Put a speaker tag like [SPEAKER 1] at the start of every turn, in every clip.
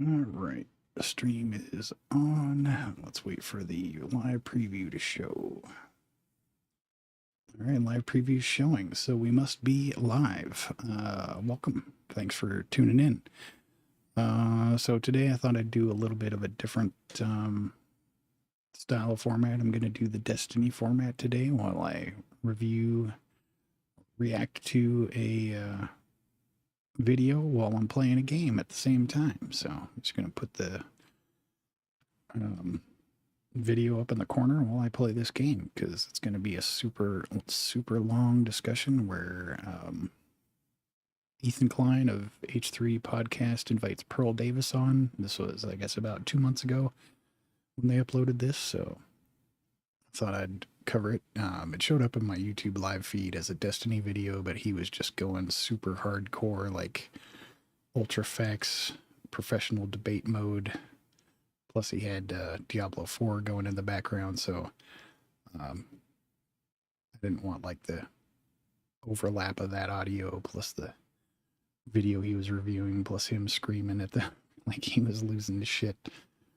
[SPEAKER 1] All right, the stream is on. Let's wait for the live preview to show. All right, live preview showing, so we must be live. Welcome. Thanks for tuning in. So today I thought I'd do a little bit of a different style of format. I'm going to do the Destiny format today while I react to a video while I'm playing a game at the same time. So I'm just going to put the video up in the corner while I play this game, because it's going to be a super long discussion where Ethan Klein of H3 Podcast invites Pearl Davis on. This was, I guess, about 2 months ago when they uploaded this, so I thought I'd cover it. It showed up in my YouTube live feed as a Destiny video, but he was just going super hardcore, like ultra facts, professional debate mode. Plus he had Diablo 4 going in the background, so I didn't want like the overlap of that audio plus the video he was reviewing, plus him screaming at the like he was losing his shit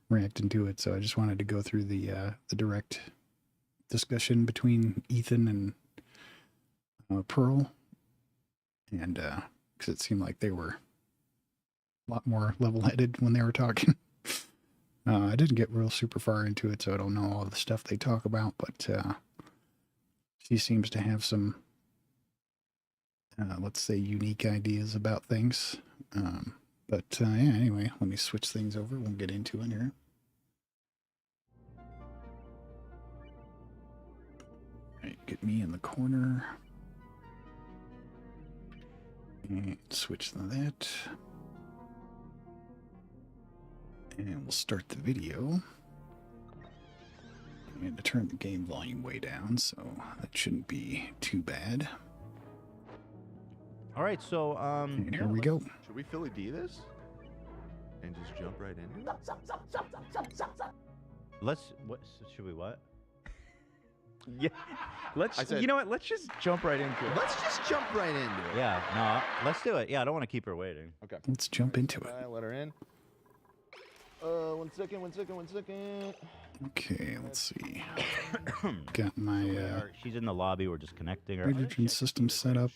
[SPEAKER 1] reacting to it. So I just wanted to go through the direct discussion between Ethan and Pearl, and because it seemed like they were a lot more level-headed when they were talking. I didn't get real super far into it, so I don't know all the stuff they talk about, but she seems to have some let's say unique ideas about things. But yeah, anyway, let me switch things over. We'll get into it here. Right, get me in the corner. And switch to that. And we'll start the video. I'm going to turn the game volume way down, so that shouldn't be too bad.
[SPEAKER 2] All right, so
[SPEAKER 1] and here we go.
[SPEAKER 3] Should we Philly D this and just jump right into it?
[SPEAKER 2] What should we what?
[SPEAKER 4] Yeah, you know what? Let's just jump right into it.
[SPEAKER 3] Let's just jump right into it.
[SPEAKER 2] Yeah, no, let's do it. Yeah, I don't want to keep her waiting.
[SPEAKER 3] Okay.
[SPEAKER 1] Let's jump into it.
[SPEAKER 3] Let her in. 1 second.
[SPEAKER 1] Okay, let's see. Got my
[SPEAKER 2] She's in the lobby. We're just connecting her.
[SPEAKER 1] hydrogen system set up.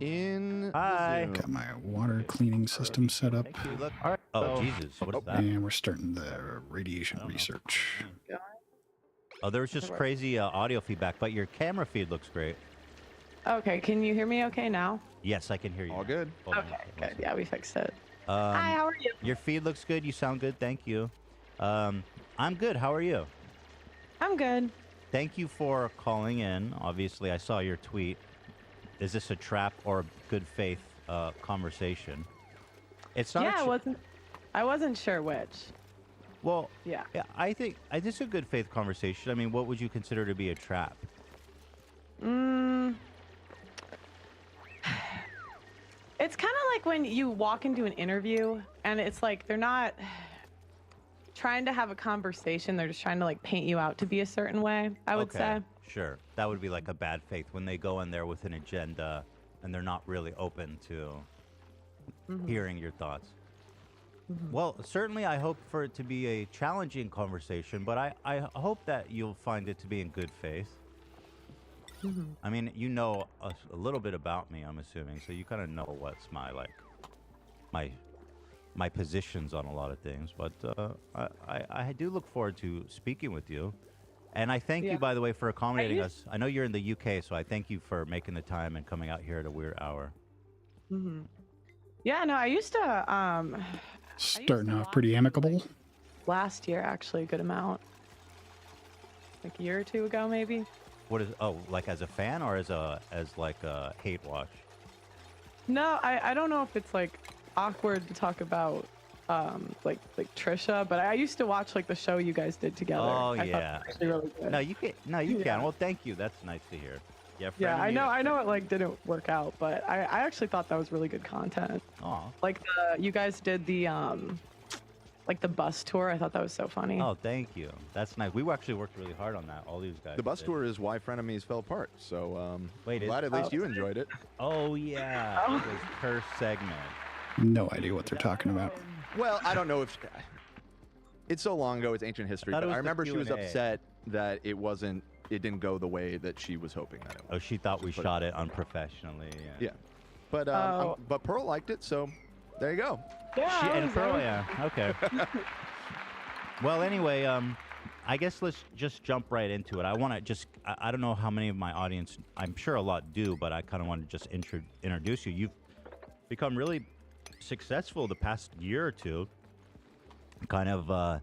[SPEAKER 2] Hi.
[SPEAKER 1] Got my water cleaning system set up.
[SPEAKER 2] Look. All right. Oh, Jesus. What is that?
[SPEAKER 1] And we're starting the radiation research.
[SPEAKER 2] Oh, there was just crazy audio feedback, but your camera feed looks great.
[SPEAKER 5] Okay, can you hear me okay now?
[SPEAKER 2] Yes, I can hear you.
[SPEAKER 3] All good.
[SPEAKER 5] Okay, good. Yeah, we fixed it. Hi, how are you?
[SPEAKER 2] Your feed looks good. You sound good. Thank you. I'm good. How are you?
[SPEAKER 5] I'm good.
[SPEAKER 2] Thank you for calling in. Obviously, I saw your tweet. Is this a trap or a good faith conversation? It's not.
[SPEAKER 5] Yeah, I wasn't sure which.
[SPEAKER 2] Well,
[SPEAKER 5] yeah,
[SPEAKER 2] I think this is a good faith conversation. I mean, what would you consider to be a trap?
[SPEAKER 5] It's kind of like when you walk into an interview and it's like they're not trying to have a conversation. They're just trying to like paint you out to be a certain way, I would say.
[SPEAKER 2] Sure. That would be like a bad faith when they go in there with an agenda and they're not really open to hearing your thoughts. Well, certainly I hope for it to be a challenging conversation, but I hope that you'll find it to be in good faith. I mean, you know a little bit about me, I'm assuming, so you kind of know what's my positions on a lot of things, but I do look forward to speaking with you. And I thank you, by the way, for accommodating us. I know you're in the UK, so I thank you for making the time and coming out here at a weird hour.
[SPEAKER 5] Yeah, no, I used to
[SPEAKER 1] starting off pretty amicable.
[SPEAKER 5] Last year, actually, a good amount. Like a year or two ago, maybe.
[SPEAKER 2] What is? Oh, like as a fan or as like a hate watch?
[SPEAKER 5] No, I don't know if it's like awkward to talk about like Trisha, but I used to watch like the show you guys did together.
[SPEAKER 2] Oh,
[SPEAKER 5] I
[SPEAKER 2] yeah.
[SPEAKER 5] thought it was really good.
[SPEAKER 2] No, you can. No, you can. Well, thank you. That's nice to hear.
[SPEAKER 5] Yeah, I know it like didn't work out, but I actually thought that was really good content.
[SPEAKER 2] Aw.
[SPEAKER 5] Like you guys did the like the bus tour. I thought that was so funny.
[SPEAKER 2] Oh, thank you. That's nice. We actually worked really hard on that. All these guys.
[SPEAKER 3] The bus tour is why frenemies fell apart. So
[SPEAKER 2] wait,
[SPEAKER 3] glad at least you enjoyed it.
[SPEAKER 2] Oh yeah, it was per segment.
[SPEAKER 1] No idea what they're talking about.
[SPEAKER 3] Well, I don't know if it's so long ago. It's ancient history. But I remember she was upset that it didn't go the way that she was hoping that it would.
[SPEAKER 2] Oh, she thought we shot it unprofessionally.
[SPEAKER 3] Yeah. But but Pearl liked it, so there you go.
[SPEAKER 5] Yeah.
[SPEAKER 2] Pearl, yeah. Okay. Well, anyway, I guess let's just jump right into it. I want to just, I don't know how many of my audience, I'm sure a lot do, but I kind of want to just introduce you. You've become really successful the past year or two. Kind of,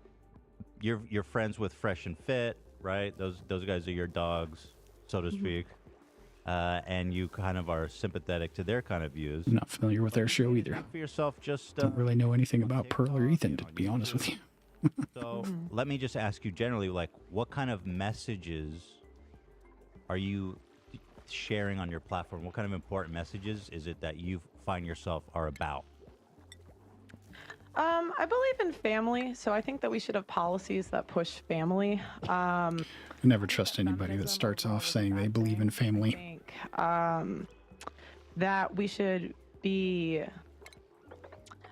[SPEAKER 2] you're friends with Fresh and Fit, right? Those guys are your dogs, so to speak. And you kind of are sympathetic to their kind of views.
[SPEAKER 1] I'm not familiar with their show either.
[SPEAKER 2] For yourself, just
[SPEAKER 1] Don't really know anything about Pearl or Ethan, to be honest with you.
[SPEAKER 2] So let me just ask you generally, like, what kind of messages are you sharing on your platform? What kind of important messages is it that you find yourself are about?
[SPEAKER 5] I believe in family, so I think that we should have policies that push family.
[SPEAKER 1] I never trust anybody that starts off saying they believe in family.
[SPEAKER 5] I think that we should be.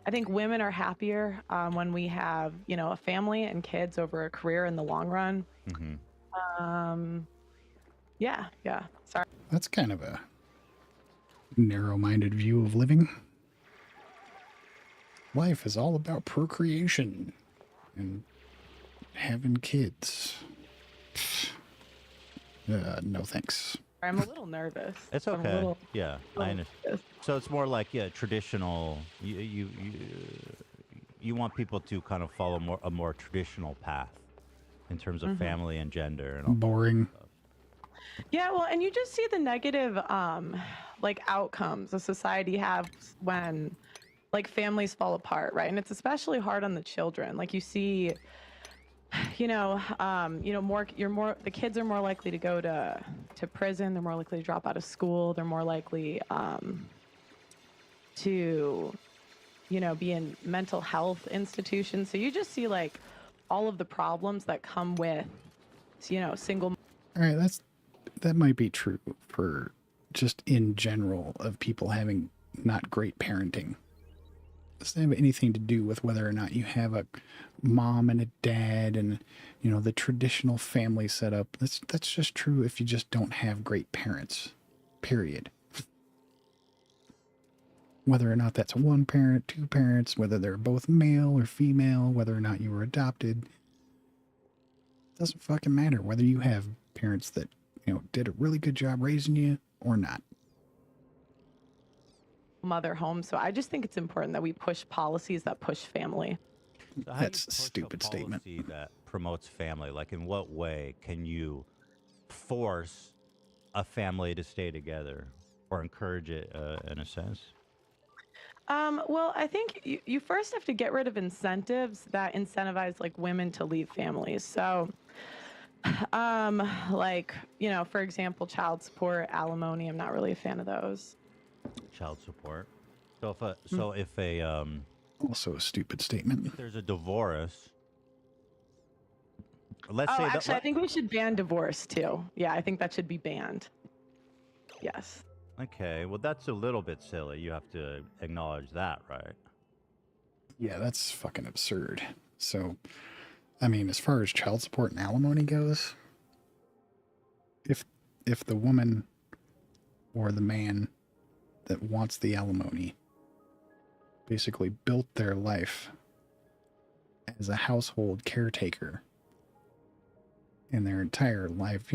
[SPEAKER 5] I think women are happier when we have, a family and kids over a career in the long run. Yeah. Sorry.
[SPEAKER 1] That's kind of a narrow-minded view of living. Life is all about procreation and having kids. No thanks.
[SPEAKER 5] I'm a little nervous.
[SPEAKER 2] It's
[SPEAKER 5] I'm a
[SPEAKER 2] okay.
[SPEAKER 5] little-
[SPEAKER 2] Yeah, I understand. So it's more like traditional. You want people to kind of follow a more traditional path in terms of family and gender and all.
[SPEAKER 1] Boring.
[SPEAKER 5] Yeah, well, and you just see the negative outcomes a society has when families fall apart, right? And it's especially hard on the children. Like you see, the kids are more likely to go to prison. They're more likely to drop out of school. They're more likely to, be in mental health institutions. So you just see all of the problems that come with, single.
[SPEAKER 1] All right, that might be true for just in general of people having not great parenting. It doesn't have anything to do with whether or not you have a mom and a dad and, the traditional family setup. That's just true if you just don't have great parents, period. Whether or not that's one parent, two parents, whether they're both male or female, whether or not you were adopted, doesn't fucking matter whether you have parents that, did a really good job raising you or not.
[SPEAKER 5] Mother home. So I just think it's important that we push policies that push family.
[SPEAKER 2] So how
[SPEAKER 1] That's
[SPEAKER 2] do
[SPEAKER 1] a
[SPEAKER 2] you push
[SPEAKER 1] stupid statement.
[SPEAKER 2] policy that promotes family? Like, in what way can you force a family to stay together or encourage it in a sense?
[SPEAKER 5] Well, I think you first have to get rid of incentives that incentivize women to leave families. So, for example, child support, alimony. I'm not really a fan of those.
[SPEAKER 2] Child support. So if
[SPEAKER 1] Also a stupid statement.
[SPEAKER 2] there's a divorce, let's say
[SPEAKER 5] Actually, I think we should ban divorce too. Yeah, I think that should be banned. Yes.
[SPEAKER 2] okay, well that's a little bit silly. You have to acknowledge that, right?
[SPEAKER 1] Yeah, that's fucking absurd. So, I mean, as far as child support and alimony goes, if the woman or the man that wants the alimony basically built their life as a household caretaker and their entire life,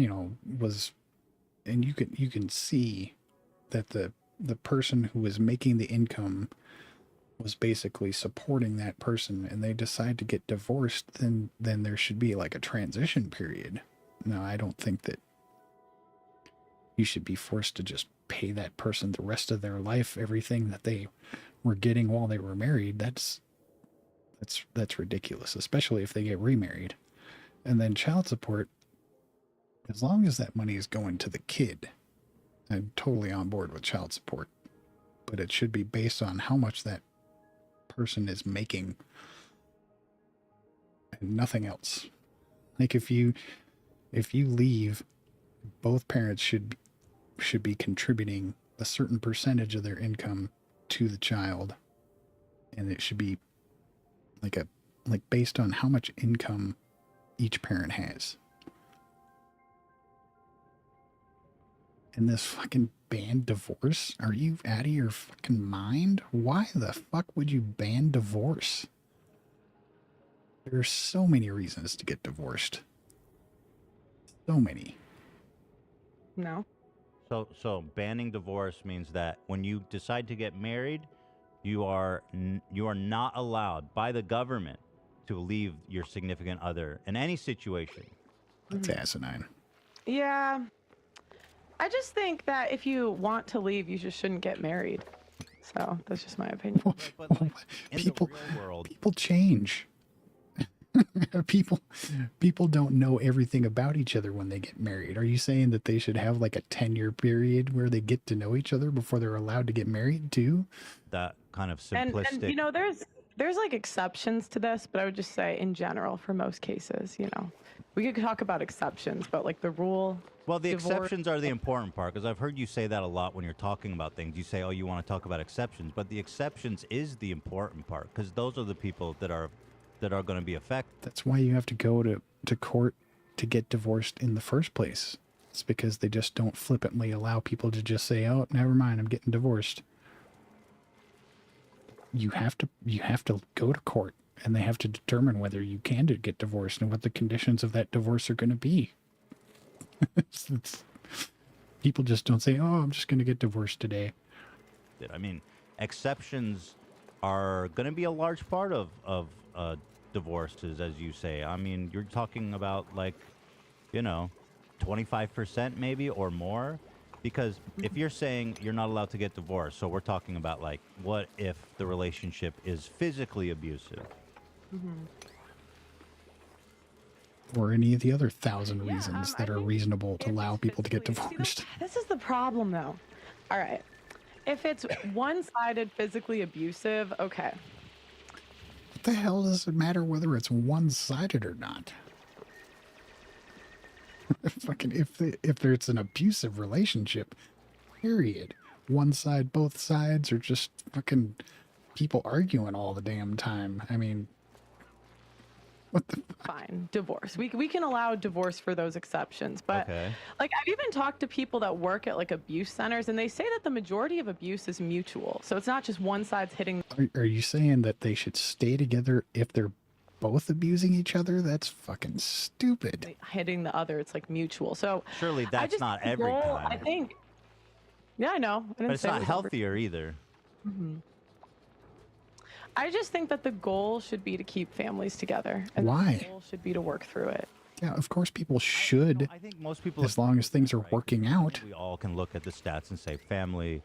[SPEAKER 1] was, and you can see that the person who was making the income was basically supporting that person, and they decide to get divorced, then there should be a transition period. No, I don't think that you should be forced to just pay that person the rest of their life everything that they were getting while they were married. That's ridiculous, especially if they get remarried. And then child support, as long as that money is going to the kid, I'm totally on board with child support, but it should be based on how much that person is making and nothing else. If you leave, both parents should be contributing a certain percentage of their income to the child, and it should be like based on how much income each parent has. And this fucking ban divorce? Are you out of your fucking mind? Why the fuck would you ban divorce? There are so many reasons to get divorced. So many.
[SPEAKER 5] No.
[SPEAKER 2] So banning divorce means that when you decide to get married, you are not allowed by the government to leave your significant other in any situation.
[SPEAKER 1] That's asinine.
[SPEAKER 5] Yeah. I just think that if you want to leave, you just shouldn't get married. So that's just my opinion.
[SPEAKER 2] But like, in
[SPEAKER 1] people,
[SPEAKER 2] the real world,
[SPEAKER 1] people change. people don't know everything about each other when they get married. Are you saying that they should have like a 10-year period where they get to know each other before they're allowed to get married too?
[SPEAKER 2] that kind of simplistic.
[SPEAKER 5] And you know, there's like exceptions to this, but I would just say in general, for most cases, you know, we could talk about exceptions, but like the rule.
[SPEAKER 2] Well, the
[SPEAKER 5] divorce-
[SPEAKER 2] exceptions are the important part, because I've heard you say that a lot when you're talking about things. You say, oh, you want to talk about exceptions, but the exceptions is the important part, because those are the people that are going to be affected.
[SPEAKER 1] That's why you have to go to court to get divorced in the first place. It's because they just don't flippantly allow people to just say, oh, never mind, I'm getting divorced. You have to go to court, and they have to determine whether you can get divorced and what the conditions of that divorce are going to be. People just don't say, oh, I'm just going to get divorced today.
[SPEAKER 2] I mean, exceptions are going to be a large part of divorces, as you say. I mean, you're talking about like, 25% maybe or more. Because if you're saying you're not allowed to get divorced, so we're talking about like, what if the relationship is physically abusive?
[SPEAKER 1] Or any of the other 1,000 reasons that are reasonable to allow people to get divorced.
[SPEAKER 5] This is the problem, though. All right. If it's one-sided physically abusive, okay.
[SPEAKER 1] What the hell does it matter whether it's one-sided or not? Fucking if there's an abusive relationship, period. One side, both sides, or just fucking people arguing all the damn time. I mean, what the fuck?
[SPEAKER 5] Fine, divorce. We can allow divorce for those exceptions, but
[SPEAKER 2] Okay.
[SPEAKER 5] like I've even talked to people that work at like abuse centers, and they say that the majority of abuse is mutual. So it's not just one side's hitting.
[SPEAKER 1] Are you saying that they should stay together if they're both abusing each other? That's fucking stupid.
[SPEAKER 5] Hitting the other, it's like mutual. So
[SPEAKER 2] Surely that's not every time.
[SPEAKER 5] I think. Yeah, I know. I didn't
[SPEAKER 2] But it's
[SPEAKER 5] say it
[SPEAKER 2] not
[SPEAKER 5] was
[SPEAKER 2] healthier either.
[SPEAKER 5] I just think that the goal should be to keep families together. And
[SPEAKER 1] Why?
[SPEAKER 5] The goal should be to work through it.
[SPEAKER 1] Yeah, of course people should,
[SPEAKER 2] I think most people,
[SPEAKER 1] as long as things are
[SPEAKER 2] right?
[SPEAKER 1] working out.
[SPEAKER 2] We all can look at the stats and say family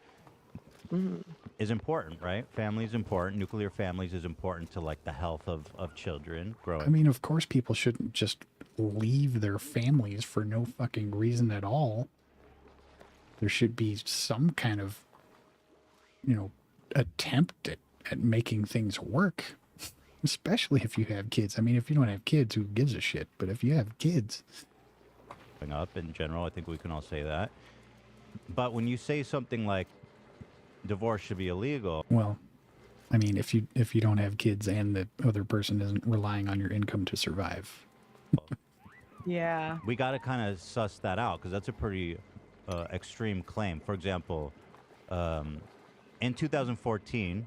[SPEAKER 2] is important, right? Family is important. Nuclear families is important to like the health of children growing.
[SPEAKER 1] I mean, of course people shouldn't just leave their families for no fucking reason at all. There should be some kind of, attempt at making things work, especially if you have kids. I mean, if you don't have kids, who gives a shit? But if you have kids,
[SPEAKER 2] Up in general, I think we can all say that. But when you say something like divorce should be illegal,
[SPEAKER 1] well, I mean, if you don't have kids and the other person isn't relying on your income to survive,
[SPEAKER 5] Yeah.
[SPEAKER 2] we got to kind of suss that out, because that's a pretty extreme claim. For example, in 2014,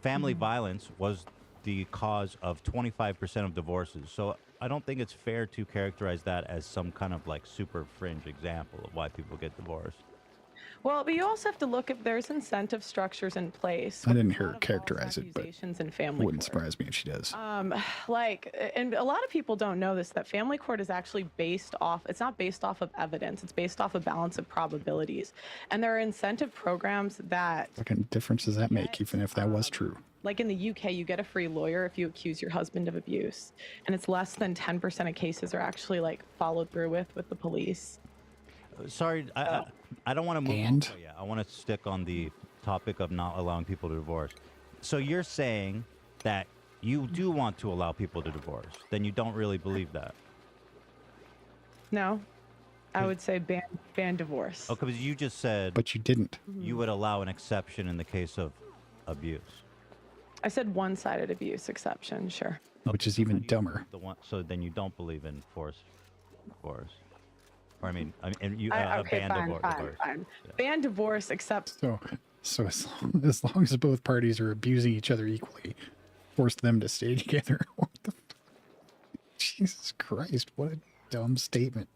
[SPEAKER 2] family violence was the cause of 25% of divorces. So I don't think it's fair to characterize that as some kind of like super fringe example of why people get divorced.
[SPEAKER 5] Well, but you also have to look if there's incentive structures in place.
[SPEAKER 1] I
[SPEAKER 5] with
[SPEAKER 1] didn't
[SPEAKER 5] a
[SPEAKER 1] hear
[SPEAKER 5] lot
[SPEAKER 1] her
[SPEAKER 5] of false
[SPEAKER 1] characterize it, but
[SPEAKER 5] accusations in
[SPEAKER 1] it
[SPEAKER 5] family
[SPEAKER 1] wouldn't
[SPEAKER 5] court.
[SPEAKER 1] surprise me if she does.
[SPEAKER 5] And a lot of people don't know this, that family court is actually based off, it's not based off of evidence, it's based off a balance of probabilities. And there are incentive programs that,
[SPEAKER 1] What kind of difference does that make, even if that was true?
[SPEAKER 5] like in the UK, you get a free lawyer if you accuse your husband of abuse. And it's less than 10% of cases are actually like followed through with the police.
[SPEAKER 2] Sorry, I don't want to move
[SPEAKER 1] And?
[SPEAKER 2] on. I want to stick on the topic of not allowing people to divorce. So you're saying that you do want to allow people to divorce. Then you don't really believe that.
[SPEAKER 5] No, I would say ban divorce.
[SPEAKER 2] Oh, because you just said
[SPEAKER 1] But you didn't.
[SPEAKER 2] you would allow an exception in the case of abuse.
[SPEAKER 5] I said one-sided abuse exception, sure.
[SPEAKER 1] Which is even dumber.
[SPEAKER 2] So then you don't believe in force. Or I mean you
[SPEAKER 5] okay,
[SPEAKER 2] ban
[SPEAKER 5] fine,
[SPEAKER 2] divorce.
[SPEAKER 5] fine.
[SPEAKER 2] Yeah.
[SPEAKER 5] Ban divorce except.
[SPEAKER 1] So as long as both parties are abusing each other equally, force them to stay together. What the? Jesus Christ! What a dumb statement.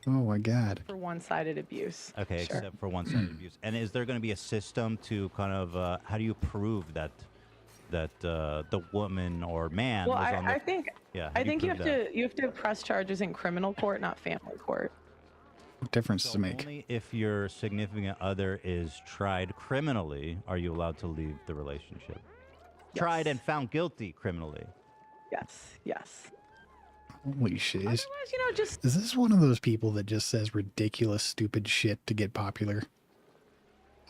[SPEAKER 1] Oh my God.
[SPEAKER 5] For one-sided abuse.
[SPEAKER 2] Okay,
[SPEAKER 5] sure.
[SPEAKER 2] except for one-sided abuse. And is there going to be a system to kind of how do you prove that the woman or man
[SPEAKER 5] Well,
[SPEAKER 2] was on the?
[SPEAKER 5] I think.
[SPEAKER 2] Yeah.
[SPEAKER 5] I think you have to press charges in criminal court, not family court.
[SPEAKER 1] What difference does
[SPEAKER 2] So
[SPEAKER 1] it make?
[SPEAKER 2] only if your significant other is tried criminally are you allowed to leave the relationship.
[SPEAKER 5] Yes.
[SPEAKER 2] Tried and found guilty criminally.
[SPEAKER 5] Yes.
[SPEAKER 1] Holy shit.
[SPEAKER 5] Otherwise, just.
[SPEAKER 1] Is this one of those people that just says ridiculous, stupid shit to get popular?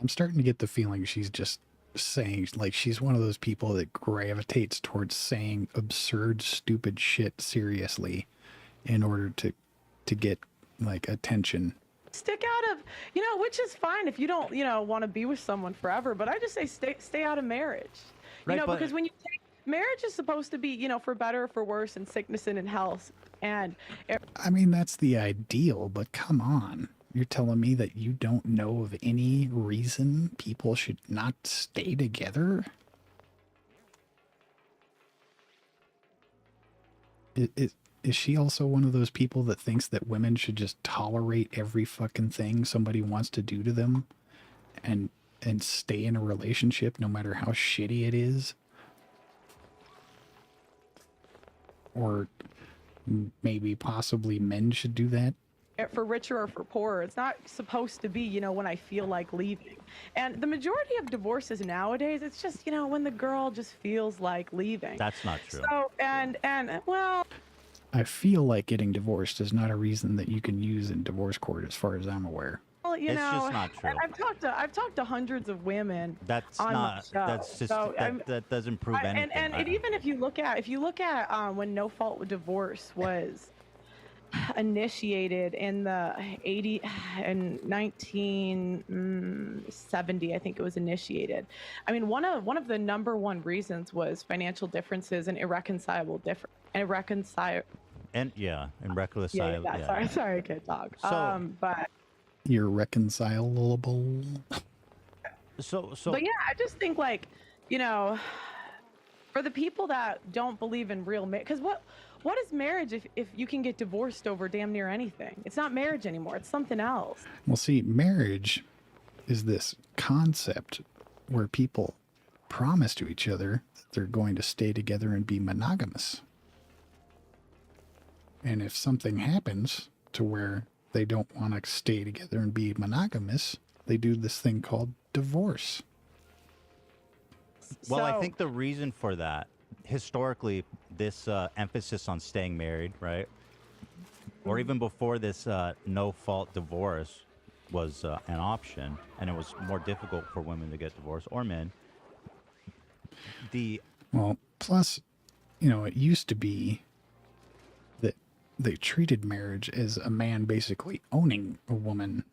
[SPEAKER 1] I'm starting to get the feeling she's just saying, like, she's one of those people that gravitates towards saying absurd, stupid shit seriously in order to get, like, attention.
[SPEAKER 5] Stick out of, which is fine if you don't, want to be with someone forever. But I just say stay out of marriage.
[SPEAKER 2] Right,
[SPEAKER 5] because when you take marriage is supposed to be, for better or for worse, in sickness and in health. And
[SPEAKER 1] I mean, that's the ideal, but come on. You're telling me that you don't know of any reason people should not stay together? Is she also one of those people that thinks that women should just tolerate every fucking thing somebody wants to do to them and stay in a relationship no matter how shitty it is? Or maybe possibly men should do that?
[SPEAKER 5] for richer or for poorer, it's not supposed to be, when I feel like leaving. And the majority of divorces nowadays, it's just, when the girl just feels like leaving.
[SPEAKER 2] That's not true.
[SPEAKER 5] So, and well,
[SPEAKER 1] I feel like getting divorced is not a reason that you can use in divorce court as far as I'm aware.
[SPEAKER 5] well,
[SPEAKER 2] It's just not true.
[SPEAKER 5] I've talked to hundreds of women.
[SPEAKER 2] That's
[SPEAKER 5] on
[SPEAKER 2] not.
[SPEAKER 5] my show.
[SPEAKER 2] That's just.
[SPEAKER 5] So,
[SPEAKER 2] that doesn't prove anything.
[SPEAKER 5] And even if you look at when no fault divorce was initiated in the 1970, I think it was initiated. I mean, one of the number one reasons was financial differences and irreconcilable
[SPEAKER 2] and reconcile.
[SPEAKER 5] Sorry, I can't talk.
[SPEAKER 2] So,
[SPEAKER 5] but
[SPEAKER 1] irreconcilable.
[SPEAKER 2] So.
[SPEAKER 5] But yeah, I just think for the people that don't believe in real marriage, because what is marriage if you can get divorced over damn near anything? It's not marriage anymore. It's something else.
[SPEAKER 1] Well, see, marriage is this concept where people promise to each other that they're going to stay together and be monogamous. And if something happens to where they don't want to stay together and be monogamous, they do this thing called divorce.
[SPEAKER 2] Well, I think the reason for that, historically, this emphasis on staying married, right? Or even before this no-fault divorce was an option, and it was more difficult for women to get divorced, or men.
[SPEAKER 1] Well, plus, it used to be that they treated marriage as a man basically owning a woman.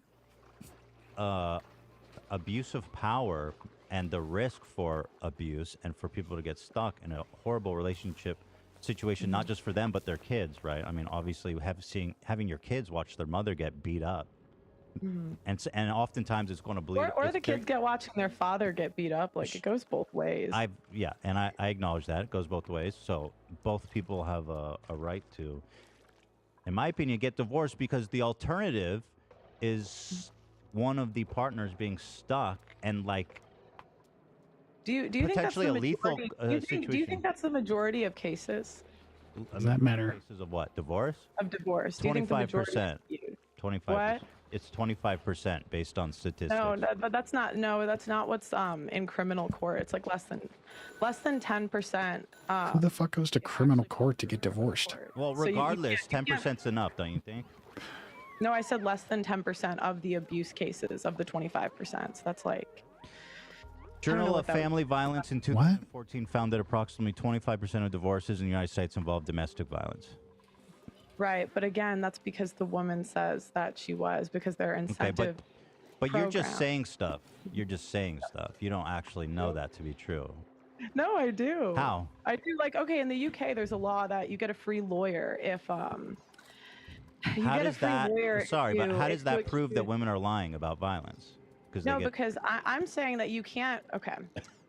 [SPEAKER 2] Abuse of power and the risk for abuse and for people to get stuck in a horrible relationship situation, not just for them, but their kids, right? I mean, obviously having your kids watch their mother get beat up. Mm-hmm. And oftentimes it's going to bleed.
[SPEAKER 5] Or the kids get watching their father get beat up. Like, it goes both ways.
[SPEAKER 2] I acknowledge that. It goes both ways. So both people have a right to, in my opinion, get divorced, because the alternative is one of the partners being stuck and
[SPEAKER 5] do you think that's the
[SPEAKER 2] lethal
[SPEAKER 5] situation? Do you think that's the majority of cases?
[SPEAKER 1] Does that matter?
[SPEAKER 2] Cases of what? Divorce?
[SPEAKER 5] Of divorce.
[SPEAKER 2] 25%. 25%.
[SPEAKER 5] What?
[SPEAKER 2] It's 25% based on statistics.
[SPEAKER 5] No, but that's not what's in criminal court. It's like less than 10%.
[SPEAKER 1] Who the fuck goes to criminal court to get divorced?
[SPEAKER 2] Well, regardless, 10%'s enough, don't you think?
[SPEAKER 5] No, I said less than 10% of the abuse cases of the 25%. So that's like.
[SPEAKER 2] Journal of Family Violence in 2014 found that approximately 25% of divorces in the United States involve domestic violence.
[SPEAKER 5] Right, but again, that's because the woman says that she was, because they're incentive.
[SPEAKER 2] Okay, but you're just saying stuff. You're just saying stuff. You don't actually know that to be true.
[SPEAKER 5] No, I do.
[SPEAKER 2] How?
[SPEAKER 5] I do. Like, okay, in the UK, there's a law that you get a free lawyer if you
[SPEAKER 2] How
[SPEAKER 5] get a
[SPEAKER 2] does
[SPEAKER 5] free
[SPEAKER 2] that?
[SPEAKER 5] lawyer
[SPEAKER 2] Sorry,
[SPEAKER 5] if
[SPEAKER 2] but how does
[SPEAKER 5] you
[SPEAKER 2] that prove that
[SPEAKER 5] accuse-
[SPEAKER 2] women are lying about violence? Because they
[SPEAKER 5] No,
[SPEAKER 2] get.
[SPEAKER 5] because I'm saying that you can't. Okay,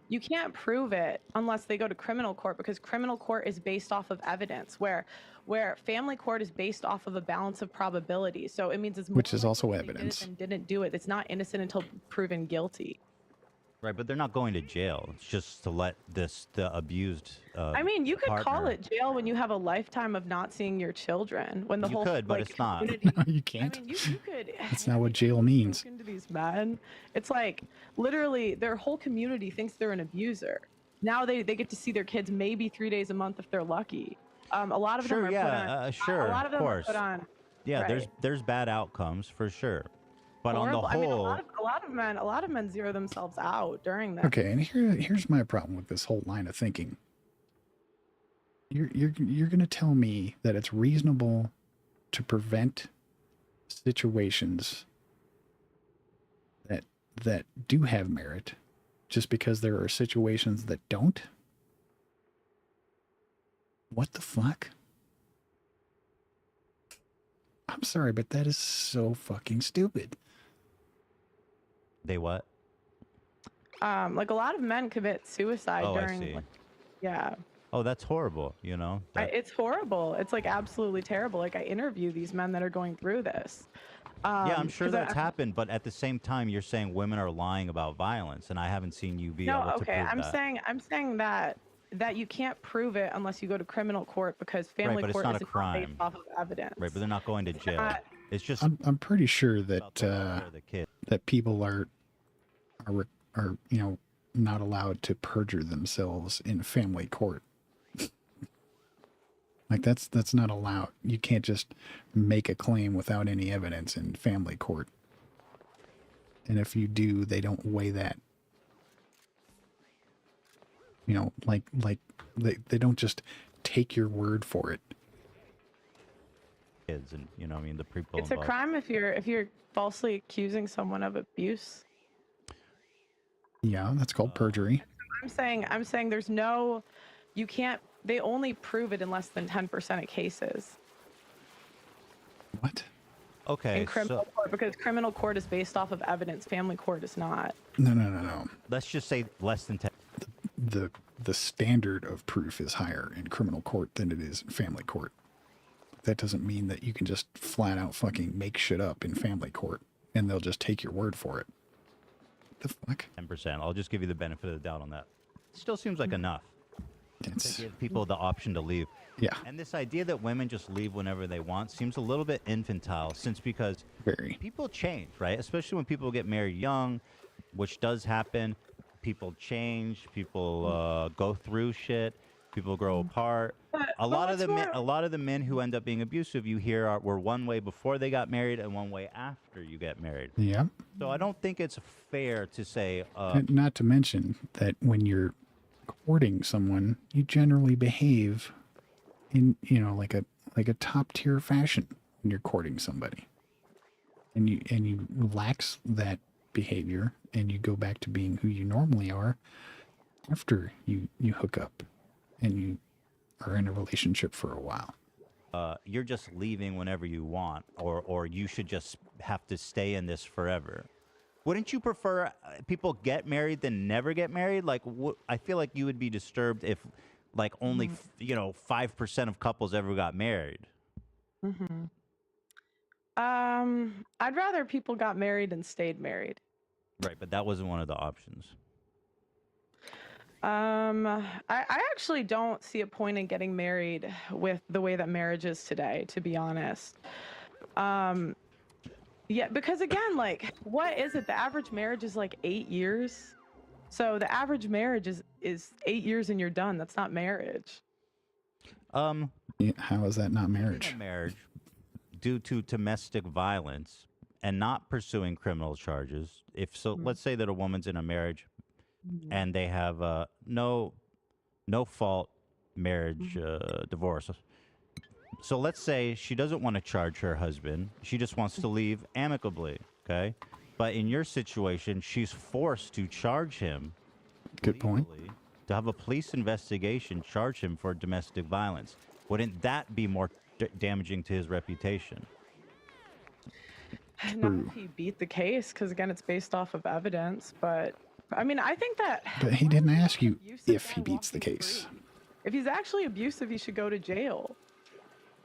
[SPEAKER 5] you can't prove it unless they go to criminal court, because criminal court is based off of evidence, where family court is based off of a balance of probability. So it means it's more
[SPEAKER 1] Which is
[SPEAKER 5] likely
[SPEAKER 1] also
[SPEAKER 5] that they did it
[SPEAKER 1] evidence.
[SPEAKER 5] than didn't do it. It's not innocent until proven guilty.
[SPEAKER 2] Right, but they're not going to jail. It's just to let the abused.
[SPEAKER 5] I mean, you could call
[SPEAKER 2] partner-
[SPEAKER 5] it jail when you have a lifetime of not seeing your children. When the
[SPEAKER 2] You
[SPEAKER 5] whole
[SPEAKER 2] could, but
[SPEAKER 5] like,
[SPEAKER 2] it's not.
[SPEAKER 5] community-
[SPEAKER 1] No, you
[SPEAKER 5] I
[SPEAKER 1] can't.
[SPEAKER 5] mean, you could.
[SPEAKER 1] That's not what jail means.
[SPEAKER 5] Spoken to these men, it's like literally their whole community thinks they're an abuser. Now they get to see their kids maybe 3 days a month if they're lucky. A lot of them are put on.
[SPEAKER 2] Sure,
[SPEAKER 5] A lot of them
[SPEAKER 2] of
[SPEAKER 5] are
[SPEAKER 2] course.
[SPEAKER 5] put on.
[SPEAKER 2] Yeah,
[SPEAKER 5] right.
[SPEAKER 2] there's bad outcomes for sure, but
[SPEAKER 5] Horrible.
[SPEAKER 2] on the whole,
[SPEAKER 5] I mean, a lot of men zero themselves out during that.
[SPEAKER 1] Okay, and here's my problem with this whole line of thinking. You're gonna tell me that it's reasonable to prevent situations that do have merit just because there are situations that don't? What the fuck? I'm sorry, but that is so fucking stupid.
[SPEAKER 2] they what?
[SPEAKER 5] Like a lot of men commit suicide
[SPEAKER 2] Oh, I
[SPEAKER 5] during.
[SPEAKER 2] see.
[SPEAKER 5] Like, yeah.
[SPEAKER 2] Oh, that's horrible. You know.
[SPEAKER 5] It's horrible. It's like absolutely terrible. Like I interview these men that are going through this.
[SPEAKER 2] Yeah, I'm sure
[SPEAKER 5] 'cause
[SPEAKER 2] that's happened, but at the same time, you're saying women are lying about violence, and I haven't seen you be
[SPEAKER 5] No,
[SPEAKER 2] able to
[SPEAKER 5] okay.
[SPEAKER 2] prove that.
[SPEAKER 5] I'm saying that you can't prove it unless you go to criminal court, because family
[SPEAKER 2] but it's
[SPEAKER 5] court
[SPEAKER 2] not a
[SPEAKER 5] is based
[SPEAKER 2] crime.
[SPEAKER 5] off of evidence.
[SPEAKER 2] Right, but they're not going to jail.
[SPEAKER 5] not-
[SPEAKER 2] It's just
[SPEAKER 1] I'm pretty sure
[SPEAKER 2] about
[SPEAKER 1] that
[SPEAKER 2] the welfare of the kid.
[SPEAKER 1] that people are you know, not allowed to perjure themselves in family court. Like that's not allowed. You can't just make a claim without any evidence in family court. And if you do, they don't weigh that. You know, like they don't just take your word for it.
[SPEAKER 2] Kids, and you know, I mean, the people.
[SPEAKER 5] It's a
[SPEAKER 2] involved.
[SPEAKER 5] crime if you're falsely accusing someone of abuse.
[SPEAKER 1] Yeah, that's called perjury.
[SPEAKER 5] I'm saying there's no, you can't. They only prove it in less than 10% of cases
[SPEAKER 1] What?
[SPEAKER 2] Okay,
[SPEAKER 5] in criminal
[SPEAKER 2] so
[SPEAKER 5] court, because criminal court is based off of evidence. Family court is not.
[SPEAKER 1] No.
[SPEAKER 2] let's just say less than 10.
[SPEAKER 1] The standard of proof is higher in criminal court than it is in family court. That doesn't mean that you can just flat out fucking make shit up in family court and they'll just take your word for it. The fuck?
[SPEAKER 2] 10%. I'll just give you the benefit of the doubt on that. Still seems like enough
[SPEAKER 1] It's
[SPEAKER 2] to give people the option to leave.
[SPEAKER 1] yeah,
[SPEAKER 2] And this idea that women just leave whenever they want seems a little bit infantile, because
[SPEAKER 1] very.
[SPEAKER 2] people change, right? Especially when people get married young, which does happen. People change. People go through shit. People grow apart. A lot of the men who end up being abusive, you hear, were one way before they got married and one way after you get married.
[SPEAKER 1] Yeah.
[SPEAKER 2] So I don't think it's fair to say.
[SPEAKER 1] And not to mention that when you're courting someone, you generally behave in, you know, like a top tier fashion when you're courting somebody. And you relax that behavior and you go back to being who you normally are after you hook up and you are in a relationship for a while.
[SPEAKER 2] You're just leaving whenever you want, or you should just have to stay in this forever. Wouldn't you prefer people get married than never get married? Like, I feel like you would be disturbed if, like, only 5% of couples ever got married.
[SPEAKER 5] Mm-hmm. I'd rather people got married and stayed married.
[SPEAKER 2] Right, but that wasn't one of the options.
[SPEAKER 5] I actually don't see a point in getting married with the way that marriage is today, to be honest. Yeah, because again, like, what is it? The average marriage is like 8 years. So the average marriage is 8 years and you're done. That's not marriage.
[SPEAKER 1] How is that not marriage?
[SPEAKER 2] Marriage, due to domestic violence and not pursuing criminal charges. If so, let's say that a woman's in a marriage and they have no fault marriage divorce. So let's say she doesn't want to charge her husband. She just wants to leave amicably, okay? But in your situation, she's forced to charge him.
[SPEAKER 1] Good point.
[SPEAKER 2] legally to have a police investigation charge him for domestic violence. Wouldn't that be more damaging to his reputation?
[SPEAKER 5] Not if he beat the case, because again, it's based off of evidence. But I mean, I think that.
[SPEAKER 1] But he didn't ask you if he beats the case.
[SPEAKER 5] If he's actually abusive, he should go to jail.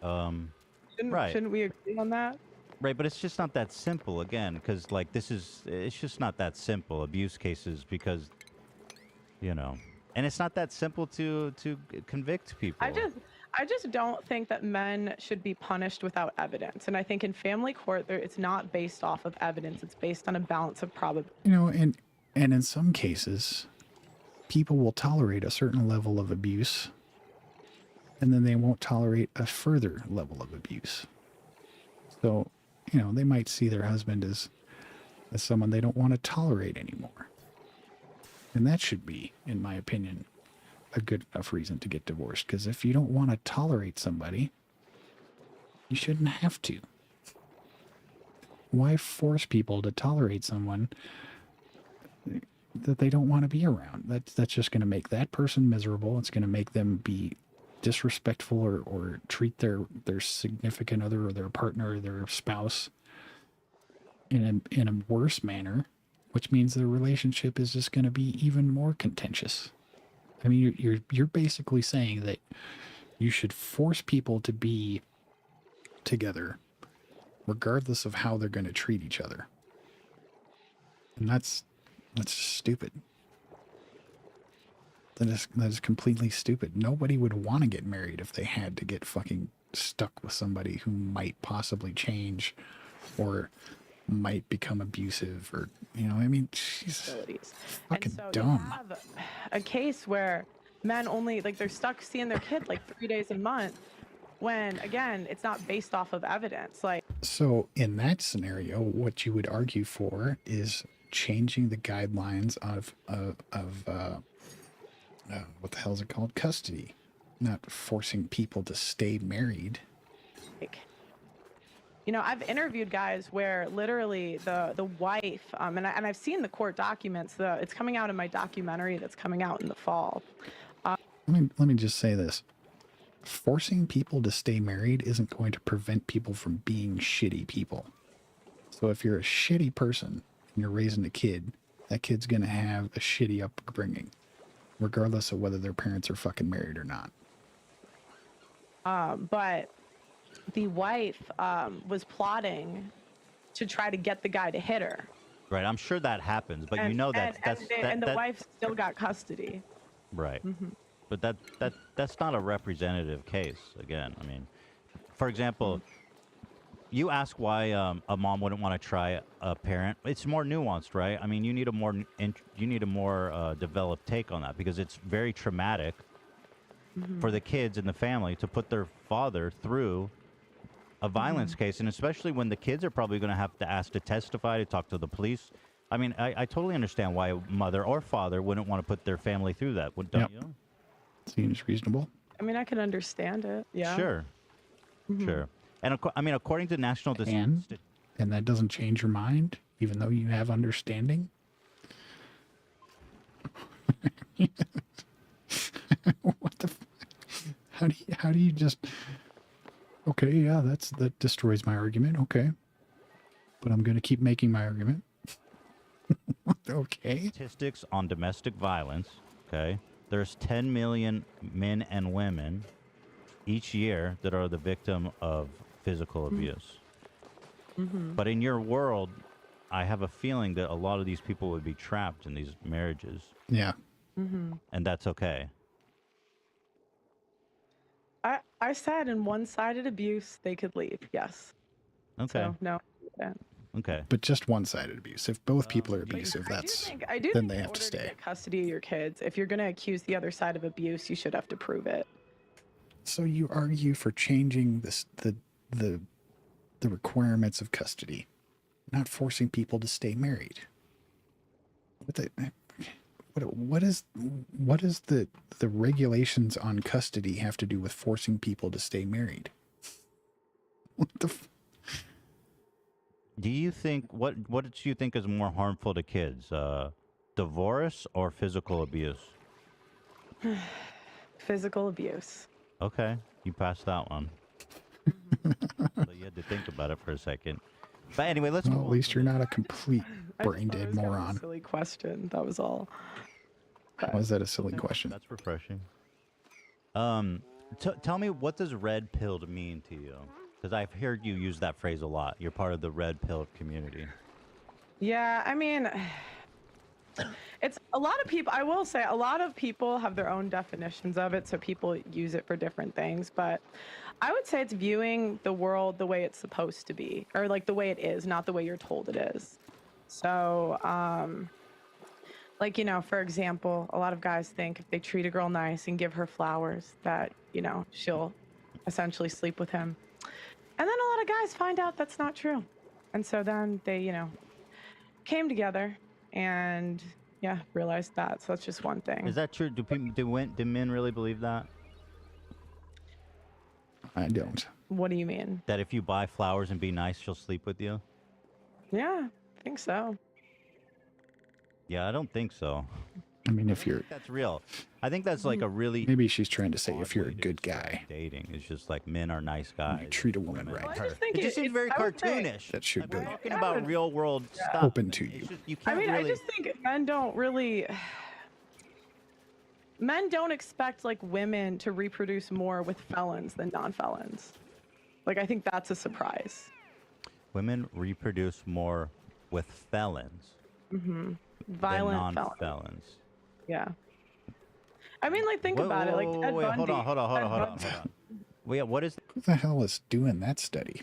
[SPEAKER 2] Right.
[SPEAKER 5] Shouldn't we agree on that?
[SPEAKER 2] Right, but it's just not that simple, again, because, like, it's just not that simple, abuse cases, because, you know, and it's not that simple to convict people.
[SPEAKER 5] I just don't think that men should be punished without evidence. And I think in family court, it's not based off of evidence. It's based on a balance of probability.
[SPEAKER 1] You know, and in some cases, people will tolerate a certain level of abuse, and then they won't tolerate a further level of abuse. So, you know, they might see their husband as someone they don't want to tolerate anymore. And that should be, in my opinion, a good enough reason to get divorced. Because if you don't want to tolerate somebody, you shouldn't have to. Why force people to tolerate someone that they don't want to be around? That's just going to make that person miserable. It's going to make them be disrespectful or treat their significant other or their partner or their spouse in a worse manner, which means the relationship is just going to be even more contentious. I mean, you're basically saying that you should force people to be together regardless of how they're going to treat each other. And that's stupid. That is completely stupid. Nobody would want to get married if they had to get fucking stuck with somebody who might possibly change or might become abusive, or, you know, I mean, she's fucking dumb.
[SPEAKER 5] You have a case where men only, like, they're stuck seeing their kid like 3 days a month, when again, it's not based off of evidence. Like,
[SPEAKER 1] so in that scenario, what you would argue for is changing the guidelines of what the hell is it called? Custody, not forcing people to stay married.
[SPEAKER 5] You know, I've interviewed guys where literally the wife, and I've seen the court documents. It's coming out in my documentary that's coming out in the fall.
[SPEAKER 1] Let me just say this. Forcing people to stay married isn't going to prevent people from being shitty people. So if you're a shitty person and you're raising a kid, that kid's going to have a shitty upbringing, regardless of whether their parents are fucking married or not.
[SPEAKER 5] But the wife was plotting to try to get the guy to hit her.
[SPEAKER 2] Right, I'm sure that happens, but you know that
[SPEAKER 5] the wife still got custody.
[SPEAKER 2] Right. Mm-hmm. But that's not a representative case. Again, I mean, for example, you ask why a mom wouldn't want to try a parent. It's more nuanced, right? I mean, you need a more developed take on that, because it's very traumatic for the kids and the family to put their father through a violence case, and especially when the kids are probably going to have to ask to testify, to talk to the police. I mean, I totally understand why a mother or father wouldn't want to put their family through that, don't you?
[SPEAKER 1] Seems reasonable.
[SPEAKER 5] I mean, I can understand it. Yeah.
[SPEAKER 2] Sure. Sure. And I mean, according to national
[SPEAKER 1] and that doesn't change your mind, even though you have understanding. What the? How do you just? Okay, yeah, that destroys my argument. Okay, but I'm going to keep making my argument. Okay.
[SPEAKER 2] Statistics on domestic violence. Okay. There's 10 million men and women each year that are the victim of physical abuse. But in your world, I have a feeling that a lot of these people would be trapped in these marriages.
[SPEAKER 1] Yeah.
[SPEAKER 2] And that's okay.
[SPEAKER 5] I said in one-sided abuse, they could leave. Yes.
[SPEAKER 2] Okay.
[SPEAKER 5] So, no. Yeah.
[SPEAKER 2] Okay.
[SPEAKER 1] But just one-sided abuse. If both people are abusive,
[SPEAKER 5] I do
[SPEAKER 1] then
[SPEAKER 5] think
[SPEAKER 1] they have
[SPEAKER 5] in
[SPEAKER 1] to
[SPEAKER 5] order
[SPEAKER 1] stay.
[SPEAKER 5] get custody of your kids, if you're going to accuse the other side of abuse, you should have to prove it.
[SPEAKER 1] So you argue for changing the requirements of custody, not forcing people to stay married. What is the regulations on custody have to do with forcing people to stay married? What the?
[SPEAKER 2] Do you think what do you think is more harmful to kids, divorce or physical abuse?
[SPEAKER 5] Physical abuse.
[SPEAKER 2] Okay, you passed that one. So you had to think about it for a second. But anyway, let's.
[SPEAKER 1] Well, at least you're not a complete brain
[SPEAKER 5] I
[SPEAKER 1] dead
[SPEAKER 5] just thought it was kind of
[SPEAKER 1] moron.
[SPEAKER 5] a silly question. That was all.
[SPEAKER 1] Why is that a silly question?
[SPEAKER 2] That's refreshing. Tell me, what does red pilled mean to you? Because I've heard you use that phrase a lot. You're part of the red pilled community.
[SPEAKER 5] Yeah, I mean, it's a lot of people. I will say a lot of people have their own definitions of it, so people use it for different things. But I would say it's viewing the world the way it's supposed to be, or like the way it is, not the way you're told it is. So, like, you know, for example, a lot of guys think if they treat a girl nice and give her flowers that, you know, she'll essentially sleep with him. And then a lot of guys find out that's not true. And so then they, you know, came together and, yeah, realized that. So that's just one thing.
[SPEAKER 2] Is that true? Do men really believe that?
[SPEAKER 1] I don't.
[SPEAKER 5] What do you mean?
[SPEAKER 2] That if you buy flowers and be nice, she'll sleep with you?
[SPEAKER 5] Yeah, I think so.
[SPEAKER 2] Yeah, I don't think so.
[SPEAKER 1] I mean, if you're...
[SPEAKER 2] That's real. I think that's like a really...
[SPEAKER 1] Maybe she's trying to say if you're a good guy.
[SPEAKER 2] Dating. It's just like men are nice guys.
[SPEAKER 1] You treat a woman right.
[SPEAKER 5] Well, I just think
[SPEAKER 2] It just seems very cartoonish.
[SPEAKER 1] That should be
[SPEAKER 2] Talking about real world stuff.
[SPEAKER 1] open to you.
[SPEAKER 2] Just, you
[SPEAKER 5] I
[SPEAKER 2] can't
[SPEAKER 5] mean,
[SPEAKER 2] really...
[SPEAKER 5] I just think men don't really... Men don't expect, like, women to reproduce more with felons than non-felons. Like, I think that's a surprise.
[SPEAKER 2] Women reproduce more with felons
[SPEAKER 5] Mm-hmm.
[SPEAKER 2] than
[SPEAKER 5] Violent felons.
[SPEAKER 2] non-felons.
[SPEAKER 5] Yeah. I mean, like, think about it. Like, Ted
[SPEAKER 2] wait,
[SPEAKER 5] Bundy.
[SPEAKER 2] hold on. Wait, what is...
[SPEAKER 1] Who the hell is doing that study?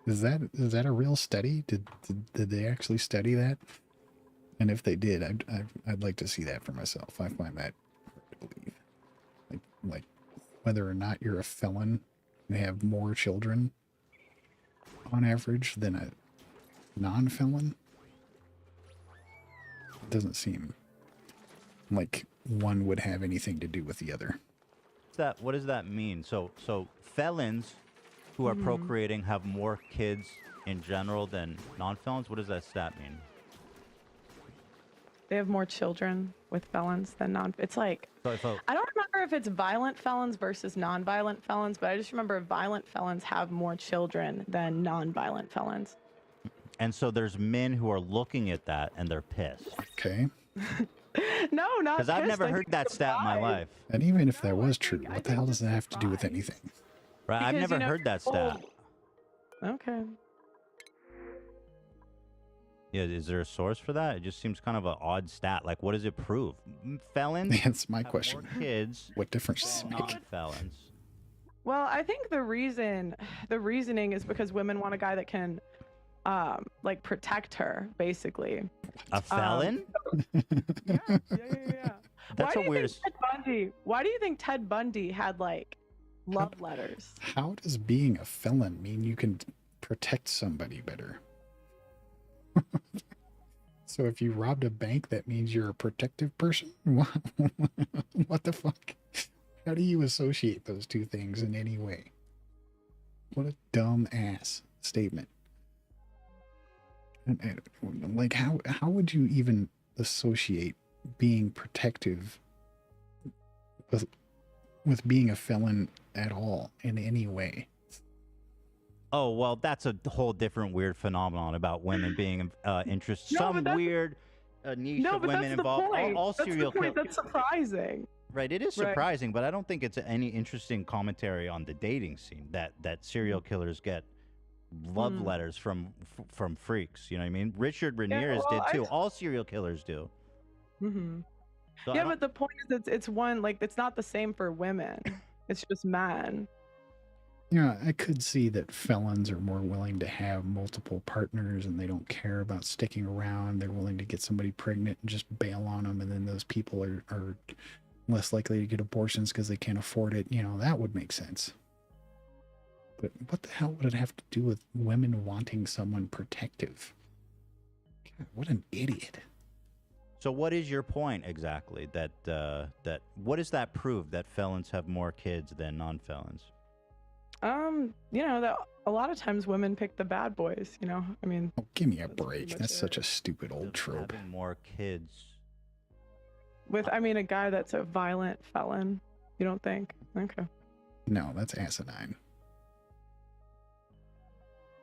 [SPEAKER 1] Is that a real study? Did they actually study that? And if they did, I'd like to see that for myself. I find that hard to believe. Like whether or not you're a felon and have more children on average than a non-felon. It doesn't seem like one would have anything to do with the other.
[SPEAKER 2] What does that mean? So felons who are procreating have more kids in general than non-felons? What does that stat mean?
[SPEAKER 5] They have more children with felons than non. It's like,
[SPEAKER 2] So
[SPEAKER 5] I don't remember if it's violent felons versus non-violent felons, but I just remember violent felons have more children than non-violent felons.
[SPEAKER 2] And so there's men who are looking at that and they're pissed.
[SPEAKER 1] Okay.
[SPEAKER 5] No, not
[SPEAKER 2] Because I've
[SPEAKER 5] pissed,
[SPEAKER 2] never
[SPEAKER 5] I
[SPEAKER 2] heard
[SPEAKER 5] think
[SPEAKER 2] that stat in my
[SPEAKER 5] surprised.
[SPEAKER 2] life.
[SPEAKER 1] And even if that was true, what the hell does that have to do with anything?
[SPEAKER 2] Right? I've
[SPEAKER 5] Because,
[SPEAKER 2] never
[SPEAKER 5] you know,
[SPEAKER 2] heard that stat.
[SPEAKER 5] Okay.
[SPEAKER 2] Yeah, is there a source for that? It just seems kind of an odd stat. Like, what does it prove? Felons?
[SPEAKER 1] That's my
[SPEAKER 2] have
[SPEAKER 1] question.
[SPEAKER 2] More kids.
[SPEAKER 1] What difference does it make?
[SPEAKER 2] Non-felons.
[SPEAKER 5] Well, I think the reasoning is because women want a guy that can, like, protect her, basically.
[SPEAKER 2] A felon?
[SPEAKER 5] Yeah.
[SPEAKER 2] That's a weird...
[SPEAKER 5] Why do you think Ted Bundy had, like, love letters?
[SPEAKER 1] How does being a felon mean you can protect somebody better? So if you robbed a bank, that means you're a protective person? What the fuck? How do you associate those two things in any way? What a dumb ass statement. And, like, how would you even associate being protective with being a felon at all in any way?
[SPEAKER 2] Oh, well, that's a whole different weird phenomenon about women being interested. Some weird niche of women involved. All serial killers.
[SPEAKER 5] That's surprising.
[SPEAKER 2] Right, it is surprising, but I don't think it's any interesting commentary on the dating scene that serial killers get love letters from freaks. You know what I mean? Richard Ramirez did too. All serial killers do.
[SPEAKER 5] Mm-hmm.
[SPEAKER 2] So
[SPEAKER 5] Yeah, but the point is, it's one, like, it's not the same for women. It's just men.
[SPEAKER 1] Yeah, I could see that felons are more willing to have multiple partners and they don't care about sticking around. They're willing to get somebody pregnant and just bail on them, and then those people are less likely to get abortions because they can't afford it. You know, that would make sense. But what the hell would it have to do with women wanting someone protective? God, what an idiot.
[SPEAKER 2] So what is your point exactly? That what does that prove, that felons have more kids than non-felons?
[SPEAKER 5] You know, that a lot of times women pick the bad boys, you know? I mean...
[SPEAKER 1] Oh, give me a break. That's such a stupid old trope.
[SPEAKER 2] Having more kids
[SPEAKER 5] With, I mean, a guy that's a violent felon. You don't think? Okay.
[SPEAKER 1] No, that's asinine.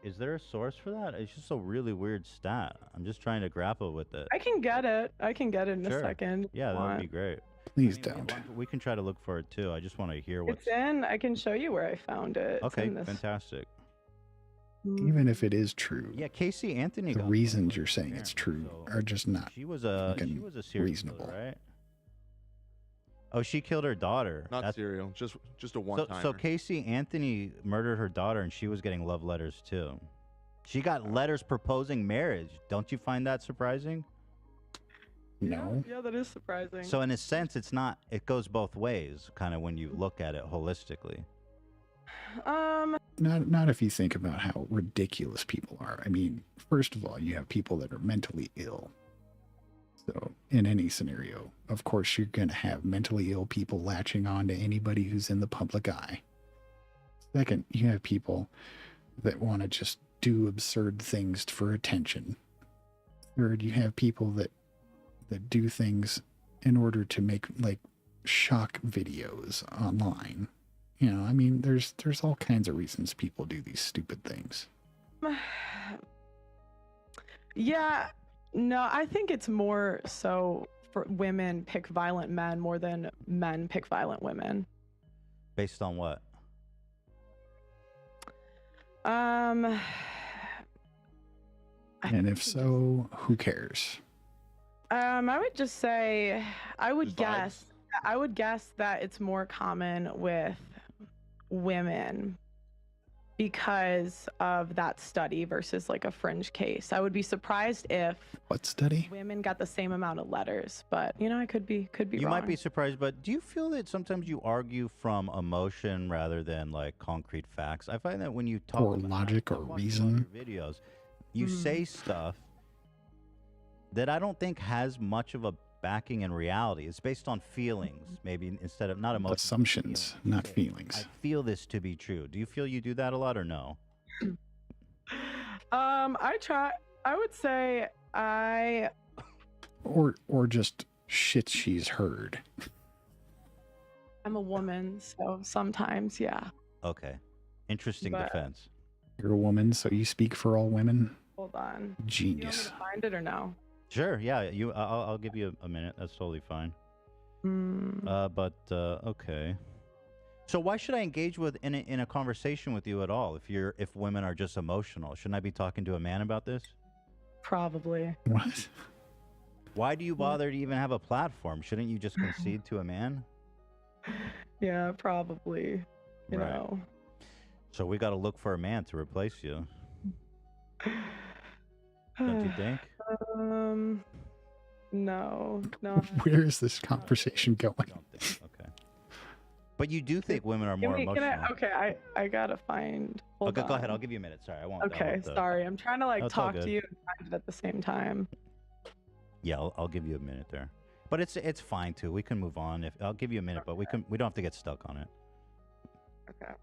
[SPEAKER 2] Is there a source for that? It's just a really weird stat. I'm just trying to grapple with it.
[SPEAKER 5] I can get it. I can get it in
[SPEAKER 2] Sure.
[SPEAKER 5] a second.
[SPEAKER 2] Yeah, that would be great.
[SPEAKER 1] Please
[SPEAKER 2] I mean,
[SPEAKER 1] don't.
[SPEAKER 2] we can try to look for it too. I just want to hear what's.
[SPEAKER 5] It's in. I can show you where I found it. It's
[SPEAKER 2] Okay,
[SPEAKER 5] in this.
[SPEAKER 2] fantastic.
[SPEAKER 1] Even if it is true,
[SPEAKER 2] Yeah, Casey Anthony.
[SPEAKER 1] the
[SPEAKER 2] got
[SPEAKER 1] reasons
[SPEAKER 2] one
[SPEAKER 1] you're
[SPEAKER 2] with
[SPEAKER 1] saying
[SPEAKER 2] her
[SPEAKER 1] it's
[SPEAKER 2] parents,
[SPEAKER 1] true
[SPEAKER 2] so
[SPEAKER 1] are just not.
[SPEAKER 2] She was a
[SPEAKER 1] fucking
[SPEAKER 2] serial
[SPEAKER 1] reasonable.
[SPEAKER 2] killer, right? Oh, she killed her daughter.
[SPEAKER 3] Not serial, just a one time.
[SPEAKER 2] So Casey Anthony murdered her daughter, and she was getting love letters too. She got letters proposing marriage. Don't you find that surprising?
[SPEAKER 1] No.
[SPEAKER 5] Yeah, that is surprising.
[SPEAKER 2] So in a sense, it's not. It goes both ways, kind of when you look at it holistically.
[SPEAKER 1] Not if you think about how ridiculous people are. I mean, first of all, you have people that are mentally ill. So in any scenario, of course, you're going to have mentally ill people latching on to anybody who's in the public eye. Second, you have people that want to just do absurd things for attention. Third, you have people that do things in order to make like shock videos online. You know, I mean, there's all kinds of reasons people do these stupid things.
[SPEAKER 5] Yeah, no, I think it's more so for women pick violent men more than men pick violent women.
[SPEAKER 2] Based on what?
[SPEAKER 5] I
[SPEAKER 1] And if so, who cares?
[SPEAKER 5] I would just say, I would
[SPEAKER 3] Just
[SPEAKER 5] guess that it's more common with women because of that study versus like a fringe case. I would be surprised if
[SPEAKER 1] What study?
[SPEAKER 5] women got the same amount of letters, but you know, I could be
[SPEAKER 2] You
[SPEAKER 5] wrong.
[SPEAKER 2] might be surprised, but do you feel that sometimes you argue from emotion rather than like concrete facts? I find that when you talk
[SPEAKER 1] Or
[SPEAKER 2] about-
[SPEAKER 1] logic
[SPEAKER 2] I'm
[SPEAKER 1] or
[SPEAKER 2] watching
[SPEAKER 1] reason.
[SPEAKER 2] all your videos, you say stuff that I don't think has much of a backing in reality. It's based on feelings, maybe instead of not emotions.
[SPEAKER 1] Assumptions, not
[SPEAKER 2] I
[SPEAKER 1] feelings.
[SPEAKER 2] feel this to be true. Do you feel you do that a lot or no?
[SPEAKER 5] I would say I
[SPEAKER 1] Or just shit she's heard.
[SPEAKER 5] am a woman, so sometimes, yeah.
[SPEAKER 2] Okay. Interesting
[SPEAKER 5] But-
[SPEAKER 2] defense.
[SPEAKER 1] You're a woman, so you speak for all women.
[SPEAKER 5] Hold on. You want me
[SPEAKER 1] Genius.
[SPEAKER 5] to find it or no?
[SPEAKER 2] Sure. Yeah. I'll give you a minute. That's totally fine. Okay. So why should I engage with in a conversation with you at all if women are just emotional? Shouldn't I be talking to a man about this?
[SPEAKER 5] Probably.
[SPEAKER 1] What?
[SPEAKER 2] Why do you bother to even have a platform? Shouldn't you just concede to a man?
[SPEAKER 5] Yeah, probably. You
[SPEAKER 2] Right.
[SPEAKER 5] know.
[SPEAKER 2] So we got to look for a man to replace you. Don't you think?
[SPEAKER 5] No.
[SPEAKER 1] Where is this conversation going?
[SPEAKER 2] Don't think. Okay. But you do think women are more emotional.
[SPEAKER 5] I gotta find. Hold
[SPEAKER 2] Okay, go ahead.
[SPEAKER 5] on.
[SPEAKER 2] I'll give you a minute. Sorry, I won't.
[SPEAKER 5] Okay, sorry. I'm trying to like
[SPEAKER 2] No, it's all
[SPEAKER 5] talk to
[SPEAKER 2] good.
[SPEAKER 5] you and find it at the same time.
[SPEAKER 2] Yeah, I'll give you a minute there. But it's fine too. We can move on. I'll give you a minute, but we don't have to get stuck on it.
[SPEAKER 5] Okay.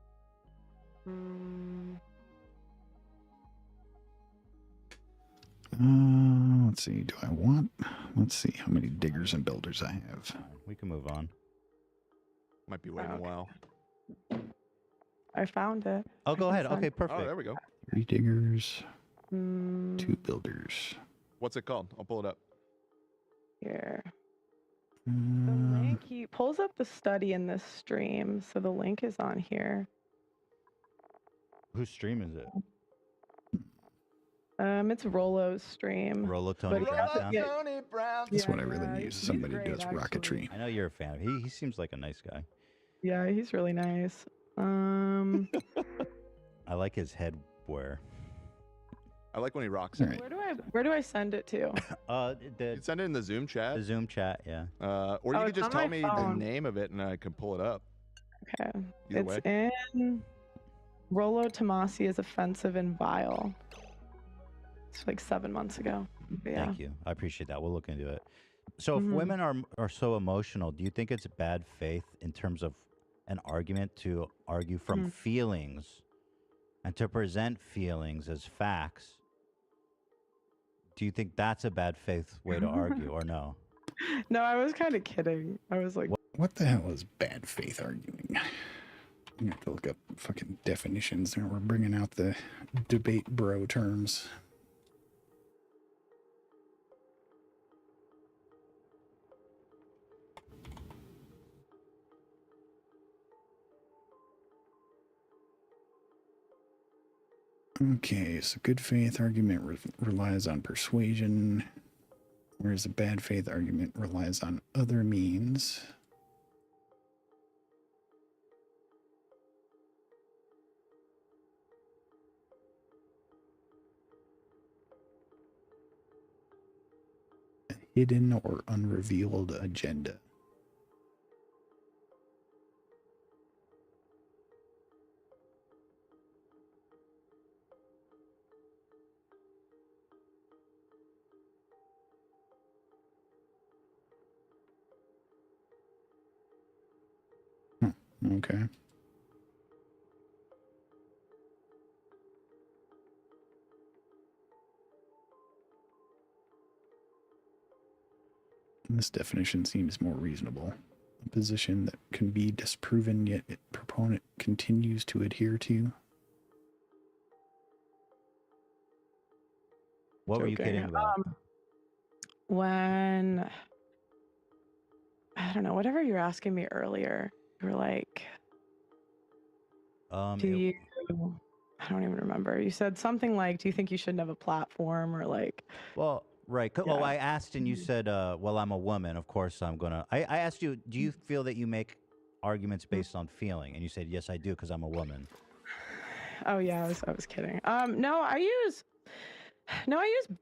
[SPEAKER 1] Let's see. Let's see how many diggers and builders I have.
[SPEAKER 2] Fine. We can move on.
[SPEAKER 3] Might be waiting a while.
[SPEAKER 5] I found it.
[SPEAKER 2] Oh, go
[SPEAKER 5] I can
[SPEAKER 2] ahead.
[SPEAKER 5] send-
[SPEAKER 2] Okay, perfect.
[SPEAKER 3] Oh, there we go.
[SPEAKER 1] 3 diggers,
[SPEAKER 5] Mm,
[SPEAKER 1] 2 builders.
[SPEAKER 3] What's it called? I'll pull it up.
[SPEAKER 5] Here. The
[SPEAKER 1] Uh,
[SPEAKER 5] link, he pulls up the study in this stream, so the link is on here.
[SPEAKER 2] Whose stream is it?
[SPEAKER 5] It's Rolo's stream.
[SPEAKER 2] Rolo Tony
[SPEAKER 5] But
[SPEAKER 2] Brown.
[SPEAKER 5] yeah,
[SPEAKER 1] that's what I
[SPEAKER 5] yeah,
[SPEAKER 1] really need.
[SPEAKER 5] he's
[SPEAKER 1] Somebody who
[SPEAKER 5] great,
[SPEAKER 1] does
[SPEAKER 5] actually.
[SPEAKER 1] rocketry.
[SPEAKER 2] I know you're a fan of him. He seems like a nice guy.
[SPEAKER 5] Yeah, he's really nice.
[SPEAKER 2] I like his head wear.
[SPEAKER 3] I like when he rocks
[SPEAKER 1] All
[SPEAKER 3] it.
[SPEAKER 1] right.
[SPEAKER 5] Where do I send it to?
[SPEAKER 3] You
[SPEAKER 2] The
[SPEAKER 3] send it in the Zoom chat,
[SPEAKER 2] Zoom chat, yeah.
[SPEAKER 3] or you
[SPEAKER 5] Oh,
[SPEAKER 3] could
[SPEAKER 5] it's
[SPEAKER 3] just
[SPEAKER 5] on
[SPEAKER 3] tell
[SPEAKER 5] my
[SPEAKER 3] me the
[SPEAKER 5] phone.
[SPEAKER 3] name of it and I can pull it up.
[SPEAKER 5] Okay.
[SPEAKER 3] Either
[SPEAKER 5] It's
[SPEAKER 3] way.
[SPEAKER 5] in Rolo Tomasi is offensive and vile. It's like 7 months ago. But yeah.
[SPEAKER 2] Thank you. I appreciate that. We'll look into it. So if
[SPEAKER 5] Mhm.
[SPEAKER 2] women are so emotional, do you think it's bad faith in terms of an argument to argue from feelings and to present feelings as facts? Do you think that's a bad faith way to argue or no?
[SPEAKER 5] No, I was kind of kidding. I was like,
[SPEAKER 1] what the hell is bad faith arguing? You have to look up fucking definitions. We're bringing out the debate bro terms. Okay, so good faith argument relies on persuasion, whereas a bad faith argument relies on other means. A hidden or unrevealed agenda. Okay. This definition seems more reasonable. A position that can be disproven, yet its proponent continues to adhere to.
[SPEAKER 2] What were you kidding about?
[SPEAKER 5] When, I don't know, whatever you were asking me earlier, you were like, do you, I don't even remember. You said something like, do you think you shouldn't have a platform, or like...
[SPEAKER 2] Well, right.
[SPEAKER 5] Yeah.
[SPEAKER 2] Well, I asked and you said, well, I'm a woman. Of course I'm going to... I asked you, do you feel that you make arguments based on feeling? And you said, yes, I do, because I'm a woman.
[SPEAKER 5] Oh, yeah, I was kidding. No, I use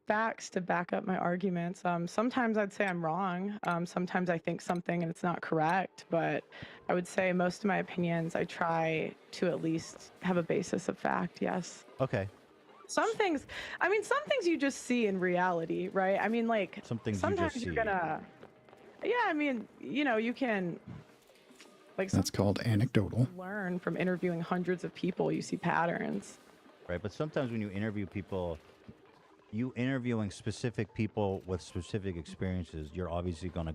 [SPEAKER 5] facts to back up my arguments. Sometimes I'd say I'm wrong. Sometimes I think something and it's not correct, but I would say most of my opinions, I try to at least have a basis of fact, yes.
[SPEAKER 2] Okay.
[SPEAKER 5] Some things you just see in reality, right? I mean, like, sometimes you're gonna, yeah, I mean, you know, you can, like,
[SPEAKER 1] that's called anecdotal.
[SPEAKER 5] Learn from interviewing hundreds of people, you see patterns.
[SPEAKER 2] Right, but sometimes when you interview people, you interviewing specific people with specific experiences, you're obviously going to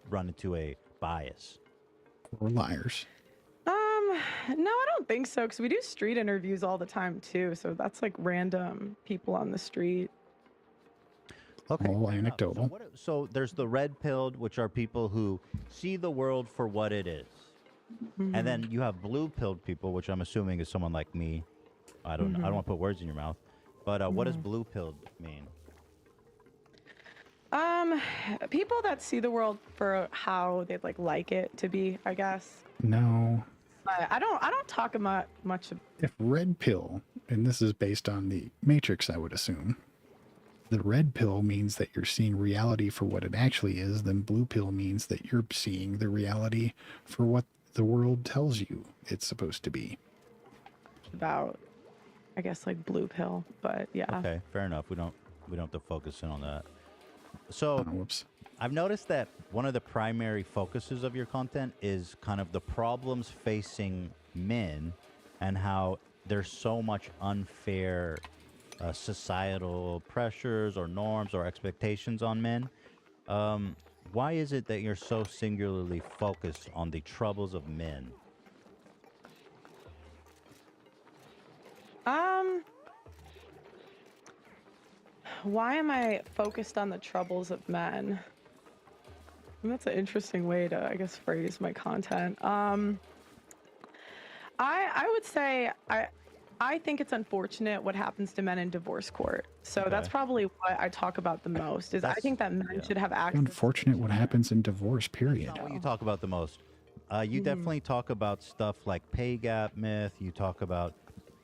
[SPEAKER 2] run into a bias.
[SPEAKER 1] Or liars.
[SPEAKER 5] No, I don't think so, because we do street interviews all the time too, so that's like random people on the street.
[SPEAKER 2] Okay.
[SPEAKER 1] All anecdotal.
[SPEAKER 2] So there's the red-pilled, which are people who see the world for what it is. Mm-hmm. And then you have blue-pilled people, which I'm assuming is someone like me. I don't know. I don't want to put words in your mouth. But what does blue-pilled mean?
[SPEAKER 5] People that see the world for how they'd like it to be, I guess.
[SPEAKER 1] No.
[SPEAKER 5] I don't talk about much.
[SPEAKER 1] If red pill, and this is based on the Matrix, I would assume, the red pill means that you're seeing reality for what it actually is, then blue pill means that you're seeing the reality for what the world tells you it's supposed to be.
[SPEAKER 5] About, I guess, like blue pill, but yeah.
[SPEAKER 2] Okay, fair enough. We don't have to focus in on that. So,
[SPEAKER 1] whoops.
[SPEAKER 2] I've noticed that one of the primary focuses of your content is kind of the problems facing men and how there's so much unfair societal pressures or norms or expectations on men. Why is it that you're so singularly focused on the troubles of men?
[SPEAKER 5] Why am I focused on the troubles of men? And that's an interesting way to, I guess, phrase my content. I would say I think it's unfortunate what happens to men in divorce court. So that's probably what I talk about the most. I think that men should have access.
[SPEAKER 1] Unfortunate what happens in divorce, period.
[SPEAKER 2] That's not what you talk about the most. You definitely talk about stuff like pay gap myth. You talk about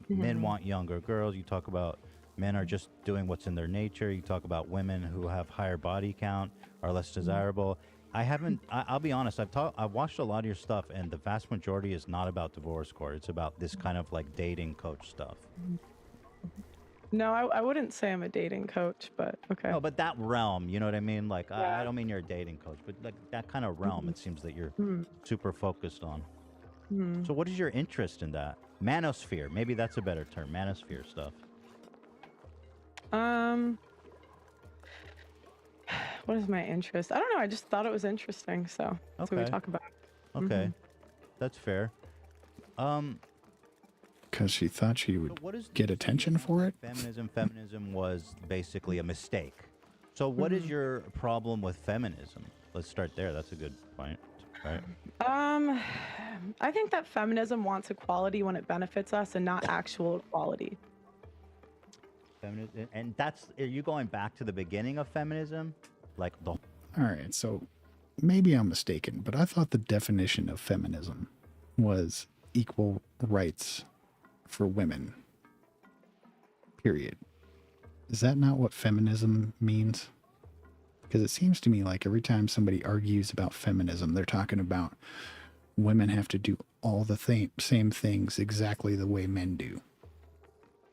[SPEAKER 2] men want younger girls. You talk about men are just doing what's in their nature. You talk about women who have higher body count are less desirable. I'll be honest, I've watched a lot of your stuff, and the vast majority is not about divorce court. It's about this kind of like dating coach stuff.
[SPEAKER 5] No, I wouldn't say I'm a dating coach, but okay.
[SPEAKER 2] No, but that realm, you know what I mean? Like, I don't mean you're a dating coach, but like that kind of realm, it seems that you're super focused on. So what is your interest in that? Manosphere, maybe that's a better term, manosphere stuff.
[SPEAKER 5] what is my interest? I don't know. I just thought it was interesting, so that's what we talk about.
[SPEAKER 2] Okay, that's fair.
[SPEAKER 1] Because she thought she would get attention for it.
[SPEAKER 2] Feminism was basically a mistake. So what is your problem with feminism? Let's start there. That's a good point, right?
[SPEAKER 5] I think that feminism wants equality when it benefits us and not actual equality.
[SPEAKER 2] And are you going back to the beginning of feminism? Like the...
[SPEAKER 1] All right, so maybe I'm mistaken, but I thought the definition of feminism was equal rights for women. Period. Is that not what feminism means? Because it seems to me like every time somebody argues about feminism, they're talking about women have to do all the same things exactly the way men do.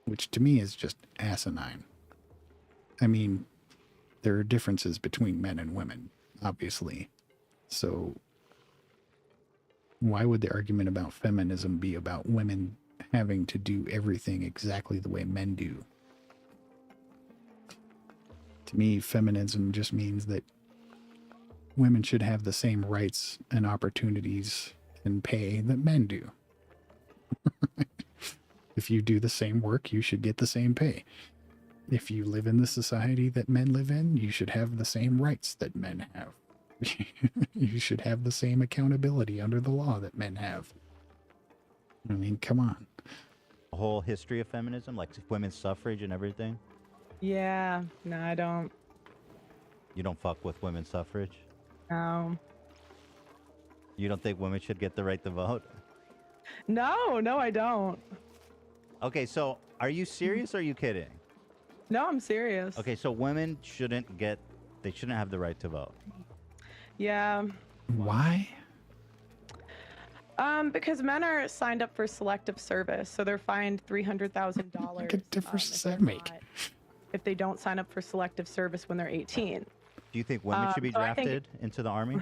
[SPEAKER 1] Which to me is just asinine. I mean, there are differences between men and women, obviously. So why would the argument about feminism be about women having to do everything exactly the way men do? To me, feminism just means that women should have the same rights and opportunities and pay that men do. If you do the same work, you should get the same pay. If you live in the society that men live in, you should have the same rights that men have. You should have the same accountability under the law that men have. I mean, come on.
[SPEAKER 2] The whole history of feminism, like women's suffrage and everything?
[SPEAKER 5] Yeah, no, I don't.
[SPEAKER 2] You don't fuck with women's suffrage?
[SPEAKER 5] No.
[SPEAKER 2] You don't think women should get the right to vote?
[SPEAKER 5] No, I don't.
[SPEAKER 2] Okay, so are you serious or are you kidding?
[SPEAKER 5] No, I'm serious.
[SPEAKER 2] Okay, so women shouldn't have the right to vote.
[SPEAKER 5] Yeah.
[SPEAKER 1] Why?
[SPEAKER 5] Because men are signed up for selective service, so they're fined $300,000.
[SPEAKER 1] What difference does that make?
[SPEAKER 5] If they don't sign up for selective service when they're 18.
[SPEAKER 2] Do you think women should be drafted into the army?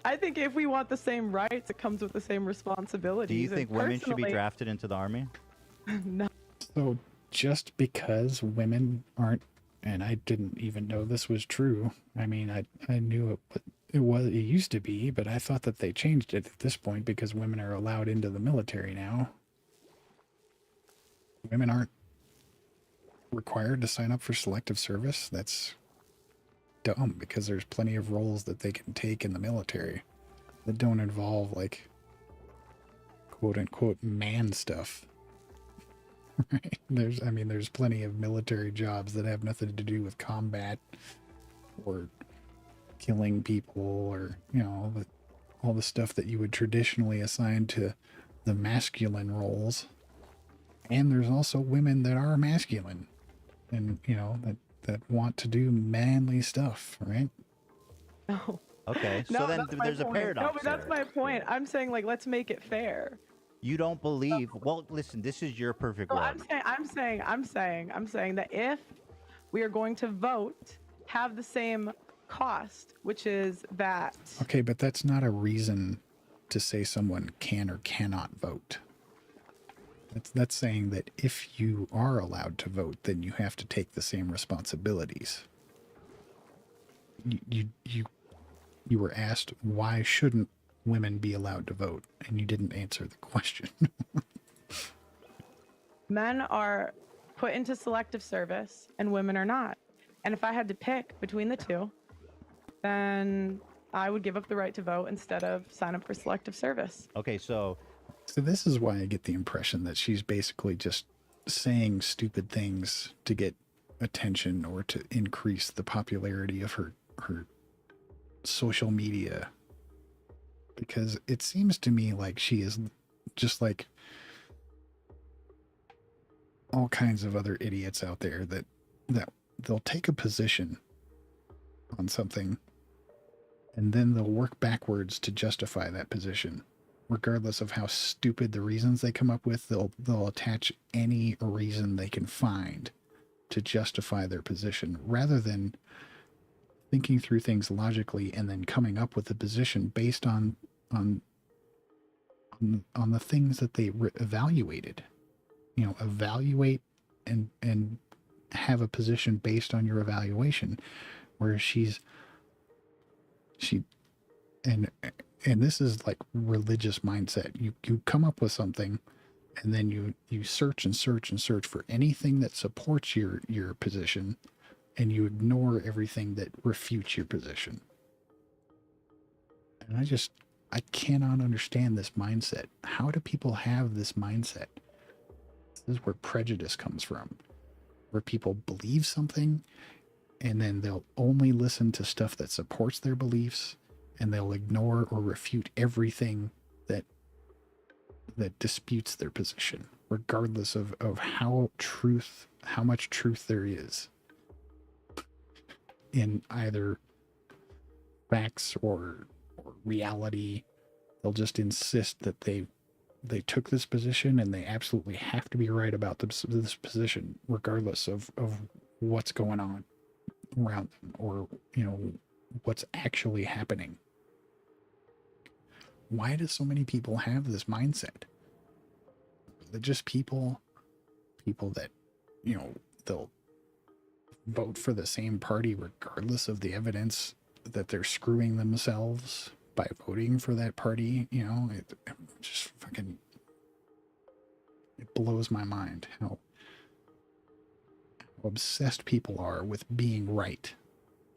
[SPEAKER 5] I think if we want the same rights, it comes with the same responsibilities.
[SPEAKER 2] Do you think women should be drafted into the army?
[SPEAKER 5] No.
[SPEAKER 1] So just because women aren't, and I didn't even know this was true. I mean, I knew it used to be, but I thought that they changed it at this point because women are allowed into the military now. Women aren't required to sign up for selective service. That's dumb because there's plenty of roles that they can take in the military that don't involve like quote unquote man stuff. Right? There's plenty of military jobs that have nothing to do with combat or killing people or, all the stuff that you would traditionally assign to the masculine roles. And there's also women that are masculine and, that want to do manly stuff, right?
[SPEAKER 5] No.
[SPEAKER 2] Okay, so then there's a paradox.
[SPEAKER 5] No, but that's my point. I'm saying, let's make it fair.
[SPEAKER 2] You don't believe. Well, listen, this is your perfect world.
[SPEAKER 5] I'm saying that if we are going to vote, have the same cost, which is that.
[SPEAKER 1] Okay, but that's not a reason to say someone can or cannot vote. That's saying that if you are allowed to vote, then you have to take the same responsibilities. You were asked why shouldn't women be allowed to vote, and you didn't answer the question.
[SPEAKER 5] Men are put into selective service, and women are not. And if I had to pick between the two, then I would give up the right to vote instead of sign up for selective service.
[SPEAKER 2] Okay, so
[SPEAKER 1] this is why I get the impression that she's basically just saying stupid things to get attention or to increase the popularity of her social media. Because it seems to me like she is just like all kinds of other idiots out there that they'll take a position on something and then they'll work backwards to justify that position. Regardless of how stupid the reasons they come up with, they'll attach any reason they can find to justify their position rather than thinking through things logically and then coming up with a position based on the things that they evaluated. Evaluate and have a position based on your evaluation where she and this is like religious mindset. You come up with something, and then you search and search and search for anything that supports your position, and you ignore everything that refutes your position. And I cannot understand this mindset. How do people have this mindset? This is where prejudice comes from, where people believe something and then they'll only listen to stuff that supports their beliefs, and they'll ignore or refute everything that disputes their position, regardless of how much truth there is in either facts or reality. They'll just insist that they took this position and they absolutely have to be right about this position, regardless of what's going on around them, or what's actually happening. Why do so many people have this mindset? They're just people that they'll vote for the same party regardless of the evidence that they're screwing themselves by voting for that party. It just fucking, it blows my mind how obsessed people are with being right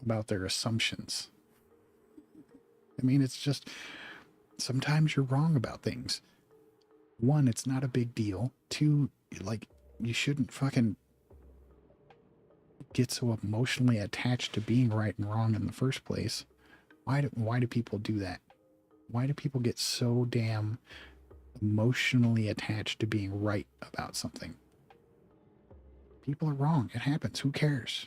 [SPEAKER 1] about their assumptions. I mean, it's just, sometimes you're wrong about things. One, it's not a big deal. Two, like, you shouldn't fucking get so emotionally attached to being right and wrong in the first place. Why do people do that? Why do people get so damn emotionally attached to being right about something? People are wrong. It happens. Who cares?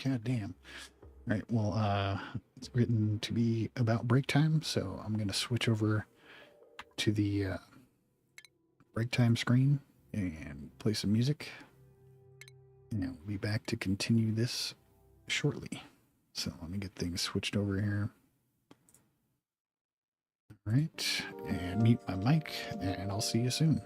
[SPEAKER 1] God damn. All right. Well, it's written to be about break time, so I'm going to switch over to the break time screen and play some music. And we'll be back to continue this shortly. So let me get things switched over here. All right. And mute my mic, and I'll see you soon.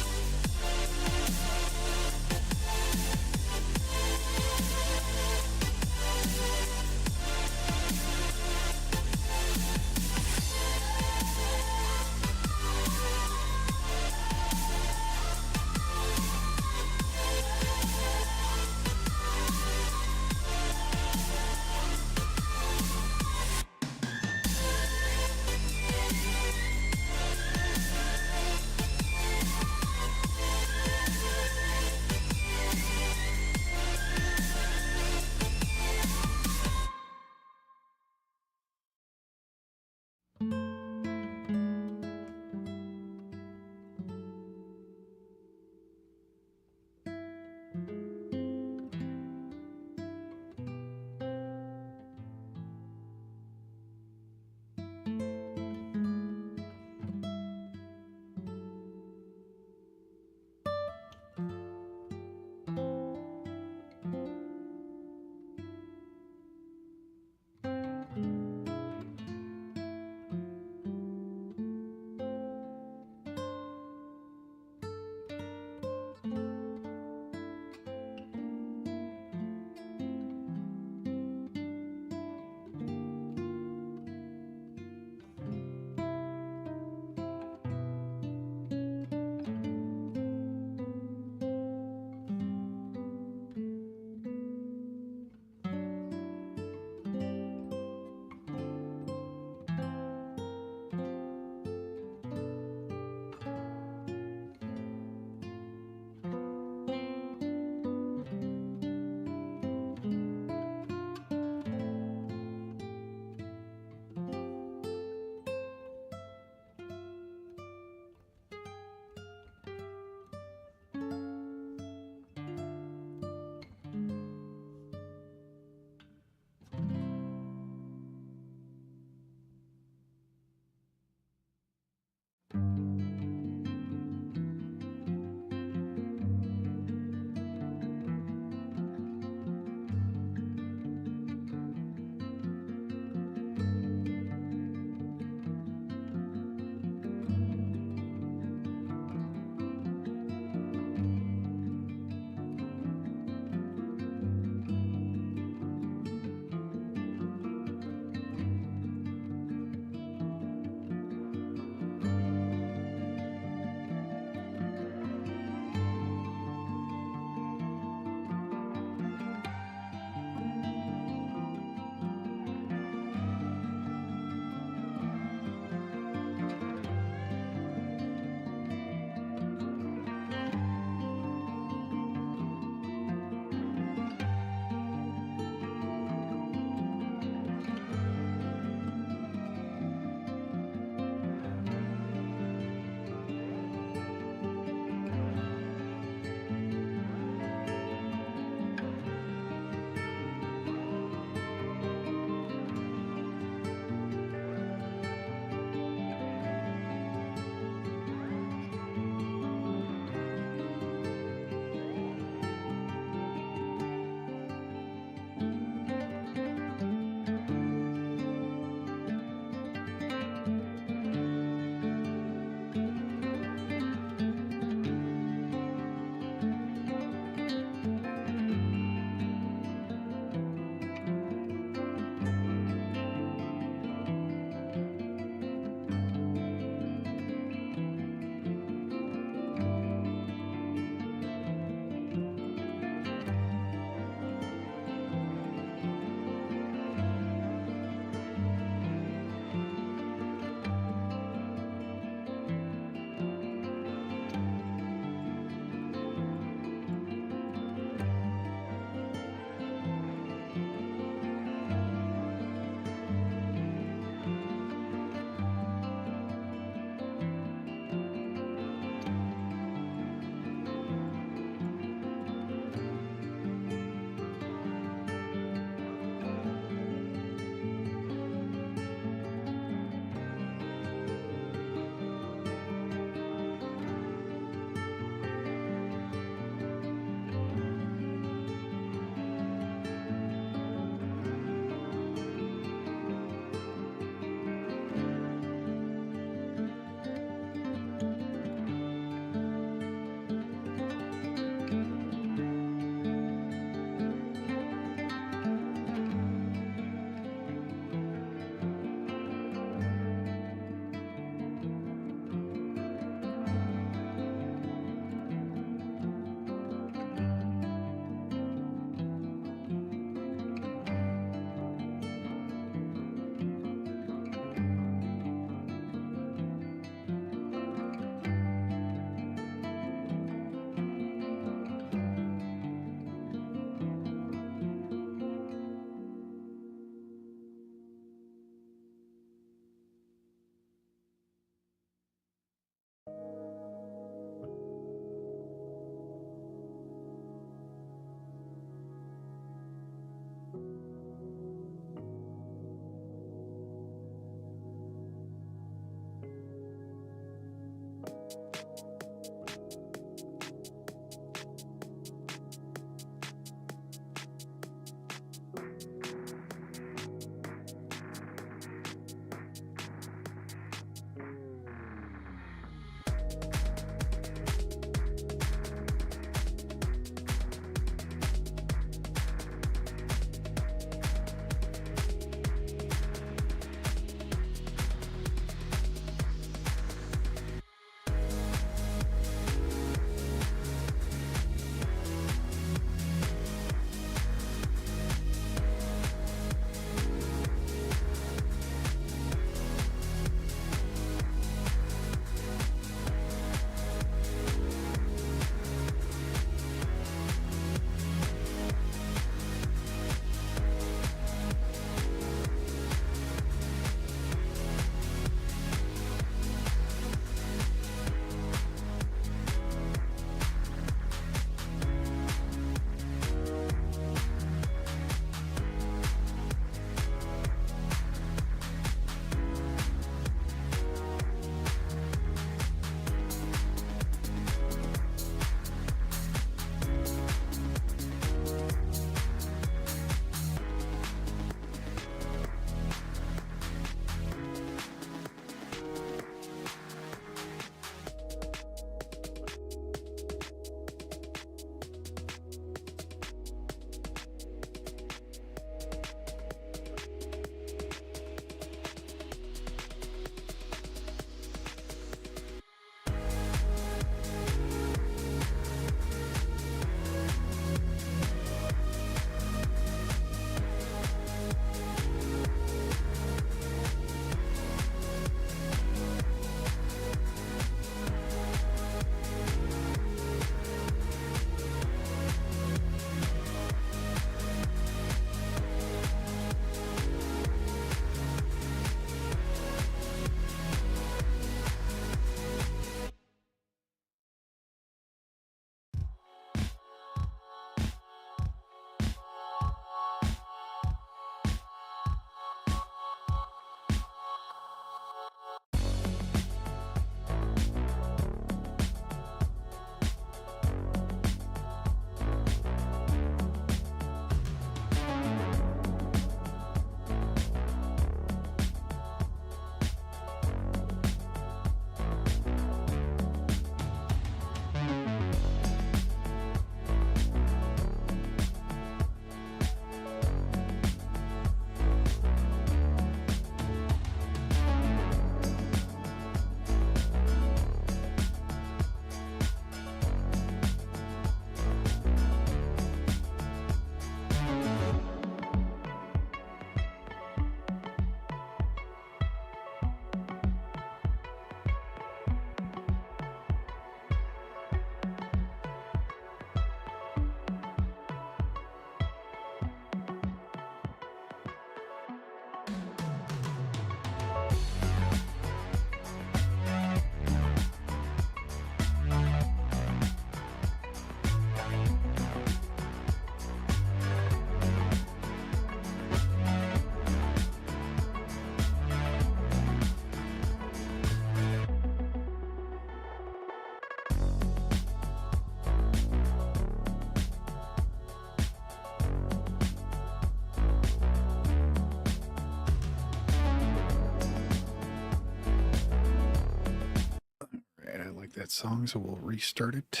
[SPEAKER 1] that song, so we'll restart it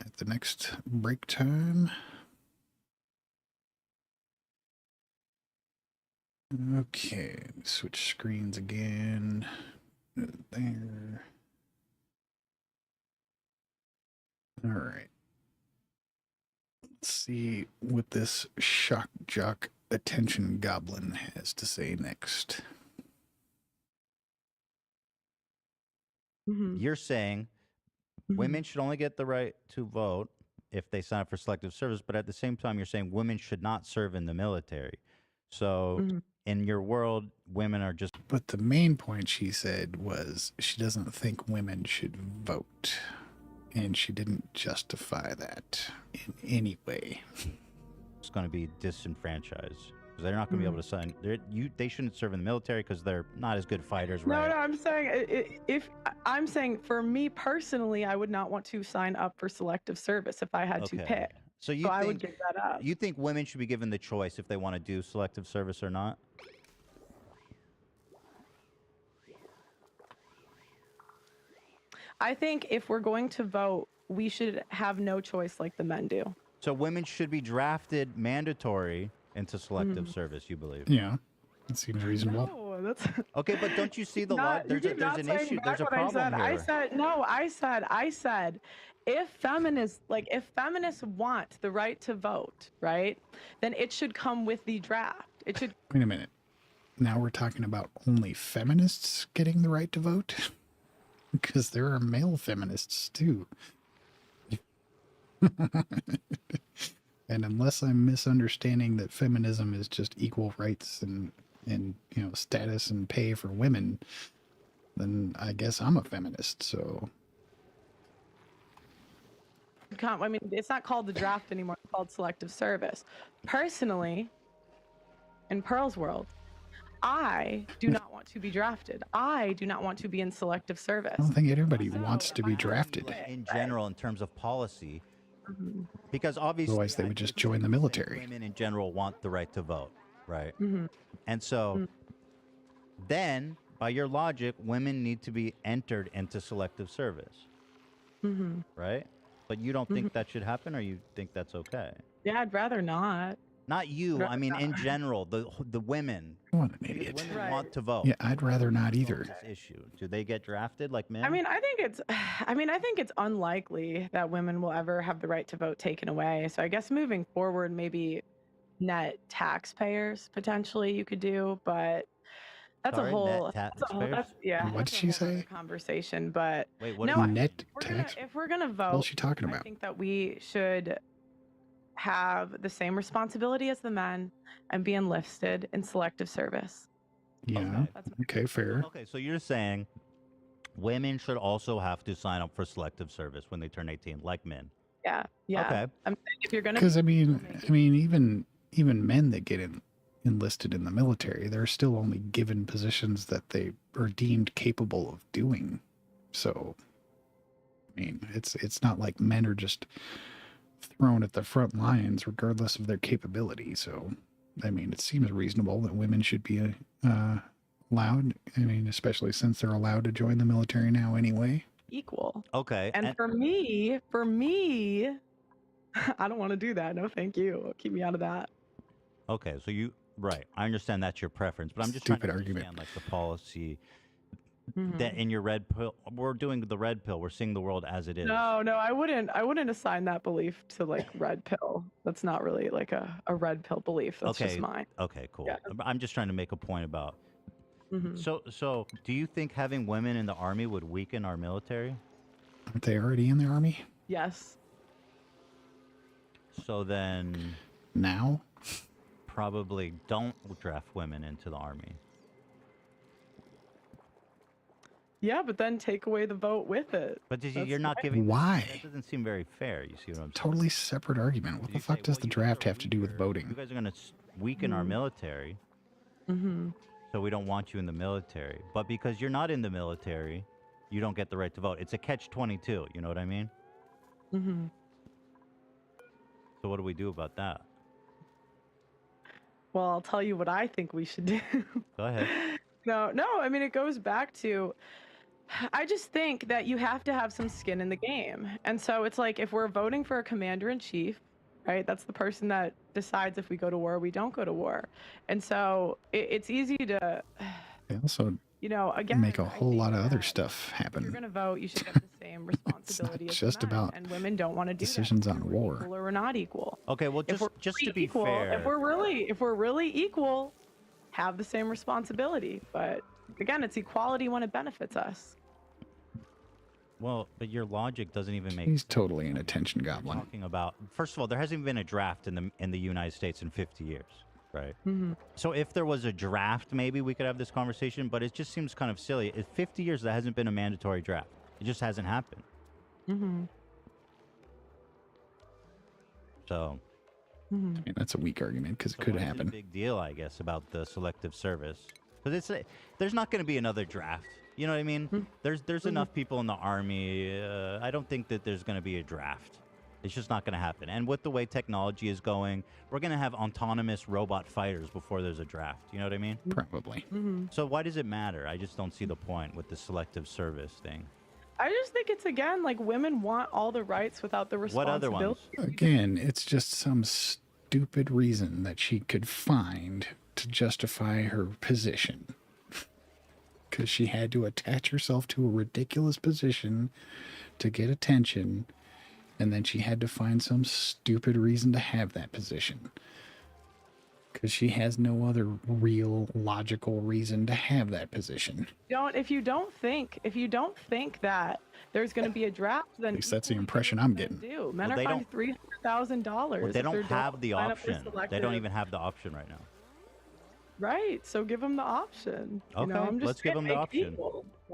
[SPEAKER 1] at the next break time. Okay, switch screens again. There. All right. Let's see what this shock jock attention goblin has to say next.
[SPEAKER 2] You're saying women should only get the right to vote if they sign up for selective service, but at the same time, you're saying women should not serve in the military. So in your world, women are just...
[SPEAKER 1] But the main point she said was she doesn't think women should vote. And she didn't justify that in any way.
[SPEAKER 2] It's going to be disenfranchised. They're not going to be able to sign. They shouldn't serve in the military because they're not as good fighters, right?
[SPEAKER 5] No, I'm saying for me personally, I would not want to sign up for selective service if I had to pick.
[SPEAKER 2] So
[SPEAKER 5] I would give that up.
[SPEAKER 2] You think women should be given the choice if they want to do selective service or not?
[SPEAKER 5] I think if we're going to vote, we should have no choice like the men do.
[SPEAKER 2] So women should be drafted mandatory into selective service, you believe?
[SPEAKER 1] Yeah, that seems reasonable.
[SPEAKER 5] No, that's
[SPEAKER 2] okay, but don't you see the law? There's an issue. There's a problem here.
[SPEAKER 5] I said, if feminists want the right to vote, right, then it should come with the draft. It should.
[SPEAKER 1] Wait a minute. Now we're talking about only feminists getting the right to vote? Because there are male feminists too. And unless I'm misunderstanding that feminism is just equal rights and status and pay for women, then I guess I'm a feminist. So
[SPEAKER 5] I mean, it's not called the draft anymore. It's called selective service. Personally, in Pearl's world, I do not want to be drafted. I do not want to be in selective service.
[SPEAKER 1] I don't think anybody wants to be drafted.
[SPEAKER 2] In general, in terms of policy, because obviously...
[SPEAKER 1] Otherwise, they would just join the military.
[SPEAKER 2] Women in general want the right to vote, right? And so then, by your logic, women need to be entered into selective service, right? But you don't think that should happen, or you think that's okay?
[SPEAKER 5] Yeah, I'd rather not.
[SPEAKER 2] Not you. I mean, in general, the women.
[SPEAKER 1] What an idiot.
[SPEAKER 2] Women want to vote.
[SPEAKER 1] Yeah, I'd rather not either.
[SPEAKER 2] Issue. Do they get drafted like men?
[SPEAKER 5] I mean, I think it's unlikely that women will ever have the right to vote taken away. So I guess moving forward, maybe net taxpayers potentially you could do, but that's a whole.
[SPEAKER 1] What did she say?
[SPEAKER 5] Conversation, but
[SPEAKER 2] wait, what?
[SPEAKER 5] No,
[SPEAKER 1] net tax?
[SPEAKER 5] If we're gonna vote,
[SPEAKER 1] what's she talking about?
[SPEAKER 5] I think that we should have the same responsibility as the men and be enlisted in selective service.
[SPEAKER 1] Yeah. Okay, fair.
[SPEAKER 2] Okay, so you're saying women should also have to sign up for selective service when they turn 18, like men.
[SPEAKER 5] Yeah.
[SPEAKER 2] Okay.
[SPEAKER 5] I'm saying if you're gonna.
[SPEAKER 1] Because I mean, even men that get enlisted in the military, they're still only given positions that they are deemed capable of doing. So, I mean, it's not like men are just thrown at the front lines regardless of their capability. So, I mean, it seems reasonable that women should be allowed. I mean, especially since they're allowed to join the military now anyway.
[SPEAKER 5] Equal.
[SPEAKER 2] Okay.
[SPEAKER 5] And for me, I don't want to do that. No, thank you. Keep me out of that.
[SPEAKER 2] Okay, so right. I understand that's your preference, but I'm just
[SPEAKER 1] Stupid
[SPEAKER 2] trying to
[SPEAKER 1] argument.
[SPEAKER 2] understand like the policy that in your red pill. We're doing the red pill. We're seeing the world as it is.
[SPEAKER 5] No, I wouldn't assign that belief to like red pill. That's not really like a red pill belief. That's just mine.
[SPEAKER 2] Okay, cool.
[SPEAKER 5] Yeah.
[SPEAKER 2] I'm just trying to make a point about. So do you think having women in the army would weaken our military?
[SPEAKER 1] Aren't they already in the army?
[SPEAKER 5] Yes.
[SPEAKER 2] So then
[SPEAKER 1] Now?
[SPEAKER 2] probably don't draft women into the army.
[SPEAKER 5] Yeah, but then take away the vote with it.
[SPEAKER 2] But you're not giving...
[SPEAKER 1] Why?
[SPEAKER 2] That doesn't seem very fair. You see what I'm saying?
[SPEAKER 1] Totally separate argument. What the fuck does the draft have to do with voting?
[SPEAKER 2] You guys are going to weaken our military. So we don't want you in the military. But because you're not in the military, you don't get the right to vote. It's a catch-22. You know what I mean? So what do we do about that?
[SPEAKER 5] Well, I'll tell you what I think we should do.
[SPEAKER 2] Go ahead.
[SPEAKER 5] No, I mean, it goes back to I just think that you have to have some skin in the game. And so it's like if we're voting for a commander in chief, right? That's the person that decides if we go to war or we don't go to war. And so it's easy to,
[SPEAKER 1] They also
[SPEAKER 5] again,
[SPEAKER 1] make a whole lot of other stuff
[SPEAKER 5] if you're
[SPEAKER 1] happen.
[SPEAKER 5] going to vote, you should get the same responsibility
[SPEAKER 1] It's
[SPEAKER 5] as
[SPEAKER 1] not
[SPEAKER 5] men.
[SPEAKER 1] just about
[SPEAKER 5] And women don't want to do
[SPEAKER 1] decisions
[SPEAKER 5] that.
[SPEAKER 1] on
[SPEAKER 5] We're
[SPEAKER 1] war.
[SPEAKER 5] equal or we're not equal.
[SPEAKER 2] Okay, well, just to be
[SPEAKER 5] equal,
[SPEAKER 2] fair,
[SPEAKER 5] if we're really equal, have the same responsibility. But again, it's equality when it benefits us.
[SPEAKER 2] well, but your logic doesn't even make.
[SPEAKER 1] He's totally an attention goblin.
[SPEAKER 2] Talking about, first of all, there hasn't even been a draft in the United States in 50 years, right?
[SPEAKER 5] Mm-hmm.
[SPEAKER 2] So if there was a draft, maybe we could have this conversation. But it just seems kind of silly. In 50 years, there hasn't been a mandatory draft. It just hasn't happened.
[SPEAKER 5] Mm-hmm.
[SPEAKER 2] So.
[SPEAKER 1] I mean, that's a weak argument because it could
[SPEAKER 2] what's
[SPEAKER 1] happen.
[SPEAKER 2] The big deal, I guess, about the selective service, because there's not going to be another draft. You know what I mean? There's enough people in the army. I don't think that there's going to be a draft. It's just not going to happen. And with the way technology is going, we're going to have autonomous robot fighters before there's a draft. You know what I mean?
[SPEAKER 1] Probably.
[SPEAKER 2] So why does it matter? I just don't see the point with the selective service thing.
[SPEAKER 5] I just think it's, again, like women want all the rights without the
[SPEAKER 2] What other
[SPEAKER 5] responsibility.
[SPEAKER 2] ones?
[SPEAKER 1] Again, it's just some stupid reason that she could find to justify her position. Because she had to attach herself to a ridiculous position to get attention, and then she had to find some stupid reason to have that position. Because she has no other real logical reason to have that position.
[SPEAKER 5] If you don't think that there's going to be a draft, then
[SPEAKER 1] At least that's the impression I'm getting.
[SPEAKER 5] Men are fined $300,000.
[SPEAKER 2] Well, they don't have the option. They don't even have the option right now.
[SPEAKER 5] Right. So give them the option.
[SPEAKER 2] Okay,
[SPEAKER 5] I'm just
[SPEAKER 2] let's give them the option.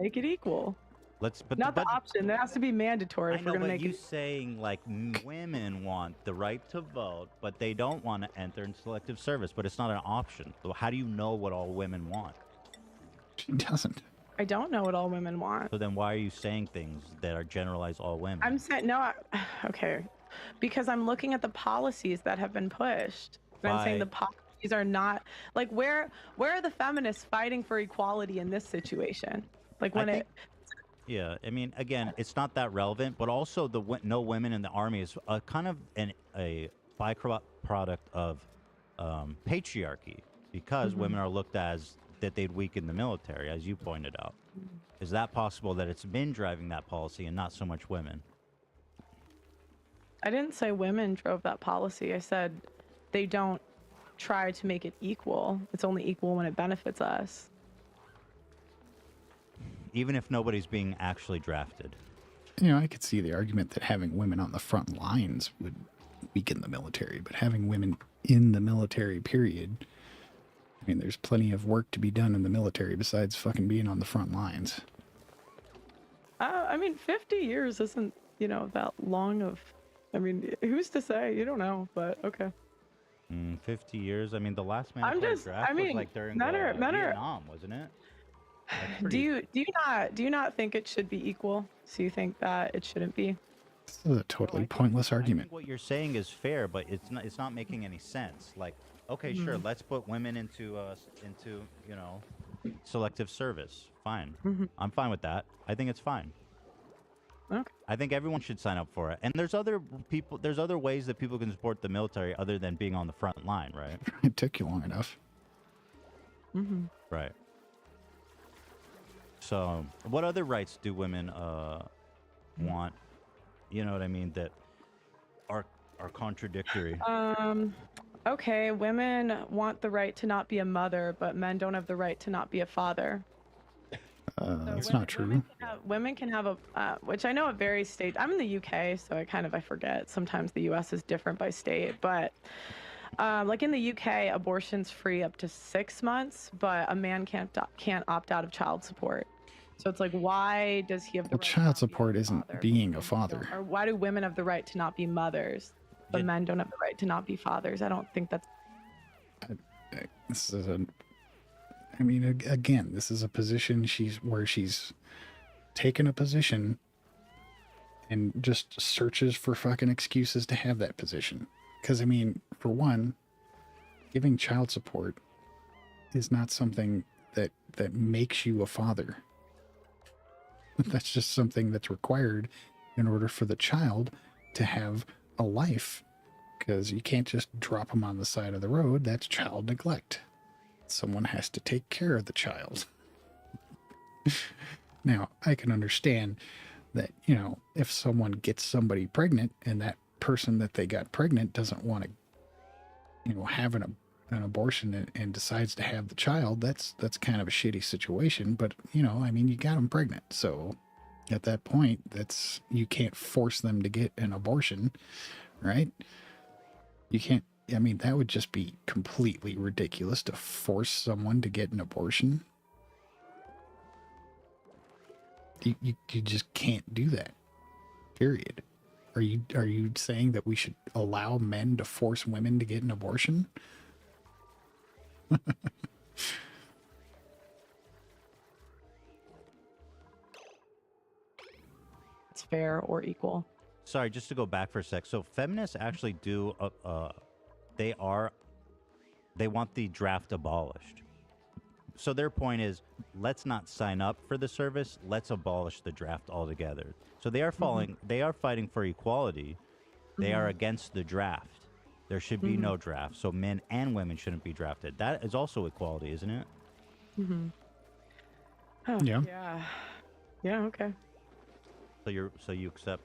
[SPEAKER 5] Make it equal.
[SPEAKER 2] But
[SPEAKER 5] not the option. It has to be mandatory.
[SPEAKER 2] I know,
[SPEAKER 5] but
[SPEAKER 2] you saying like women want the right to vote, but they don't want to enter in selective service. But it's not an option. So how do you know what all women want?
[SPEAKER 1] She doesn't.
[SPEAKER 5] I don't know what all women want.
[SPEAKER 2] So then why are you saying things that are generalized all women?
[SPEAKER 5] I'm saying okay, because I'm looking at the policies that have been pushed. And I'm saying the policies are not like where are the feminists fighting for equality in this situation? Like when
[SPEAKER 2] Yeah, I mean, again, it's not that relevant, but also the no women in the army is a kind of a byproduct of patriarchy, because women are looked as that they'd weaken the military, as you pointed out. Is that possible that it's men driving that policy and not so much women?
[SPEAKER 5] I didn't say women drove that policy. I said they don't try to make it equal. It's only equal when it benefits us.
[SPEAKER 2] Even if nobody's being actually drafted.
[SPEAKER 1] I could see the argument that having women on the front lines would weaken the military, but having women in the military, period, I mean, there's plenty of work to be done in the military besides fucking being on the front lines.
[SPEAKER 5] I mean, 50 years isn't, that long of, I mean, who's to say? You don't know, but okay.
[SPEAKER 2] 50 years? I mean, the last mandatory draft was like during Vietnam, wasn't it?
[SPEAKER 5] Do you not think it should be equal? So you think that it shouldn't be?
[SPEAKER 1] This is a totally pointless argument.
[SPEAKER 2] I think what you're saying is fair, but it's not making any sense. Like, okay, sure, let's put women into selective service. Fine. I'm fine with that. I think it's fine.
[SPEAKER 5] Okay.
[SPEAKER 2] I think everyone should sign up for it. And there's other ways that people can support the military other than being on the front line, right?
[SPEAKER 1] It took you long enough.
[SPEAKER 2] Right. So, what other rights do women want? You know what I mean? That are contradictory.
[SPEAKER 5] Okay, women want the right to not be a mother, but men don't have the right to not be a father.
[SPEAKER 1] That's not true.
[SPEAKER 5] Women can have a, which I know it varies state. I'm in the UK, so I forget. Sometimes the US is different by state, but like in the UK, abortion's free up to 6 months, but a man can't opt out of child support. So it's like, why does he have the right
[SPEAKER 1] child
[SPEAKER 5] to not
[SPEAKER 1] support
[SPEAKER 5] be a
[SPEAKER 1] isn't
[SPEAKER 5] father?
[SPEAKER 1] being a father.
[SPEAKER 5] Or why do women have the right to not be mothers, but men don't have the right to not be fathers? I don't think that's.
[SPEAKER 1] This is again, this is a position she's taken a position and just searches for fucking excuses to have that position. Because, I mean, for one, giving child support is not something that makes you a father. That's just something that's required in order for the child to have a life, because you can't just drop them on the side of the road. That's child neglect. Someone has to take care of the child. Now, I can understand that, you know, if someone gets somebody pregnant and that person that they got pregnant doesn't want to, you know, have an abortion and decides to have the child, that's kind of a shitty situation. But, you know, I mean, you got them pregnant. So at that point, you can't force them to get an abortion, right? You can't, I mean, that would just be completely ridiculous to force someone to get an abortion. You just can't do that. Period. Are you saying that we should allow men to force women to get an abortion?
[SPEAKER 5] It's fair or equal.
[SPEAKER 2] Sorry, just to go back for a sec. So feminists actually do, they want the draft abolished. So their point is, let's not sign up for the service. Let's abolish the draft altogether. So they are they are fighting for equality. They are against the draft. There should be no draft. So men and women shouldn't be drafted. That is also equality, isn't it?
[SPEAKER 5] Oh,
[SPEAKER 1] Yeah.
[SPEAKER 5] Yeah. Okay.
[SPEAKER 2] So you accept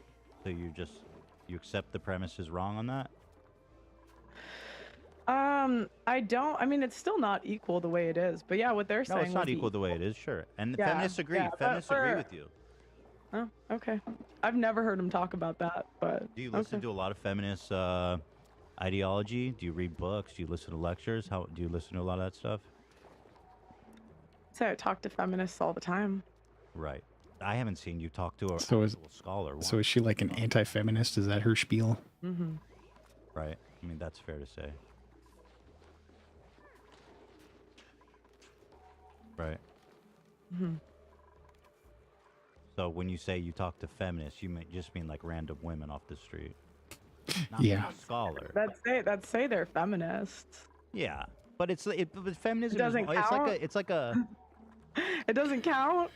[SPEAKER 2] the premise is wrong on that?
[SPEAKER 5] I don't. I mean, it's still not equal the way it is. But yeah, what they're saying.
[SPEAKER 2] No, it's not equal the way it is. Sure, and
[SPEAKER 5] Yeah,
[SPEAKER 2] feminists agree.
[SPEAKER 5] yeah,
[SPEAKER 2] Feminists agree with you.
[SPEAKER 5] Oh, okay. I've never heard him talk about that, but.
[SPEAKER 2] Do you listen to a lot of feminist ideology? Do you read books? Do you listen to lectures? How do you listen to a lot of that stuff?
[SPEAKER 5] So I talk to feminists all the time.
[SPEAKER 2] Right. I haven't seen you talk to a scholar.
[SPEAKER 1] So is she like an anti-feminist? Is that her spiel?
[SPEAKER 2] Right. I mean, that's fair to say. Right. So when you say you talk to feminists, you just mean like random women off the street. Not
[SPEAKER 1] Yeah.
[SPEAKER 2] a scholar.
[SPEAKER 5] That say they're feminists.
[SPEAKER 2] Yeah, but but feminism
[SPEAKER 5] It doesn't count?
[SPEAKER 2] it's like a
[SPEAKER 5] It doesn't count.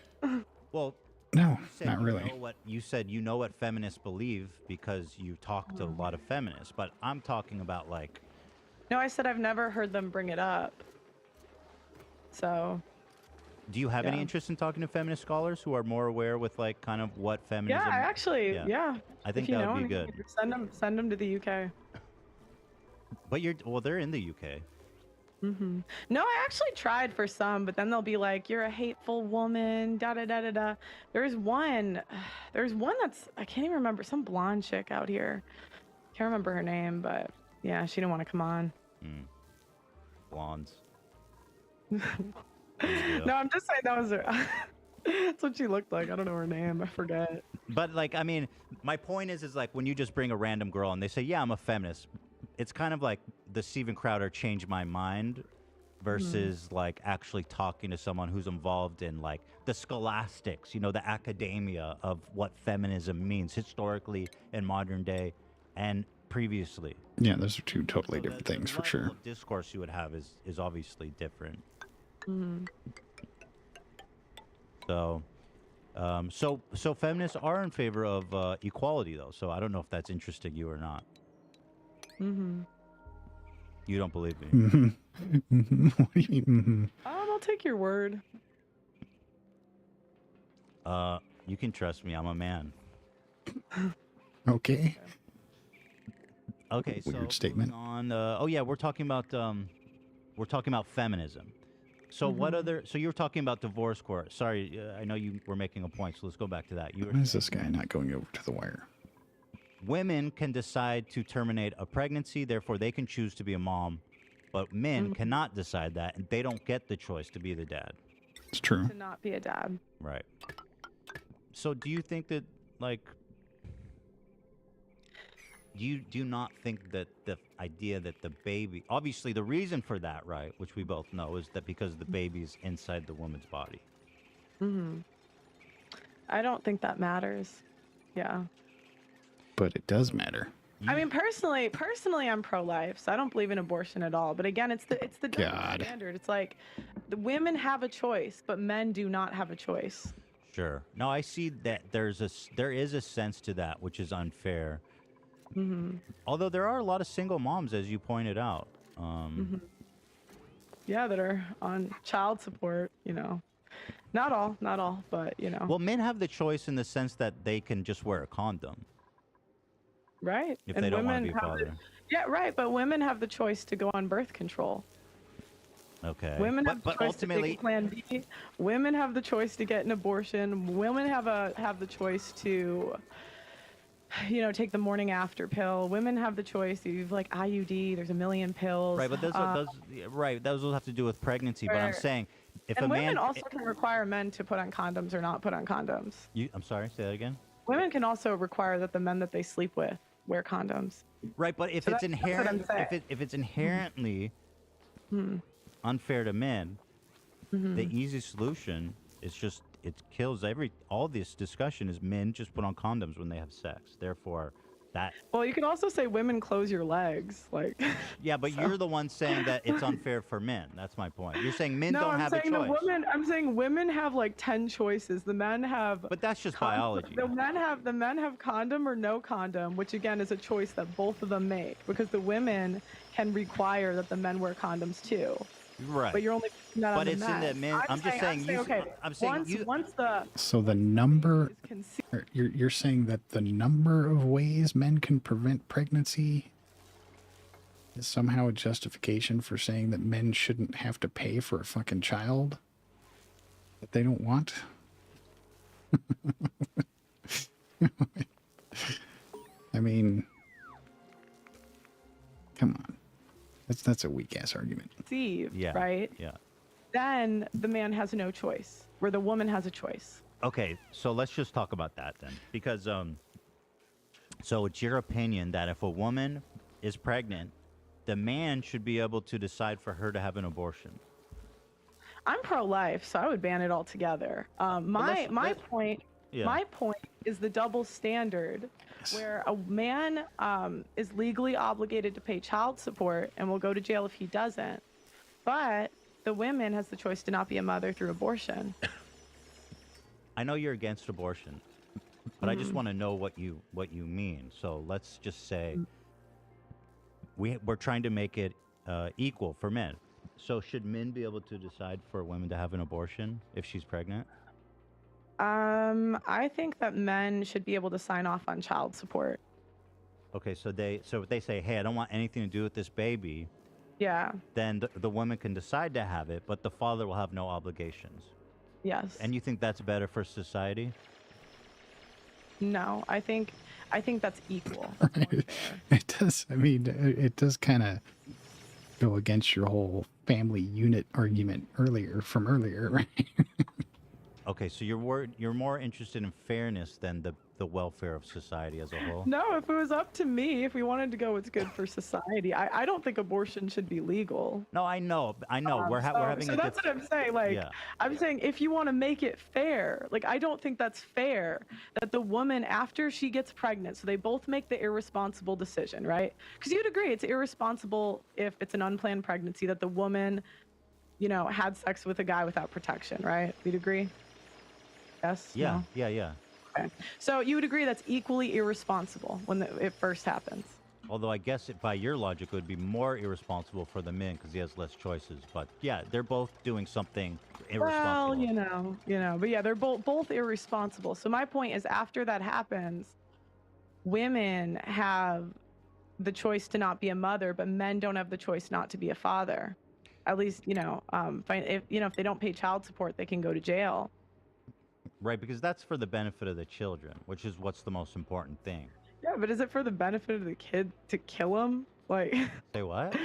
[SPEAKER 2] well.
[SPEAKER 1] No,
[SPEAKER 2] You said
[SPEAKER 1] not really.
[SPEAKER 2] You said you know what feminists believe because you talk to a lot of feminists, but I'm talking about like.
[SPEAKER 5] No, I said I've never heard them bring it up. So.
[SPEAKER 2] Do you have any interest in talking to feminist scholars who are more aware with like kind of what feminism?
[SPEAKER 5] Yeah, actually, yeah.
[SPEAKER 2] I think
[SPEAKER 5] If you
[SPEAKER 2] that
[SPEAKER 5] know
[SPEAKER 2] would be
[SPEAKER 5] anything,
[SPEAKER 2] good.
[SPEAKER 5] Send them to the UK.
[SPEAKER 2] But they're in the UK.
[SPEAKER 5] No, I actually tried for some, but then they'll be like, "You're a hateful woman." Da da da da da. There's one that's I can't even remember. Some blonde chick out here. Can't remember her name, but yeah, she didn't want to come on.
[SPEAKER 2] Blondes.
[SPEAKER 5] No, I'm just saying that was her. That's what she looked like. I don't know her name. I forget.
[SPEAKER 2] But like, I mean, my point is like when you just bring a random girl and they say, "Yeah, I'm a feminist," it's kind of like the Steven Crowder "Change My Mind" versus like actually talking to someone who's involved in like the scholastics, you know, the academia of what feminism means historically in modern day and previously.
[SPEAKER 1] Yeah, those are two totally different things for sure.
[SPEAKER 2] The level of discourse you would have is obviously different. So, so feminists are in favor of equality, though. So I don't know if that's interesting you or not. You don't believe me?
[SPEAKER 1] What do you mean?
[SPEAKER 5] I'll take your word.
[SPEAKER 2] You can trust me. I'm a man.
[SPEAKER 1] Okay.
[SPEAKER 2] Okay.
[SPEAKER 1] Weird
[SPEAKER 2] So
[SPEAKER 1] statement.
[SPEAKER 2] on. Oh yeah, we're talking about feminism. So what other? So you were talking about divorce court. Sorry, I know you were making a point. So let's go back to that.
[SPEAKER 1] Why is this guy not going over to the wire?
[SPEAKER 2] Women can decide to terminate a pregnancy, therefore they can choose to be a mom, but men cannot decide that, and they don't get the choice to be the dad.
[SPEAKER 1] It's true.
[SPEAKER 5] To not be a dad.
[SPEAKER 2] Right. So do you think that, like, do you not think that the idea that the baby, obviously the reason for that, right, which we both know, is that because the baby's inside the woman's body.
[SPEAKER 5] I don't think that matters. Yeah.
[SPEAKER 1] But it does matter.
[SPEAKER 5] I mean, personally, I'm pro-life, so I don't believe in abortion at all. But again, it's the double standard. It's like the women have a choice, but men do not have a choice.
[SPEAKER 2] Sure. No, I see that there is a sense to that which is unfair. Although there are a lot of single moms, as you pointed out.
[SPEAKER 5] Yeah, that are on child support. Not all, but
[SPEAKER 2] Well, men have the choice in the sense that they can just wear a condom.
[SPEAKER 5] Right.
[SPEAKER 2] If
[SPEAKER 5] and
[SPEAKER 2] they don't want
[SPEAKER 5] women
[SPEAKER 2] to be a father.
[SPEAKER 5] Yeah, right. But women have the choice to go on birth control.
[SPEAKER 2] Okay.
[SPEAKER 5] Women have the
[SPEAKER 2] but
[SPEAKER 5] choice
[SPEAKER 2] ultimately,
[SPEAKER 5] to take a Plan B. Women have the choice to get an abortion. Women have the choice to, take the morning after pill. Women have the choice. You've like IUD. There's a million pills.
[SPEAKER 2] right, but those will have to do with pregnancy. But I'm
[SPEAKER 5] Right.
[SPEAKER 2] saying, if
[SPEAKER 5] And
[SPEAKER 2] a
[SPEAKER 5] women
[SPEAKER 2] man,
[SPEAKER 5] also can require men to put on condoms or not put on condoms.
[SPEAKER 2] I'm sorry, say that again.
[SPEAKER 5] Women can also require that the men that they sleep with wear condoms.
[SPEAKER 2] Right, but if
[SPEAKER 5] So
[SPEAKER 2] it's
[SPEAKER 5] that's what I'm
[SPEAKER 2] inherent,
[SPEAKER 5] saying.
[SPEAKER 2] if it's inherently unfair to men, the easy solution is just it kills all this discussion is men just put on condoms when they have sex. Therefore, that
[SPEAKER 5] Well, you can also say women close your legs, like.
[SPEAKER 2] yeah, but you're the one saying that it's unfair for men. That's my point. You're saying men
[SPEAKER 5] No,
[SPEAKER 2] don't
[SPEAKER 5] I'm
[SPEAKER 2] have a
[SPEAKER 5] saying
[SPEAKER 2] choice.
[SPEAKER 5] I'm saying women have like 10 choices. The men have.
[SPEAKER 2] But that's just biology.
[SPEAKER 5] The men have condom or no condom, which again is a choice that both of them make because the women can require that the men wear condoms too.
[SPEAKER 2] Right.
[SPEAKER 5] But you're only putting that on the
[SPEAKER 2] it's in the men. I'm just saying you.
[SPEAKER 5] Okay.
[SPEAKER 2] I'm saying you.
[SPEAKER 5] Once the
[SPEAKER 1] So the number, you're saying that the number of ways men can prevent pregnancy is somehow a justification for saying that men shouldn't have to pay for a fucking child that they don't want? I mean, come on. That's a weak ass argument.
[SPEAKER 5] conceive,
[SPEAKER 2] Yeah.
[SPEAKER 5] right?
[SPEAKER 2] Yeah.
[SPEAKER 5] Then the man has no choice, where the woman has a choice.
[SPEAKER 2] Okay, so let's just talk about that then, because so it's your opinion that if a woman is pregnant, the man should be able to decide for her to have an abortion.
[SPEAKER 5] I'm pro-life, so I would ban it altogether. My point is the double standard, where a man is legally obligated to pay child support and will go to jail if he doesn't, but the woman has the choice to not be a mother through abortion.
[SPEAKER 2] I know you're against abortion, but I just want to know what you mean. So let's just say we're trying to make it equal for men. So should men be able to decide for women to have an abortion if she's pregnant?
[SPEAKER 5] I think that men should be able to sign off on child support.
[SPEAKER 2] Okay, so if they say, "Hey, I don't want anything to do with this baby,"
[SPEAKER 5] Yeah.
[SPEAKER 2] then the woman can decide to have it, but the father will have no obligations.
[SPEAKER 5] Yes.
[SPEAKER 2] And you think that's better for society?
[SPEAKER 5] No, I think that's equal.
[SPEAKER 1] Right. It does. I mean, it does kind of go against your whole family unit argument earlier, right?
[SPEAKER 2] Okay, so you're more interested in fairness than the welfare of society as a whole?
[SPEAKER 5] No, if it was up to me, if we wanted to go what's good for society, I don't think abortion should be legal.
[SPEAKER 2] No, I know. We're having
[SPEAKER 5] so that's what I'm saying. Like,
[SPEAKER 2] yeah.
[SPEAKER 5] I'm saying if you want to make it fair, like, I don't think that's fair that the woman, after she gets pregnant, so they both make the irresponsible decision, right? Because you'd agree it's irresponsible if it's an unplanned pregnancy that the woman, had sex with a guy without protection, right? You'd agree? Yes?
[SPEAKER 2] Yeah,
[SPEAKER 5] No?
[SPEAKER 2] yeah.
[SPEAKER 5] Okay. So you would agree that's equally irresponsible when it first happens?
[SPEAKER 2] Although I guess by your logic, it would be more irresponsible for the men because he has less choices. But yeah, they're both doing something irresponsible.
[SPEAKER 5] Well, but yeah, they're both irresponsible. So my point is, after that happens, women have the choice to not be a mother, but men don't have the choice not to be a father. At least, if they don't pay child support, they can go to jail.
[SPEAKER 2] Right, because that's for the benefit of the children, which is what's the most important thing.
[SPEAKER 5] Yeah, but is it for the benefit of the kid to kill him? Like,
[SPEAKER 2] say what?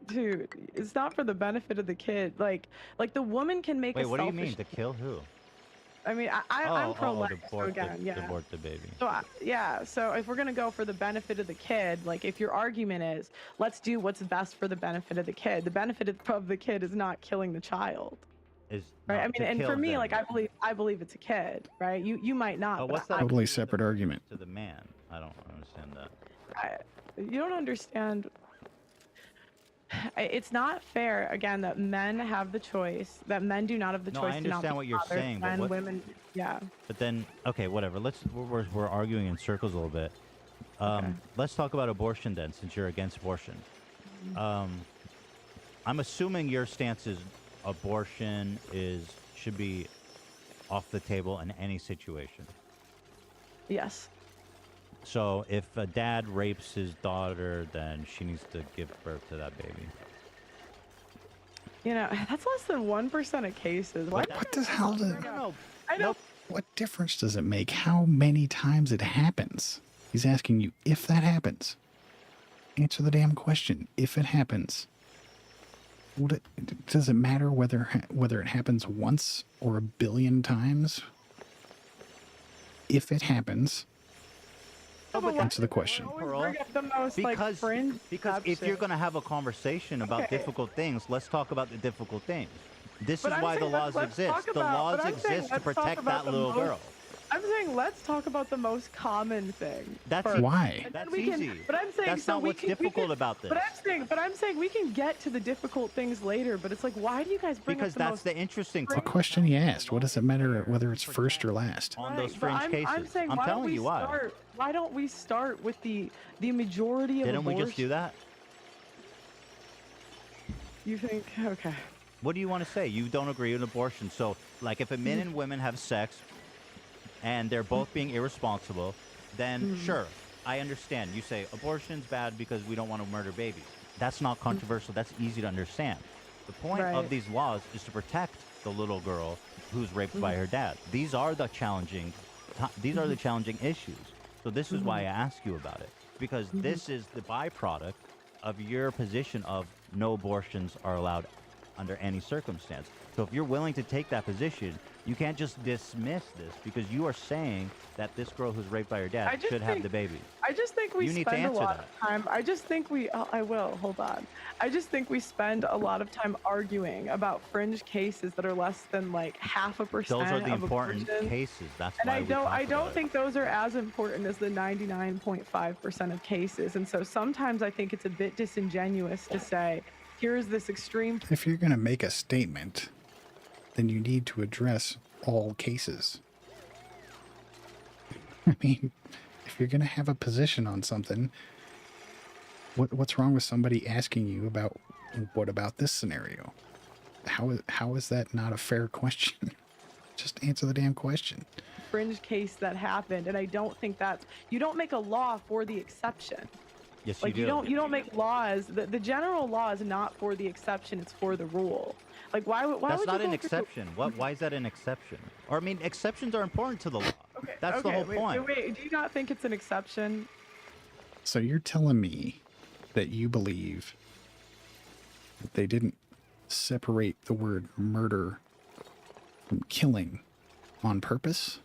[SPEAKER 5] Dude, it's not for the benefit of the kid. Like the woman can make
[SPEAKER 2] Wait,
[SPEAKER 5] a
[SPEAKER 2] what do you
[SPEAKER 5] selfish
[SPEAKER 2] mean to kill who?
[SPEAKER 5] I mean, I'm pro-life, so again,
[SPEAKER 2] abort the baby.
[SPEAKER 5] So so if we're gonna go for the benefit of the kid, like if your argument is, let's do what's best for the benefit of the kid. The benefit of the kid is not killing the child. Right. I mean, and for me, like I believe it's a kid, right? You might not.
[SPEAKER 2] But what's that?
[SPEAKER 1] Totally separate argument.
[SPEAKER 2] To the man, I don't understand that.
[SPEAKER 5] You don't understand. it's not fair, again, that men have the choice, that men do not have the
[SPEAKER 2] No,
[SPEAKER 5] choice
[SPEAKER 2] I
[SPEAKER 5] to not
[SPEAKER 2] understand
[SPEAKER 5] be
[SPEAKER 2] what you're
[SPEAKER 5] fathers,
[SPEAKER 2] saying, but
[SPEAKER 5] and
[SPEAKER 2] what-
[SPEAKER 5] women, yeah.
[SPEAKER 2] But then, okay, whatever. We're arguing in circles a little bit.
[SPEAKER 5] Okay.
[SPEAKER 2] Let's talk about abortion then, since you're against abortion. I'm assuming your stance is abortion should be off the table in any situation.
[SPEAKER 5] Yes.
[SPEAKER 2] So if a dad rapes his daughter, then she needs to give birth to that baby.
[SPEAKER 5] You know, that's less than 1% of cases. Why?
[SPEAKER 1] What the hell does...
[SPEAKER 2] No,
[SPEAKER 5] I know.
[SPEAKER 1] What difference does it make how many times it happens? He's asking you if that happens. Answer the damn question. If it happens. Does it matter whether it happens once or a billion times? If it happens, answer the question.
[SPEAKER 5] Bring up the most,
[SPEAKER 2] because
[SPEAKER 5] fringe
[SPEAKER 2] if you're
[SPEAKER 5] subject.
[SPEAKER 2] going to have a conversation about
[SPEAKER 5] Okay.
[SPEAKER 2] difficult things, let's talk about the difficult things. This
[SPEAKER 5] But
[SPEAKER 2] is
[SPEAKER 5] I'm
[SPEAKER 2] why the
[SPEAKER 5] saying
[SPEAKER 2] laws
[SPEAKER 5] let's talk
[SPEAKER 2] exist. The
[SPEAKER 5] about-
[SPEAKER 2] laws
[SPEAKER 5] but I'm saying
[SPEAKER 2] exist to
[SPEAKER 5] let's talk
[SPEAKER 2] protect
[SPEAKER 5] about
[SPEAKER 2] that
[SPEAKER 5] the
[SPEAKER 2] little
[SPEAKER 5] most-
[SPEAKER 2] girl.
[SPEAKER 5] I'm saying let's talk about the most common thing.
[SPEAKER 2] That's
[SPEAKER 5] first.
[SPEAKER 1] Why?
[SPEAKER 5] And then
[SPEAKER 2] That's
[SPEAKER 5] we can-
[SPEAKER 2] easy.
[SPEAKER 5] But I'm saying
[SPEAKER 2] That's
[SPEAKER 5] so
[SPEAKER 2] not
[SPEAKER 5] we
[SPEAKER 2] what's
[SPEAKER 5] can, we
[SPEAKER 2] difficult
[SPEAKER 5] can-
[SPEAKER 2] about this.
[SPEAKER 5] But I'm saying we can get to the difficult things later. But it's like, why do you guys bring
[SPEAKER 2] Because
[SPEAKER 5] up the
[SPEAKER 2] that's
[SPEAKER 5] most
[SPEAKER 2] the interesting
[SPEAKER 1] What
[SPEAKER 2] part.
[SPEAKER 1] question he asked? What does it matter whether it's first or last?
[SPEAKER 2] On
[SPEAKER 5] Right,
[SPEAKER 2] those
[SPEAKER 5] but
[SPEAKER 2] fringe
[SPEAKER 5] I'm
[SPEAKER 2] cases.
[SPEAKER 5] saying,
[SPEAKER 2] I'm
[SPEAKER 5] why don't
[SPEAKER 2] telling
[SPEAKER 5] we
[SPEAKER 2] you why.
[SPEAKER 5] start? Why don't we start with the majority of
[SPEAKER 2] Didn't we
[SPEAKER 5] abortion?
[SPEAKER 2] just do that?
[SPEAKER 5] You think? Okay.
[SPEAKER 2] What do you want to say? You don't agree with abortion. So, like, if a men and women have sex and they're both being irresponsible, then sure, I understand. You say abortion's bad because we don't want to murder babies. That's not controversial. That's easy to understand. The point of
[SPEAKER 5] Right.
[SPEAKER 2] these laws is to protect the little girl who's raped by her dad. These are the challenging issues. So this is why I ask you about it, because this is the byproduct of your position of no abortions are allowed under any circumstance. So if you're willing to take that position, you can't just dismiss this because you are saying that this girl who's raped by her
[SPEAKER 5] I
[SPEAKER 2] dad
[SPEAKER 5] just
[SPEAKER 2] should have
[SPEAKER 5] think-
[SPEAKER 2] the baby.
[SPEAKER 5] I just think we
[SPEAKER 2] You need to
[SPEAKER 5] spend a
[SPEAKER 2] answer
[SPEAKER 5] lot
[SPEAKER 2] that.
[SPEAKER 5] of time. I just think we. I will. Hold on. I just think we spend a lot of time arguing about fringe cases that are less than like 0.5%.
[SPEAKER 2] Those are the
[SPEAKER 5] of
[SPEAKER 2] important
[SPEAKER 5] abortions.
[SPEAKER 2] cases. That's
[SPEAKER 5] And
[SPEAKER 2] why
[SPEAKER 5] I
[SPEAKER 2] we
[SPEAKER 5] don't.
[SPEAKER 2] talk
[SPEAKER 5] I don't
[SPEAKER 2] about it.
[SPEAKER 5] think those are as important as the 99.5% of cases. And so sometimes I think it's a bit disingenuous to say, here's this extreme.
[SPEAKER 1] If you're going to make a statement, then you need to address all cases. I mean, if you're going to have a position on something, what's wrong with somebody asking you about what about this scenario? How is that not a fair question? Just answer the damn question.
[SPEAKER 5] Fringe case that happened, and I don't think that's. You don't make a law for the exception.
[SPEAKER 2] Yes,
[SPEAKER 5] Like
[SPEAKER 2] you do.
[SPEAKER 5] you don't make laws. The general law is not for the exception; it's for the rule. Like why
[SPEAKER 2] That's
[SPEAKER 5] would
[SPEAKER 2] not
[SPEAKER 5] you
[SPEAKER 2] an
[SPEAKER 5] go through-
[SPEAKER 2] exception. Why is that an exception? Or I mean, exceptions are important to the law.
[SPEAKER 5] Okay,
[SPEAKER 2] That's the
[SPEAKER 5] okay,
[SPEAKER 2] whole
[SPEAKER 5] wait,
[SPEAKER 2] point.
[SPEAKER 5] Wait, do you not think it's an exception?
[SPEAKER 1] So you're telling me that you believe that they didn't separate the word murder from killing on purpose?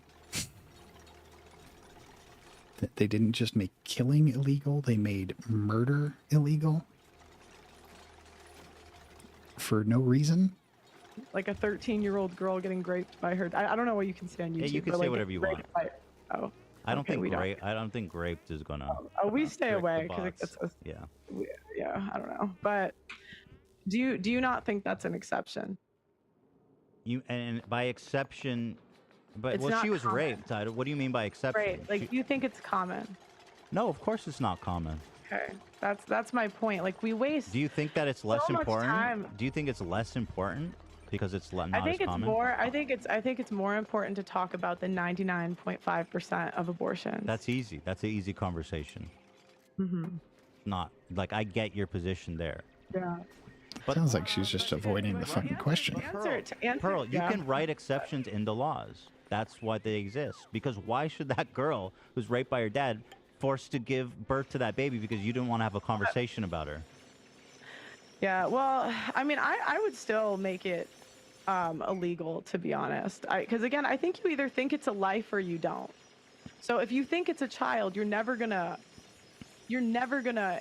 [SPEAKER 1] That they didn't just make killing illegal, they made murder illegal? For no reason?
[SPEAKER 5] Like a 13-year-old girl getting raped by her. I don't know what you can say on YouTube.
[SPEAKER 2] Yeah, you can
[SPEAKER 5] but,
[SPEAKER 2] say
[SPEAKER 5] like,
[SPEAKER 2] whatever you
[SPEAKER 5] raped
[SPEAKER 2] want.
[SPEAKER 5] by- oh,
[SPEAKER 2] I don't
[SPEAKER 5] okay,
[SPEAKER 2] think
[SPEAKER 5] we don't.
[SPEAKER 2] I don't think raped is gonna.
[SPEAKER 5] Oh, we stay
[SPEAKER 2] trick the
[SPEAKER 5] away because it
[SPEAKER 2] bots.
[SPEAKER 5] gets us.
[SPEAKER 2] Yeah.
[SPEAKER 5] Yeah, I don't know. But do you not think that's an exception?
[SPEAKER 2] You and by exception, but
[SPEAKER 5] It's
[SPEAKER 2] well,
[SPEAKER 5] not
[SPEAKER 2] she was
[SPEAKER 5] common.
[SPEAKER 2] raped. What do you mean by exception?
[SPEAKER 5] Right. Like, do you think it's common?
[SPEAKER 2] No, of course it's not common.
[SPEAKER 5] Okay, that's my point. Like, we waste.
[SPEAKER 2] Do you think that it's less
[SPEAKER 5] much
[SPEAKER 2] important?
[SPEAKER 5] time.
[SPEAKER 2] Do you think it's less important because it's not
[SPEAKER 5] I think
[SPEAKER 2] as
[SPEAKER 5] it's
[SPEAKER 2] common?
[SPEAKER 5] more. I think it's more important to talk about the 99.5% of abortions.
[SPEAKER 2] That's easy. That's an easy conversation.
[SPEAKER 5] Mm-hmm.
[SPEAKER 2] Not like I get your position there.
[SPEAKER 5] Yeah.
[SPEAKER 2] But
[SPEAKER 1] Sounds like she's just avoiding the fucking question.
[SPEAKER 2] Pearl, you
[SPEAKER 5] yeah.
[SPEAKER 2] can write exceptions in the laws. That's why they exist. Because why should that girl who's raped by her dad forced to give birth to that baby because you didn't want to have a conversation about her?
[SPEAKER 5] Yeah, well, I mean, I would still make it illegal, to be honest. Because again, I think you either think it's a life or you don't. So if you think it's a child, you're never gonna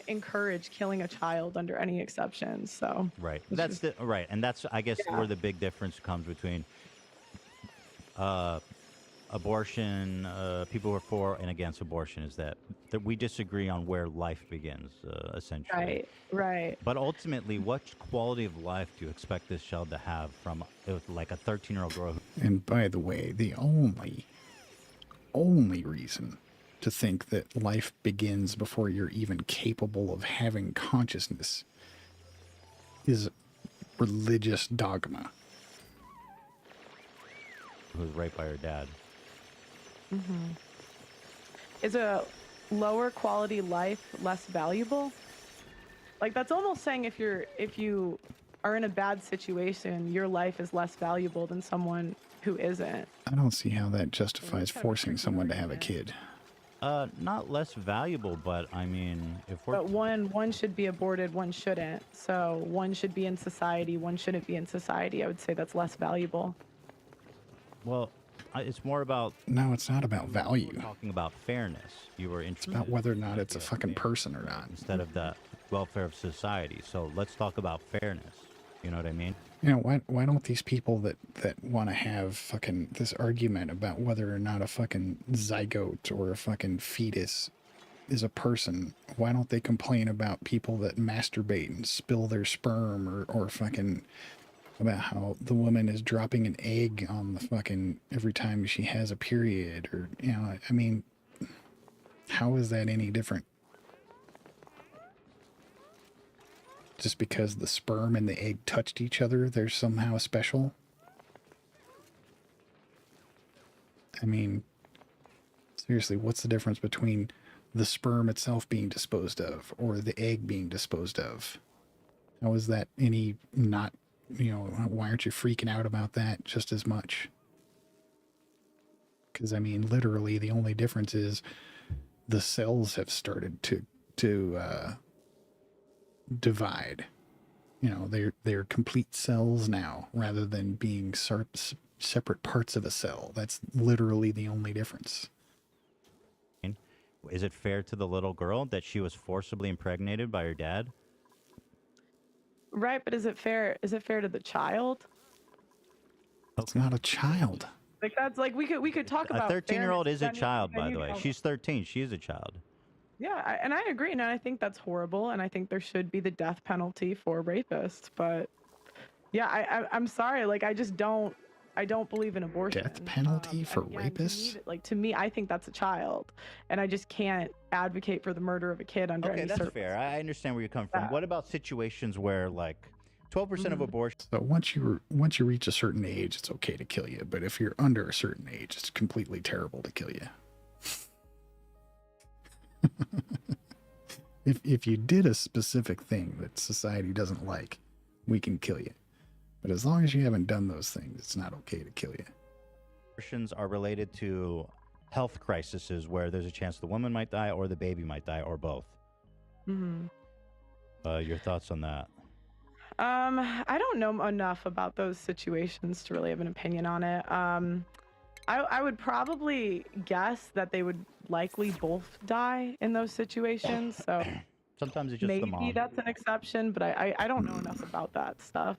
[SPEAKER 5] encourage killing a child under any exceptions. So
[SPEAKER 2] Right.
[SPEAKER 5] it's
[SPEAKER 2] That's
[SPEAKER 5] just-
[SPEAKER 2] the right, and that's I guess
[SPEAKER 5] Yeah.
[SPEAKER 2] where the big difference comes between abortion, people who are for and against abortion, is that we disagree on where life begins, essentially.
[SPEAKER 5] Right.
[SPEAKER 2] But ultimately, what quality of life do you expect this child to have from like a 13-year-old girl?
[SPEAKER 1] And by the way, the only reason to think that life begins before you're even capable of having consciousness is religious dogma.
[SPEAKER 2] Who was raped by her dad.
[SPEAKER 5] Is a lower quality life less valuable? Like, that's almost saying if you are in a bad situation, your life is less valuable than someone who isn't.
[SPEAKER 1] I don't see how that justifies forcing someone to have a kid.
[SPEAKER 2] Not less valuable, but I mean, if we're...
[SPEAKER 5] But one should be aborted, one shouldn't. So one should be in society, one shouldn't be in society. I would say that's less valuable.
[SPEAKER 2] Well, it's more about...
[SPEAKER 1] No, it's not about value.
[SPEAKER 2] We're talking about fairness. You were interested...
[SPEAKER 1] It's about whether or not it's a fucking person or not.
[SPEAKER 2] Instead of the welfare of society. So let's talk about fairness. You know what I mean?
[SPEAKER 1] You know, why don't these people that want to have fucking this argument about whether or not a fucking zygote or a fucking fetus is a person, why don't they complain about people that masturbate and spill their sperm or fucking about how the woman is dropping an egg on the fucking every time she has a period, or, you know, I mean, how is that any different? Just because the sperm and the egg touched each other, they're somehow special? I mean, seriously, what's the difference between the sperm itself being disposed of or the egg being disposed of? How is that any not, you know, why aren't you freaking out about that just as much? Because, I mean, literally the only difference is the cells have started to divide. You know, they're complete cells now rather than being separate parts of a cell. That's literally the only difference.
[SPEAKER 2] Is it fair to the little girl that she was forcibly impregnated by her dad?
[SPEAKER 5] Right, but is it fair to the child?
[SPEAKER 1] It's not a child.
[SPEAKER 5] Like, that's like, we could talk about
[SPEAKER 2] a 13-year-old
[SPEAKER 5] fairness,
[SPEAKER 2] is a child, by the way. She's 13. She is a child.
[SPEAKER 5] Yeah, and I agree, and I think that's horrible, and I think there should be the death penalty for rapists. But yeah, I'm sorry, like, I don't believe in abortion.
[SPEAKER 1] Death penalty for rapists?
[SPEAKER 5] To me, I think that's a child, and I just can't advocate for the murder of a kid under any
[SPEAKER 2] that's fair. I understand where you're coming from. What about situations where, like, 12% of abortions...
[SPEAKER 1] So once you reach a certain age, it's okay to kill you, but if you're under a certain age, it's completely terrible to kill you. If you did a specific thing that society doesn't like, we can kill you. But as long as you haven't done those things, it's not okay to kill you.
[SPEAKER 2] Abortions are related to health crises where there's a chance the woman might die or the baby might die or both. Your thoughts on that?
[SPEAKER 5] I don't know enough about those situations to really have an opinion on it. I would probably guess that they would likely both die in those situations. So
[SPEAKER 2] sometimes it's just the mom.
[SPEAKER 5] Maybe that's an exception, but I don't know enough about that stuff.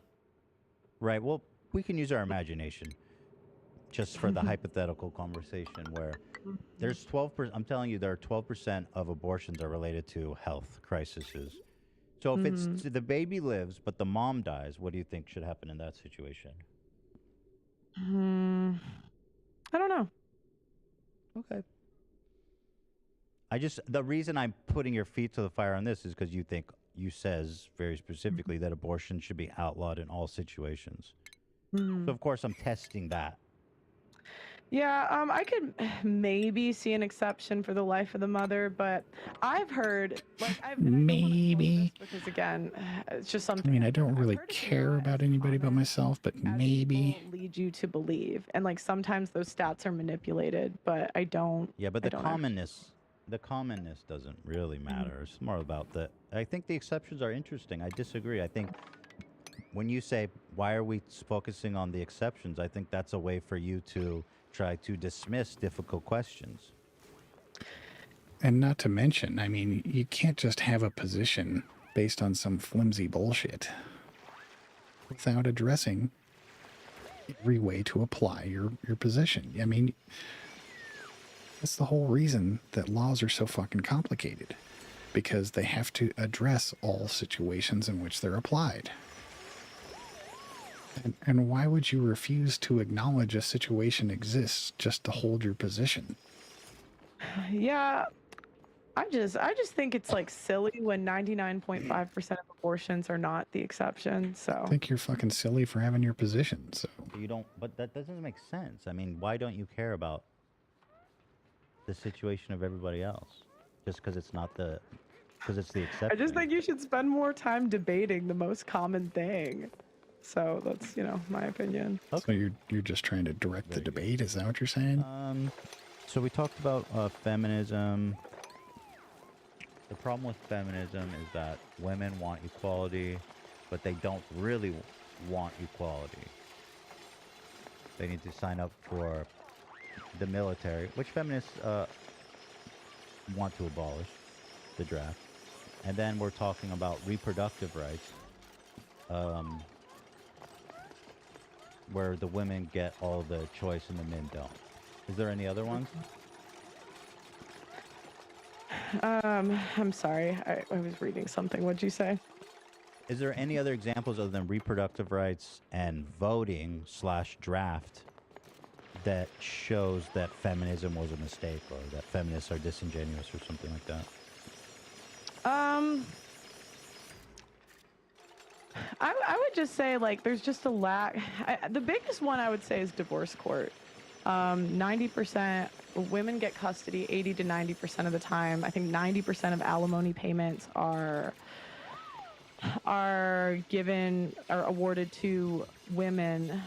[SPEAKER 2] Right. Well, we can use our imagination just for the hypothetical conversation where there's 12%. I'm telling you, there are 12% of abortions are related to health crises. So if it's the baby lives, but the mom dies, what do you think should happen in that situation?
[SPEAKER 5] I don't know.
[SPEAKER 2] Okay. The reason I'm putting your feet to the fire on this is because you says very specifically that abortion should be outlawed in all situations. So of course I'm testing that.
[SPEAKER 5] Yeah, I could maybe see an exception for the life of the mother, but I've heard, like,
[SPEAKER 1] maybe,
[SPEAKER 5] because again, it's just something.
[SPEAKER 1] I mean, I don't really care about anybody but myself, but maybe
[SPEAKER 5] lead you to believe, and like sometimes those stats are manipulated, but I don't.
[SPEAKER 2] Yeah, but the commonness doesn't really matter. It's more about I think the exceptions are interesting. I disagree. I think when you say why are we focusing on the exceptions, I think that's a way for you to try to dismiss difficult questions.
[SPEAKER 1] And not to mention, I mean, you can't just have a position based on some flimsy bullshit without addressing every way to apply your position. I mean, that's the whole reason that laws are so fucking complicated, because they have to address all situations in which they're applied. And why would you refuse to acknowledge a situation exists just to hold your position?
[SPEAKER 5] Yeah, I just think it's like silly when 99.5% of abortions are not the exception. So
[SPEAKER 1] I think you're fucking silly for having your position. So
[SPEAKER 2] You don't, but that doesn't make sense. I mean, why don't you care about the situation of everybody else? Just because it's not the, because it's the exception.
[SPEAKER 5] I just think you should spend more time debating the most common thing. So that's, my opinion.
[SPEAKER 1] So you're just trying to direct the debate? Is that what you're saying?
[SPEAKER 2] So we talked about feminism. The problem with feminism is that women want equality, but they don't really want equality. They need to sign up for the military, which feminists want to abolish, the draft. And then we're talking about reproductive rights, where the women get all the choice and the men don't. Is there any other ones?
[SPEAKER 5] I'm sorry. I was reading something. What'd you say?
[SPEAKER 2] Is there any other examples other than reproductive rights and voting/draft that shows that feminism was a mistake, or that feminists are disingenuous or something like that?
[SPEAKER 5] I would just say, like, there's just a lack. The biggest one I would say is divorce court. 90% women get custody 80 to 90% of the time. I think 90% of alimony payments are awarded to women.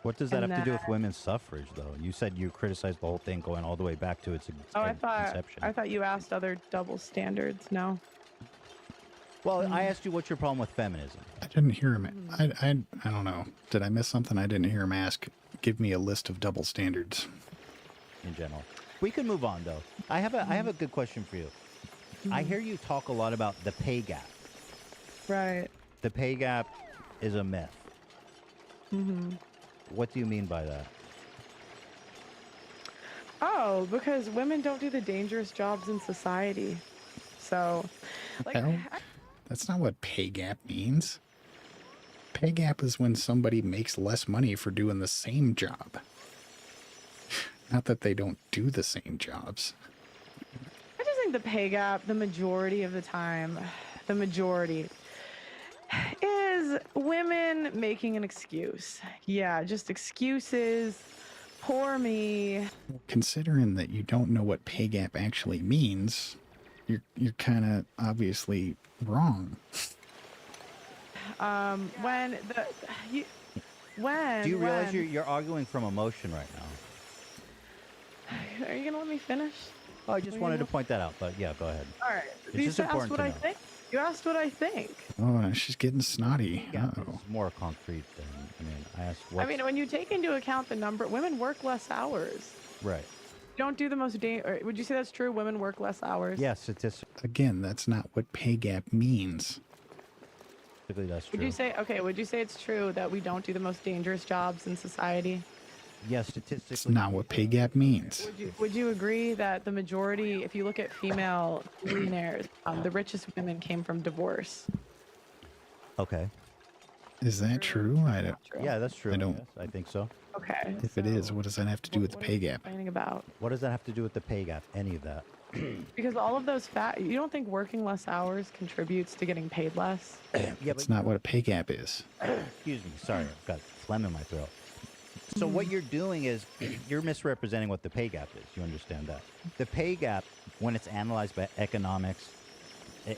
[SPEAKER 2] What does that have to do with women's suffrage, though? You said you criticized the whole thing going all the way back to its inception.
[SPEAKER 5] I thought you asked other double standards. No.
[SPEAKER 2] Well, I asked you what's your problem with feminism.
[SPEAKER 1] I didn't hear him. I don't know. Did I miss something? I didn't hear him ask. Give me a list of double standards.
[SPEAKER 2] In general, we can move on though. I have a good question for you. I hear you talk a lot about the pay gap.
[SPEAKER 5] Right.
[SPEAKER 2] The pay gap is a myth. What do you mean by that?
[SPEAKER 5] Oh, because women don't do the dangerous jobs in society. So, like,
[SPEAKER 1] Hell, that's not what pay gap means. Pay gap is when somebody makes less money for doing the same job. Not that they don't do the same jobs.
[SPEAKER 5] I just think the pay gap, the majority of the time, is women making an excuse. Yeah, just excuses. Poor me.
[SPEAKER 1] Considering that you don't know what pay gap actually means, you're kind of obviously wrong.
[SPEAKER 2] Do you realize you're arguing from emotion right now?
[SPEAKER 5] Are you gonna let me finish?
[SPEAKER 2] Oh, I just wanted to point that out, but yeah, go ahead.
[SPEAKER 5] All right.
[SPEAKER 2] It's just important
[SPEAKER 5] what
[SPEAKER 2] to
[SPEAKER 5] I
[SPEAKER 2] know.
[SPEAKER 5] think. You asked what I think.
[SPEAKER 1] Oh, she's getting snotty.
[SPEAKER 2] Yeah,
[SPEAKER 1] Uh-oh.
[SPEAKER 2] it's more concrete than, I asked what.
[SPEAKER 5] I mean, when you take into account the number, women work less hours.
[SPEAKER 2] Right.
[SPEAKER 5] Don't do the most would you say that's true? Women work less hours?
[SPEAKER 2] Yes, statistically
[SPEAKER 1] Again, that's not what pay gap means.
[SPEAKER 2] that's true.
[SPEAKER 5] Would you say it's true that we don't do the most dangerous jobs in society?
[SPEAKER 2] Yes, statistically.
[SPEAKER 1] It's not what pay gap means.
[SPEAKER 5] Would you agree that the majority, if you look at female millionaires, the richest women came from divorce?
[SPEAKER 2] Okay.
[SPEAKER 1] Is that true? I don't.
[SPEAKER 2] Yeah, that's true.
[SPEAKER 1] I don't.
[SPEAKER 2] Yes, I think so.
[SPEAKER 5] Okay.
[SPEAKER 1] If it is, what does that have to do with the pay gap?
[SPEAKER 5] Complaining about?
[SPEAKER 2] What does that have to do with the pay gap? Any of that?
[SPEAKER 5] Because all of those you don't think working less hours contributes to getting paid less?
[SPEAKER 2] Yeah,
[SPEAKER 1] That's not what a pay gap is.
[SPEAKER 2] Excuse me. Sorry, I've got phlegm in my throat. So what you're doing is you're misrepresenting what the pay gap is. You understand that? The pay gap, when it's analyzed by economics,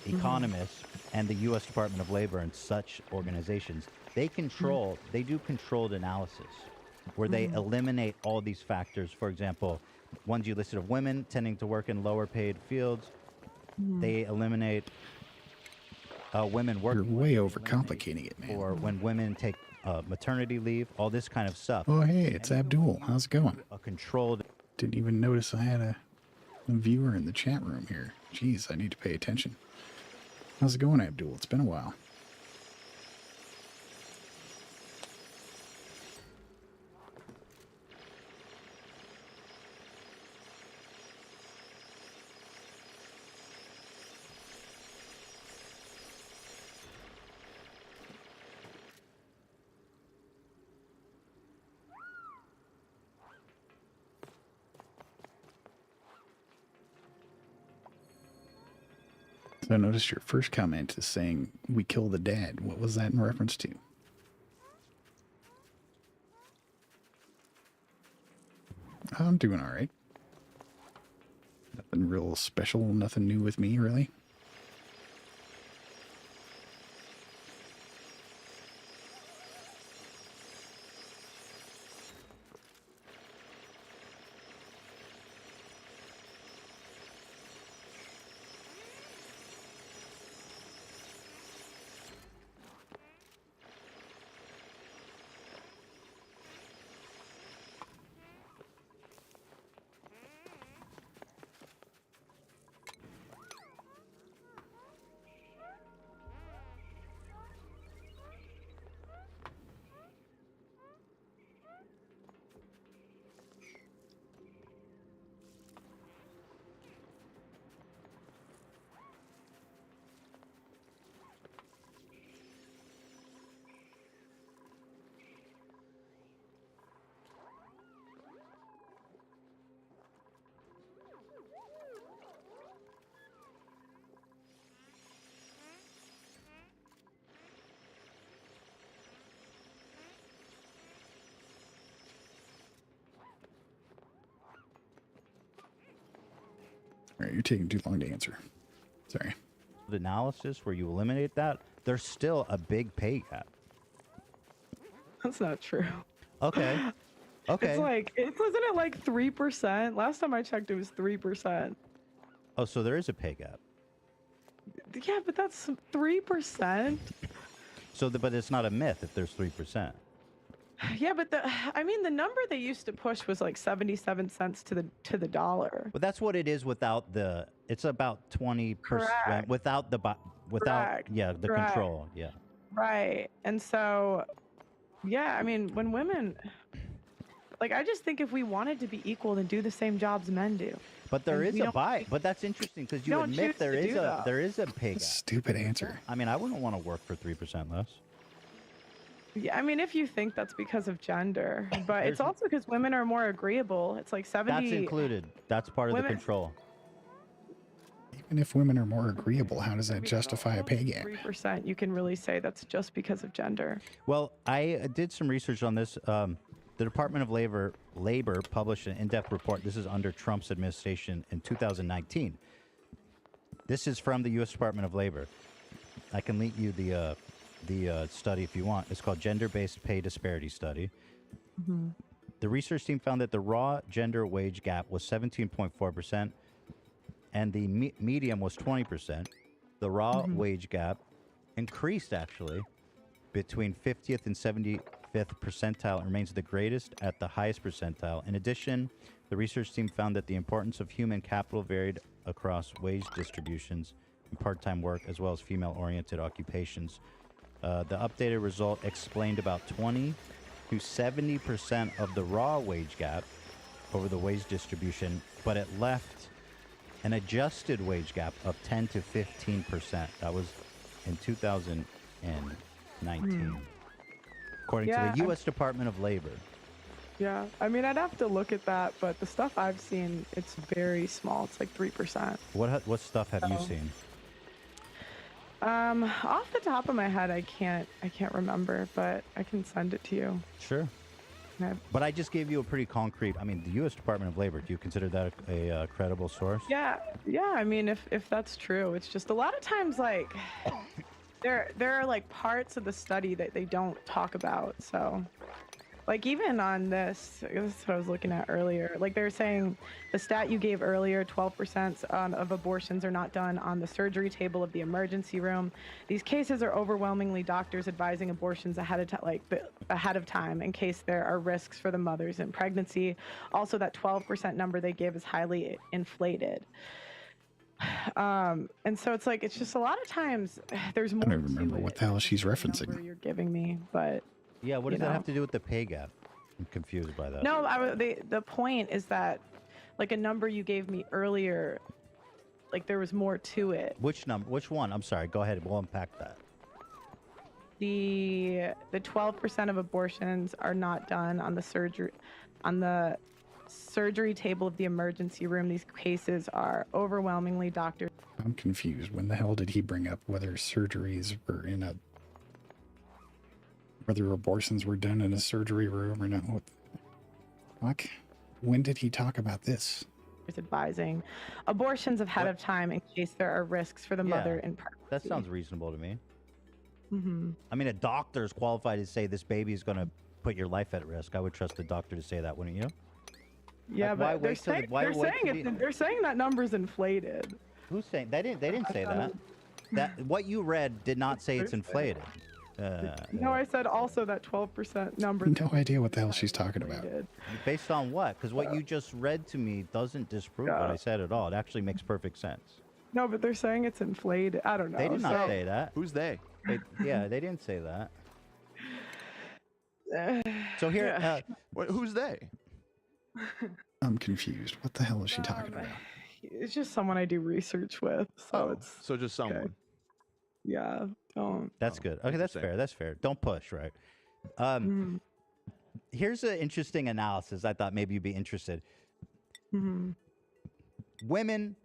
[SPEAKER 2] economists, and the U.S. Department of Labor and such organizations, they do controlled analysis where they eliminate all these factors. For example, ones you listed of women tending to work in lower paid fields. They eliminate women working.
[SPEAKER 1] You're way overcomplicating it, man.
[SPEAKER 2] Or when women take maternity leave, all this kind of stuff.
[SPEAKER 1] Oh, hey, it's Abdul. How's it going?
[SPEAKER 2] A controlled.
[SPEAKER 1] Didn't even notice I had a viewer in the chat room here. Jeez, I need to pay attention. How's it going, Abdul? It's been a while. So I noticed your first comment is saying, we kill the dad. What was that in reference to? I'm doing all right. Nothing real special, nothing new with me, really. All right, you're taking too long to answer. Sorry.
[SPEAKER 2] The analysis where you eliminate that, there's still a big pay gap.
[SPEAKER 5] That's not true.
[SPEAKER 2] Okay. Okay.
[SPEAKER 5] It's like, wasn't it like 3%? Last time I checked, it was 3%.
[SPEAKER 2] Oh, so there is a pay gap.
[SPEAKER 5] Yeah, but that's 3%.
[SPEAKER 2] So, but it's not a myth if there's 3%.
[SPEAKER 5] Yeah, but the number they used to push was like 77 cents to the dollar.
[SPEAKER 2] But that's what it is without the. It's about 20%
[SPEAKER 5] Correct.
[SPEAKER 2] without the
[SPEAKER 5] Correct.
[SPEAKER 2] yeah, the
[SPEAKER 5] Correct.
[SPEAKER 2] control. Yeah.
[SPEAKER 5] Right. And so, yeah, I mean, when women, like, I just think if we wanted to be equal, then do the same jobs men do.
[SPEAKER 2] But there is a buy. But that's interesting because you admit there is a pay gap.
[SPEAKER 1] Stupid answer.
[SPEAKER 2] I mean, I wouldn't want to work for 3% less.
[SPEAKER 5] Yeah, I mean, if you think that's because of gender, but it's also because women are more agreeable. It's like 70.
[SPEAKER 2] That's included. That's part of the control.
[SPEAKER 1] Even if women are more agreeable, how does that justify a pay gap?
[SPEAKER 5] 3%, you can really say that's just because of gender.
[SPEAKER 2] Well, I did some research on this. The Department of Labor published an in-depth report. This is under Trump's administration in 2019. This is from the U.S. Department of Labor. I can link you the study if you want. It's called Gender-Based Pay Disparity Study.
[SPEAKER 5] Mm-hmm.
[SPEAKER 2] The research team found that the raw gender wage gap was 17.4%, and the median was 20%. The raw wage gap increased, actually, between 50th and 75th percentile and remains the greatest at the highest percentile. In addition, the research team found that the importance of human capital varied across wage distributions and part-time work, as well as female-oriented occupations. The updated result explained about 20 to 70% of the raw wage gap over the wage distribution, but it left an adjusted wage gap of 10 to 15%. That was in 2019, according to the U.S. Department of Labor.
[SPEAKER 5] Yeah, I mean, I'd have to look at that, but the stuff I've seen, it's very small. It's like 3%.
[SPEAKER 2] What stuff have you seen?
[SPEAKER 5] Off the top of my head, I can't remember, but I can send it to you.
[SPEAKER 2] Sure. But I just gave you a pretty concrete. I mean, the U.S. Department of Labor. Do you consider that a credible source?
[SPEAKER 5] Yeah. I mean, if that's true, it's just a lot of times like there are like parts of the study that they don't talk about. So, like even on this is what I was looking at earlier. Like they're saying the stat you gave earlier, 12% of abortions are not done on the surgery table of the emergency room. These cases are overwhelmingly doctors advising abortions ahead of time in case there are risks for the mothers in pregnancy. Also, that 12% number they give is highly inflated. And so it's like it's just a lot of times there's more.
[SPEAKER 1] I don't remember what the hell she's referencing.
[SPEAKER 5] Number you're giving me, but.
[SPEAKER 2] Yeah, what does that have to do with the pay gap? I'm confused by that.
[SPEAKER 5] No, the point is that, like a number you gave me earlier, like there was more to it.
[SPEAKER 2] Which number? Which one? I'm sorry. Go ahead. We'll unpack that.
[SPEAKER 5] The 12% of abortions are not done on the surgery table of the emergency room. These cases are overwhelmingly doctors.
[SPEAKER 1] I'm confused. When the hell did he bring up whether surgeries were whether abortions were done in a surgery room or not? What the fuck? When did he talk about this?
[SPEAKER 5] Advising abortions ahead of time in case there are risks for the mother in pregnancy.
[SPEAKER 2] That sounds reasonable to me.
[SPEAKER 5] Mm-hmm.
[SPEAKER 2] I mean, a doctor is qualified to say this baby is going to put your life at risk. I would trust a doctor to say that, wouldn't you?
[SPEAKER 5] Yeah, but they're saying that number's inflated.
[SPEAKER 2] Who's saying? They didn't say that. That what you read did not say it's inflated.
[SPEAKER 5] No, I said also that 12% number.
[SPEAKER 1] No idea what the hell she's talking about.
[SPEAKER 2] Based on what? Because what you just read to me doesn't disprove what I said at all. It actually makes perfect sense.
[SPEAKER 5] No, but they're saying it's inflated. I don't know.
[SPEAKER 2] They did not say that.
[SPEAKER 3] Who's they?
[SPEAKER 2] Yeah, they didn't say that. So here,
[SPEAKER 3] who's they?
[SPEAKER 1] I'm confused. What the hell is she talking about?
[SPEAKER 5] It's just someone I do research with. So
[SPEAKER 3] so just someone.
[SPEAKER 5] Okay. Yeah, don't.
[SPEAKER 2] That's good. Okay, that's fair. That's fair. Don't push, right? Here's an interesting analysis. I thought maybe you'd be interested. Women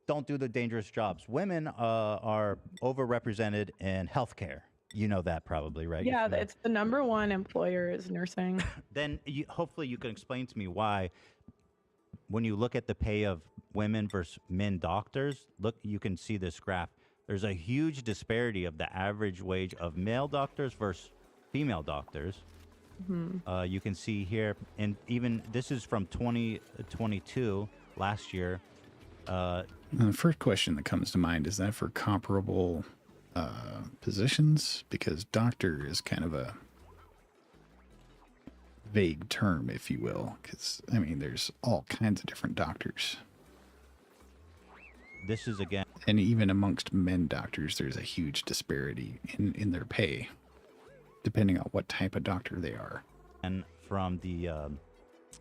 [SPEAKER 2] don't do the dangerous jobs. Women are overrepresented in healthcare. You know that probably, right?
[SPEAKER 5] Yeah, it's the number one employer is nursing.
[SPEAKER 2] Then hopefully you can explain to me why, when you look at the pay of women versus men doctors, you can see this graph. There's a huge disparity of the average wage of male doctors versus female doctors. You can see here, and even this is from 2022, last year.
[SPEAKER 1] The first question that comes to mind is that for comparable positions, because doctor is kind of a vague term, if you will, because I mean there's all kinds of different doctors.
[SPEAKER 2] This is again,
[SPEAKER 1] and even amongst men doctors, there's a huge disparity in their pay, depending on what type of doctor they are.
[SPEAKER 2] And from the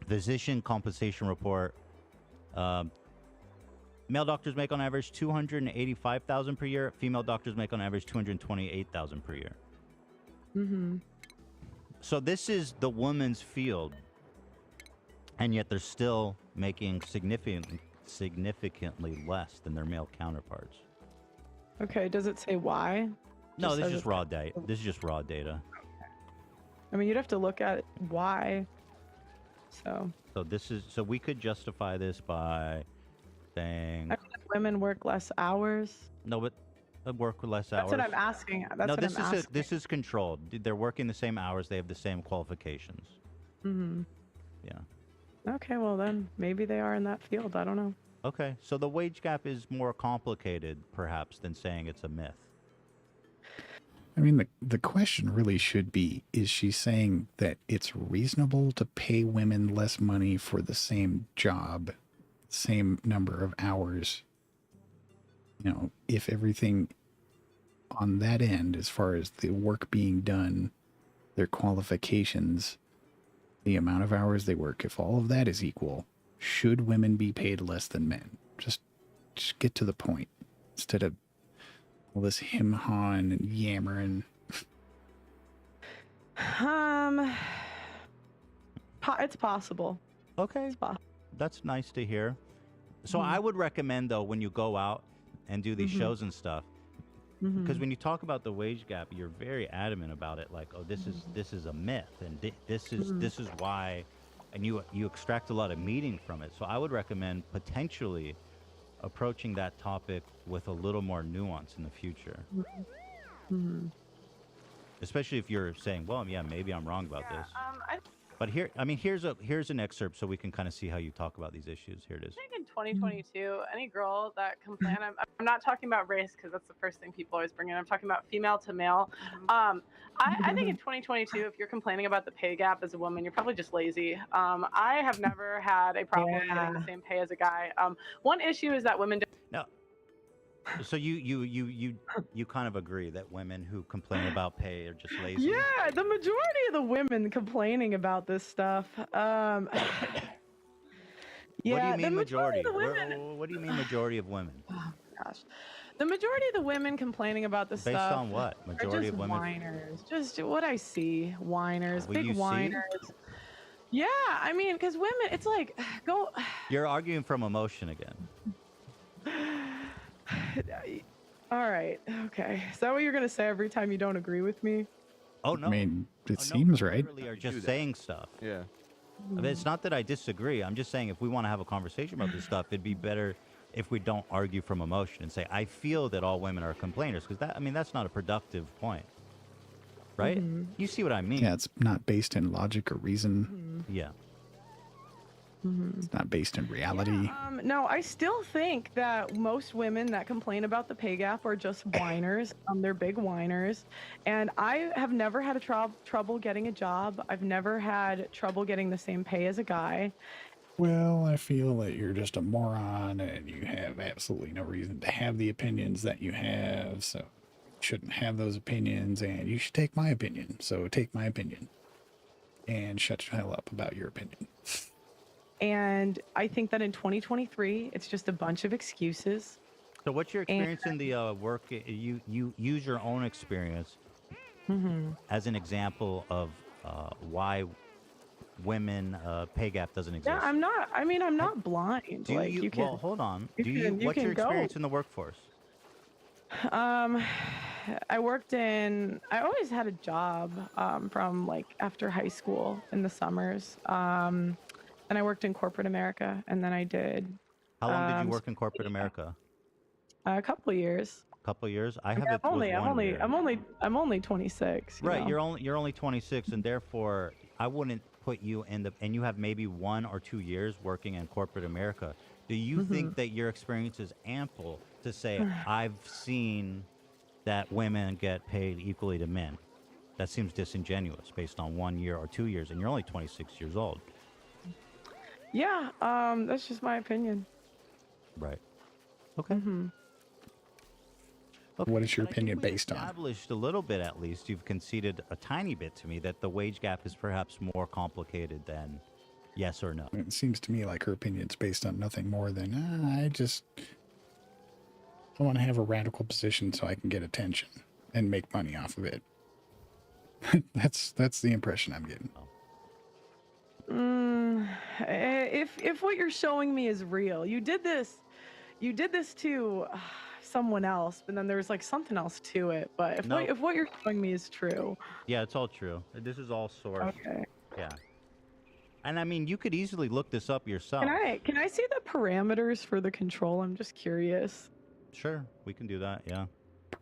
[SPEAKER 2] physician compensation report, male doctors make on average $285,000 per year. Female doctors make on average $228,000 per year. So this is the woman's field, and yet they're still making significantly less than their male counterparts.
[SPEAKER 5] Okay, does it say why?
[SPEAKER 2] No, this is just raw data. This is just raw data.
[SPEAKER 5] I mean, you'd have to look at why. So
[SPEAKER 2] we could justify this by saying
[SPEAKER 5] women work less hours.
[SPEAKER 2] No, but work less hours.
[SPEAKER 5] That's what I'm asking.
[SPEAKER 2] This is controlled. They're working the same hours. They have the same qualifications. Yeah.
[SPEAKER 5] Okay, well then maybe they are in that field. I don't know.
[SPEAKER 2] Okay, so the wage gap is more complicated, perhaps, than saying it's a myth.
[SPEAKER 1] I mean, the question really should be, is she saying that it's reasonable to pay women less money for the same job, same number of hours? You know, if everything on that end, as far as the work being done, their qualifications, the amount of hours they work, if all of that is equal, should women be paid less than men? Just get to the point instead of all this him-hawing and yammering.
[SPEAKER 5] It's possible.
[SPEAKER 2] Okay, that's nice to hear. So I would recommend, though, when you go out and do these shows and stuff, because when you talk about the wage gap, you're very adamant about it. Like, oh, this is a myth, and this is why, and you extract a lot of meaning from it. So I would recommend potentially approaching that topic with a little more nuance in the future. Especially if you're saying, well, yeah, maybe I'm wrong about this. But here's an excerpt so we can kind of see how you talk about these issues. Here it is.
[SPEAKER 5] I think in 2022, any girl that complained, I'm not talking about race because that's the first thing people always bring in. I'm talking about female to male. I think in 2022, if you're complaining about the pay gap as a woman, you're probably just lazy. I have never had a problem getting the same pay as a guy. One issue is that women don't.
[SPEAKER 2] No. So you kind of agree that women who complain about pay are just lazy?
[SPEAKER 5] Yeah, the majority of the women complaining about this stuff. Yeah,
[SPEAKER 2] what do you mean majority? What do you mean majority of women?
[SPEAKER 5] Oh gosh, the majority of the women complaining about this
[SPEAKER 2] stuff. Based on what? Majority
[SPEAKER 5] of women. Whiners. Just what I see. Whiners.
[SPEAKER 2] Big
[SPEAKER 5] whiners. Yeah, I mean, because women, it's like, go.
[SPEAKER 2] You're arguing from emotion again.
[SPEAKER 5] All right. Okay. Is that what you're gonna say every time you don't agree with me?
[SPEAKER 2] Oh no.
[SPEAKER 1] I mean, it
[SPEAKER 2] Oh,
[SPEAKER 1] seems
[SPEAKER 2] no,
[SPEAKER 1] right.
[SPEAKER 2] literally are just saying stuff.
[SPEAKER 3] Yeah.
[SPEAKER 2] I mean, it's not that I disagree. I'm just saying if we want to have a conversation about this stuff, it'd be better if we don't argue from emotion and say, I feel that all women are complainers, because that, I mean, that's not a productive point. Right? You see what I mean?
[SPEAKER 1] Yeah, it's not based in logic or reason.
[SPEAKER 2] Yeah.
[SPEAKER 1] It's not based in reality.
[SPEAKER 5] Yeah, no, I still think that most women that complain about the pay gap are just whiners. They're big whiners. And I have never had trouble getting a job. I've never had trouble getting the same pay as a guy.
[SPEAKER 1] Well, I feel that you're just a moron and you have absolutely no reason to have the opinions that you have. So you shouldn't have those opinions, and you should take my opinion. So take my opinion and shut your hell up about your opinion.
[SPEAKER 5] And I think that in 2023, it's just a bunch of excuses.
[SPEAKER 2] So what's your experience in the work? You use your own experience as an example of why women pay gap doesn't exist.
[SPEAKER 5] Yeah, I'm not blind.
[SPEAKER 2] Do
[SPEAKER 5] like,
[SPEAKER 2] you,
[SPEAKER 5] can,
[SPEAKER 2] well, hold on.
[SPEAKER 5] What's
[SPEAKER 2] your experience in the workforce?
[SPEAKER 5] I always had a job from like after high school in the summers. And I worked in corporate America, and then I did.
[SPEAKER 2] How long did you work in corporate America?
[SPEAKER 5] A couple of years.
[SPEAKER 2] Couple of years. I have
[SPEAKER 5] Yeah,
[SPEAKER 2] it.
[SPEAKER 5] I'm only 26.
[SPEAKER 2] Right.
[SPEAKER 5] know?
[SPEAKER 2] You're only 26, and therefore I wouldn't put you in the. And you have maybe 1 or 2 years working in corporate America. Do you think that your experience is ample to say I've seen that women get paid equally to men? That seems disingenuous based on 1 year or 2 years, and you're only 26 years old.
[SPEAKER 5] Yeah, that's just my opinion.
[SPEAKER 2] Right. Okay.
[SPEAKER 1] Okay. What is your opinion based on?
[SPEAKER 2] Established a little bit, at least. You've conceded a tiny bit to me that the wage gap is perhaps more complicated than yes or no.
[SPEAKER 1] It seems to me like her opinion's based on nothing more than I want to have a radical position so I can get attention and make money off of it. That's the impression I'm getting.
[SPEAKER 5] If what you're showing me is real, you did this to someone else, but then there's like something else to it. But if what you're showing me is true,
[SPEAKER 2] yeah, it's all true. This is all sourced.
[SPEAKER 5] Okay.
[SPEAKER 2] Yeah. And I mean, you could easily look this up yourself.
[SPEAKER 5] Can I see the parameters for the control? I'm just curious.
[SPEAKER 2] Sure, we can do that. Yeah.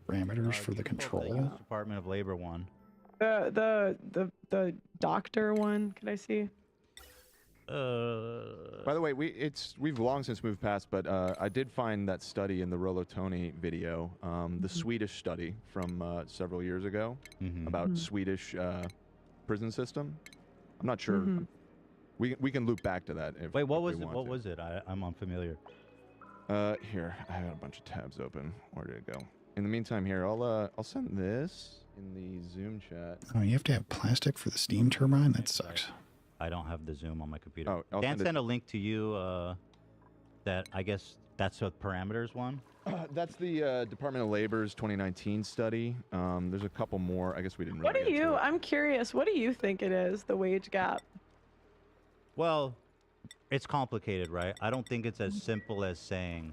[SPEAKER 1] Parameters for the control.
[SPEAKER 2] The US Department of Labor one.
[SPEAKER 5] The doctor one. Can I see?
[SPEAKER 3] By the way, we've long since moved past, but I did find that study in the Rollo Tony video, the Swedish study from several years ago about Swedish prison system. I'm not sure. We can loop back to that.
[SPEAKER 2] Wait, what was it? What was it? I'm unfamiliar.
[SPEAKER 3] Here, I have a bunch of tabs open. Where did it go? In the meantime, here I'll send this in the Zoom chat.
[SPEAKER 1] Oh, you have to have plastic for the steam turbine? That sucks.
[SPEAKER 2] I don't have the Zoom on my computer.
[SPEAKER 3] Oh, I'll
[SPEAKER 2] Dan sent a link to you that I guess that's a parameters one.
[SPEAKER 3] That's the Department of Labor's 2019 study. There's a couple more. I guess we didn't really get to it.
[SPEAKER 5] I'm curious, what do you think it is, the wage gap?
[SPEAKER 2] Well, it's complicated, right? I don't think it's as simple as saying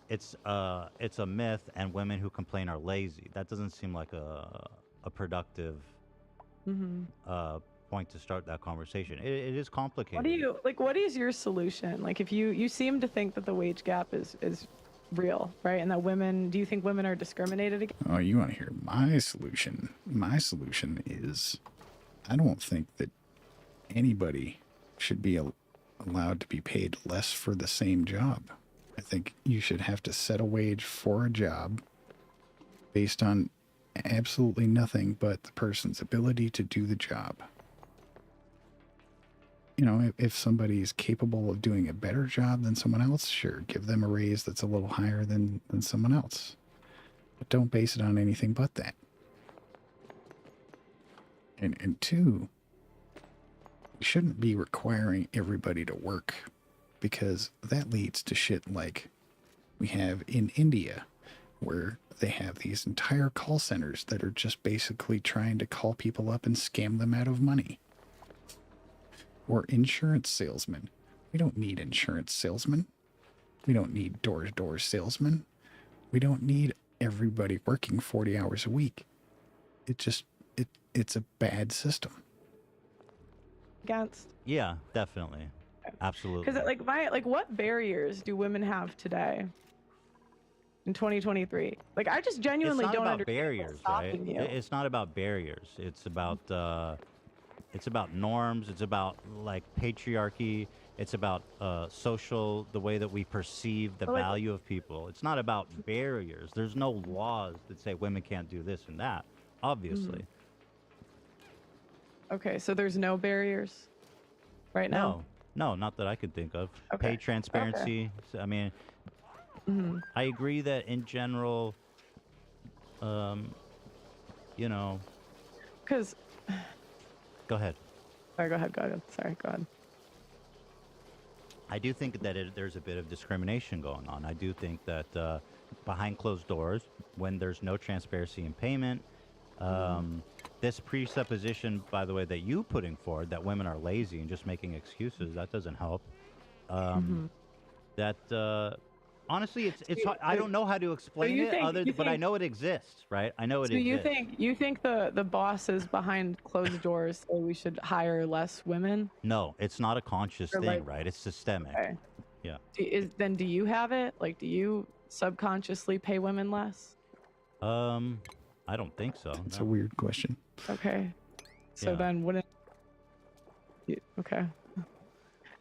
[SPEAKER 2] it's a myth and women who complain are lazy. That doesn't seem like a productive point to start that conversation. It is complicated.
[SPEAKER 5] What is your solution? Like, if you seem to think that the wage gap is real, right? And that do you think women are discriminated against?
[SPEAKER 1] Oh, you want to hear my solution? My solution is I don't think that anybody should be allowed to be paid less for the same job. I think you should have to set a wage for a job based on absolutely nothing but the person's ability to do the job. You know, if somebody is capable of doing a better job than someone else, sure, give them a raise that's a little higher than someone else. But don't base it on anything but that. And two, we shouldn't be requiring everybody to work, because that leads to shit like we have in India, where they have these entire call centers that are just basically trying to call people up and scam them out of money. Or insurance salesmen. We don't need insurance salesmen. We don't need door-to-door salesmen. We don't need everybody working 40 hours a week. It's a bad system.
[SPEAKER 5] Against.
[SPEAKER 2] Yeah, definitely. Absolutely.
[SPEAKER 5] Because what barriers do women have today in 2023? Like, I just genuinely don't understand
[SPEAKER 2] barriers,
[SPEAKER 5] what's stopping you.
[SPEAKER 2] It's not about barriers. It's about norms. It's about like patriarchy. It's about the way that we perceive the value of people. It's not about barriers. There's no laws that say women can't do this and that, obviously.
[SPEAKER 5] Okay, so there's no barriers right now?
[SPEAKER 2] No, not that I could think of.
[SPEAKER 5] Okay.
[SPEAKER 2] Pay transparency. Okay. I mean, I agree that in general, you know.
[SPEAKER 5] Because.
[SPEAKER 2] Go ahead.
[SPEAKER 5] Sorry, go ahead. Sorry, go ahead.
[SPEAKER 2] I do think that there's a bit of discrimination going on. I do think that behind closed doors, when there's no transparency in payment, this presupposition, by the way, that you putting forward, that women are lazy and just making excuses, that doesn't help. That honestly, it's hard. I don't know how to explain it, but I know it exists, right? I know it exists.
[SPEAKER 5] So you think the bosses behind closed doors say we should hire less women?
[SPEAKER 2] No, it's not a conscious thing, right? It's systemic.
[SPEAKER 5] Okay.
[SPEAKER 2] Yeah.
[SPEAKER 5] Then do you have it? Like, do you subconsciously pay women less?
[SPEAKER 2] I don't think so.
[SPEAKER 1] That's a weird question.
[SPEAKER 5] Okay. So then wouldn't... Okay.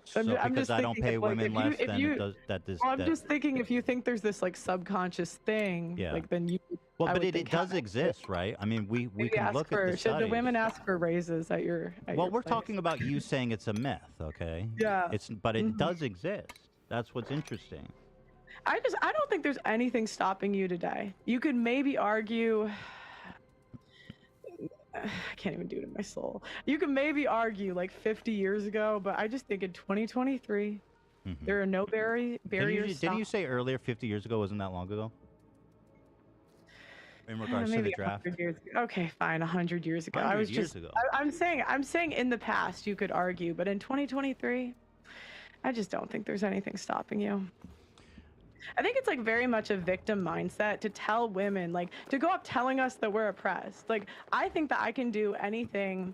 [SPEAKER 2] So because I don't pay women less, then it does.
[SPEAKER 5] I'm just thinking, if you think there's this like subconscious thing, like then you.
[SPEAKER 2] Well, but it does exist, right? I mean, we can look at the studies.
[SPEAKER 5] Should the women ask for raises at your?
[SPEAKER 2] Well, we're talking about you saying it's a myth, okay?
[SPEAKER 5] Yeah.
[SPEAKER 2] But it does exist. That's what's interesting.
[SPEAKER 5] I don't think there's anything stopping you today. You could maybe argue. I can't even do it in my soul. You could maybe argue like 50 years ago, but I just think in 2023, there are no barriers.
[SPEAKER 2] Didn't you say earlier 50 years ago wasn't that long ago? In regards to the draft?
[SPEAKER 5] 100 years ago. Okay, fine, 100 years ago.
[SPEAKER 2] 100 years ago.
[SPEAKER 5] I'm saying in the past you could argue, but in 2023, I just don't think there's anything stopping you. I think it's like very much a victim mindset to tell women, like, to go up telling us that we're oppressed. Like, I think that I can do anything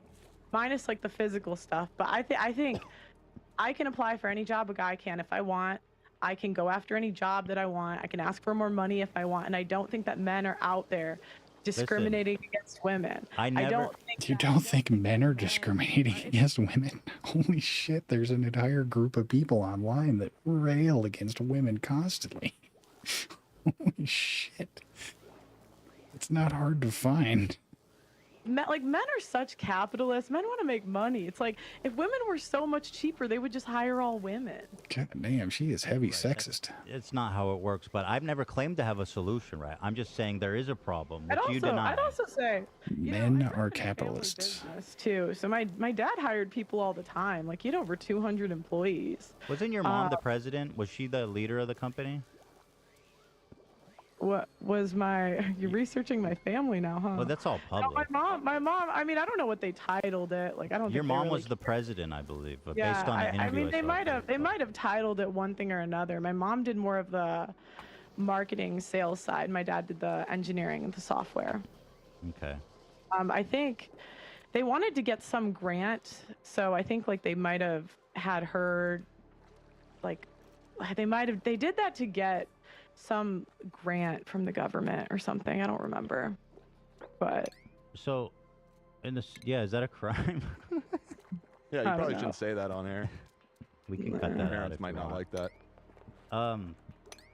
[SPEAKER 5] minus like the physical stuff, but I think I can apply for any job a guy can if I want. I can go after any job that I want. I can ask for more money if I want. And I don't think that men are out there discriminating against women.
[SPEAKER 1] You don't think men are discriminating against women? Holy shit, there's an entire group of people online that rail against women constantly. Holy shit. It's not hard to find.
[SPEAKER 5] Men are such capitalists. Men want to make money. It's like, if women were so much cheaper, they would just hire all women.
[SPEAKER 1] God damn, she is heavy sexist.
[SPEAKER 2] It's not how it works, but I've never claimed to have a solution, right? I'm just saying there is a problem, which you deny.
[SPEAKER 5] I'd also say
[SPEAKER 1] men are capitalists
[SPEAKER 5] too. So my dad hired people all the time. Like, he had over 200 employees.
[SPEAKER 2] Wasn't your mom the president? Was she the leader of the company?
[SPEAKER 5] What was you're researching my family now, huh?
[SPEAKER 2] Well, that's all public.
[SPEAKER 5] No, my mom, I mean, I don't know what they titled it. Like, I don't
[SPEAKER 2] Your
[SPEAKER 5] think
[SPEAKER 2] mom
[SPEAKER 5] really
[SPEAKER 2] was the president, I believe, but
[SPEAKER 5] yeah,
[SPEAKER 2] based on an interview.
[SPEAKER 5] I mean, they might have titled it one thing or another. My mom did more of the marketing sales side. My dad did the engineering and the software.
[SPEAKER 2] Okay.
[SPEAKER 5] I think they wanted to get some grant, so I think like they might have had her, like, they did that to get some grant from the government or something. I don't remember, but
[SPEAKER 2] so is that a crime?
[SPEAKER 3] Yeah, you probably shouldn't say that on air.
[SPEAKER 2] We can cut that out.
[SPEAKER 3] Parents might not like that.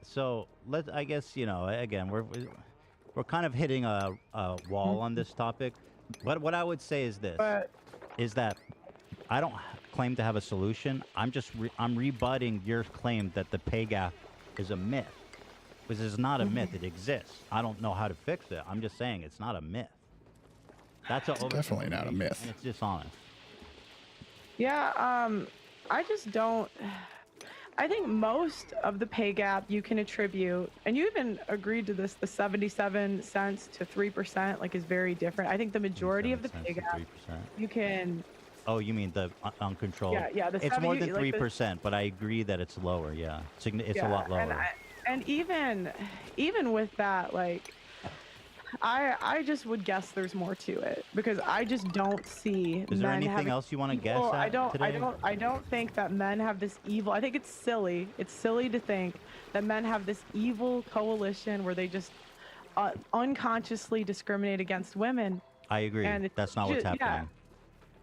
[SPEAKER 2] So I guess, again, we're kind of hitting a wall on this topic. But what I would say is this: is that I don't claim to have a solution. I'm rebutting your claim that the pay gap is a myth. Because it's not a myth. It exists. I don't know how to fix it. I'm just saying it's not a myth. That's
[SPEAKER 1] definitely not a myth.
[SPEAKER 2] And it's dishonest.
[SPEAKER 5] Yeah, I just don't. I think most of the pay gap you can attribute, and you even agreed to this, the 77 cents to 3%, like, is very different. I think the majority of the pay gap, you can.
[SPEAKER 2] Oh, you mean the uncontrolled?
[SPEAKER 5] Yeah.
[SPEAKER 2] It's more than 3%, but I agree that it's lower. Yeah, it's a lot lower.
[SPEAKER 5] and even with that, like, I just would guess there's more to it because I just don't see
[SPEAKER 2] Is there
[SPEAKER 5] men
[SPEAKER 2] anything
[SPEAKER 5] having
[SPEAKER 2] else you want to guess
[SPEAKER 5] evil.
[SPEAKER 2] at today?
[SPEAKER 5] I don't think that men have this evil. I think it's silly. It's silly to think that men have this evil coalition where they just unconsciously discriminate against women.
[SPEAKER 2] I agree.
[SPEAKER 5] And
[SPEAKER 2] That's not what's happening.
[SPEAKER 5] Yeah.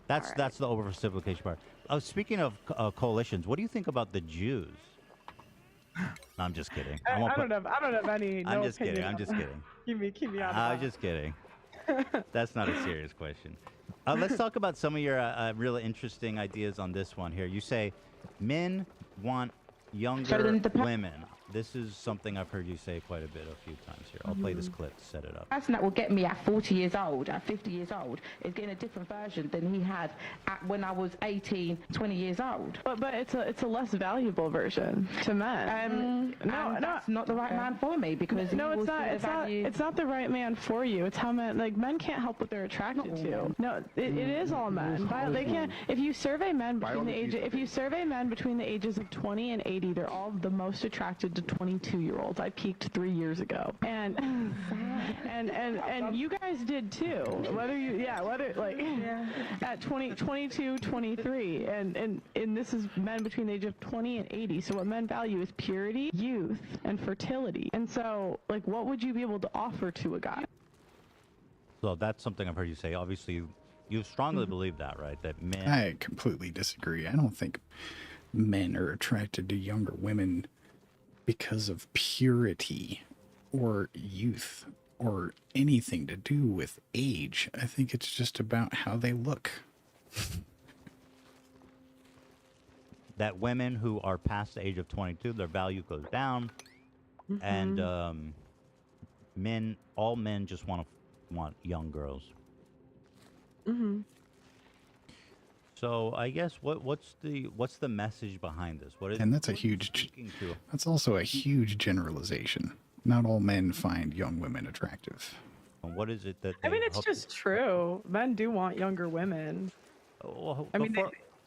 [SPEAKER 2] That's the oversimplification part. Speaking of coalitions, what do you think about the Jews? No, I'm just kidding.
[SPEAKER 5] I don't have any.
[SPEAKER 2] I'm
[SPEAKER 5] no
[SPEAKER 2] just kidding.
[SPEAKER 5] opinion
[SPEAKER 2] I'm
[SPEAKER 5] on
[SPEAKER 2] just
[SPEAKER 5] that.
[SPEAKER 2] kidding.
[SPEAKER 5] Keep me out of
[SPEAKER 2] I'm
[SPEAKER 5] that.
[SPEAKER 2] just kidding. That's not a serious question. Let's talk about some of your really interesting ideas on this one here. You say men want younger women. This is something I've heard you say quite a bit a few times here. I'll play this clip to set it up.
[SPEAKER 6] The person that will get me at 40 years old, at 50 years old, is getting a different version than he had when I was 18, 20 years old.
[SPEAKER 5] But it's a less valuable version to men.
[SPEAKER 6] No, that's not the right man for me because
[SPEAKER 5] no, it's not. It's not the right man for you. It's how men can't help what they're attracted to. No, it is all men. They can't. If you survey men between the ages of 20 and 80, they're all the most attracted to 22-year-olds. I peaked 3 years ago, and you guys did too. At 20, 22, 23, and this is men between the age of 20 and 80. So what men value is purity, youth, and fertility. And so, like, what would you be able to offer to a guy?
[SPEAKER 2] So that's something I've heard you say. Obviously, you strongly believe that, right? That men.
[SPEAKER 1] I completely disagree. I don't think men are attracted to younger women because of purity or youth or anything to do with age. I think it's just about how they look.
[SPEAKER 2] That women who are past the age of 22, their value goes down, and all men just want young girls. So I guess what's the message behind this?
[SPEAKER 1] And that's that's also a huge generalization. Not all men find young women attractive.
[SPEAKER 2] What is it that?
[SPEAKER 5] I mean, it's just true. Men do want younger women.
[SPEAKER 2] Well,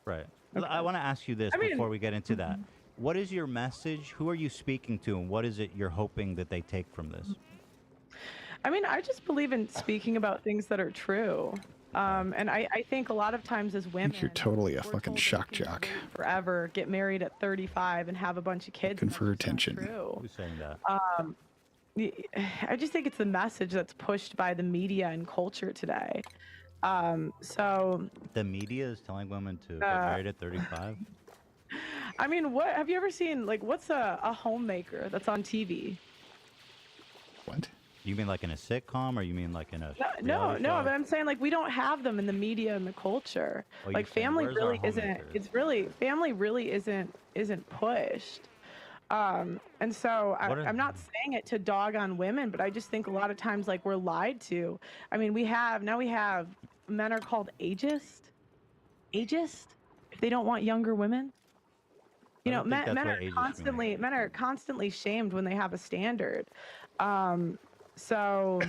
[SPEAKER 2] right.
[SPEAKER 5] Okay.
[SPEAKER 2] I want to ask you this before we get into that. What is your message? Who are you speaking to, and what is it you're hoping that they take from this?
[SPEAKER 5] I mean, I just believe in speaking about things that are true. And I think a lot of times as women,
[SPEAKER 1] I think you're totally a
[SPEAKER 5] we're
[SPEAKER 1] fucking
[SPEAKER 5] told
[SPEAKER 1] shock
[SPEAKER 5] that we
[SPEAKER 1] jock.
[SPEAKER 5] live forever, get married at 35, and have a bunch of kids.
[SPEAKER 1] Looking for attention.
[SPEAKER 2] Who's saying that?
[SPEAKER 5] I just think it's a message that's pushed by the media and culture today. So
[SPEAKER 2] the media is telling women to get married at 35.
[SPEAKER 5] I mean, what have you ever seen? Like, what's a homemaker that's on TV?
[SPEAKER 1] What?
[SPEAKER 2] You mean like in a sitcom, or you mean like in a
[SPEAKER 5] No,
[SPEAKER 2] reality show?
[SPEAKER 5] but I'm saying, like, we don't have them in the media and the culture.
[SPEAKER 2] Oh,
[SPEAKER 5] like, family really isn't. Family really isn't pushed. And so I'm not saying it to dog on women, but I just think a lot of times, like, we're lied to. I mean, we have men are called ageist if they don't want younger women. You know, men are constantly shamed when they have a standard. So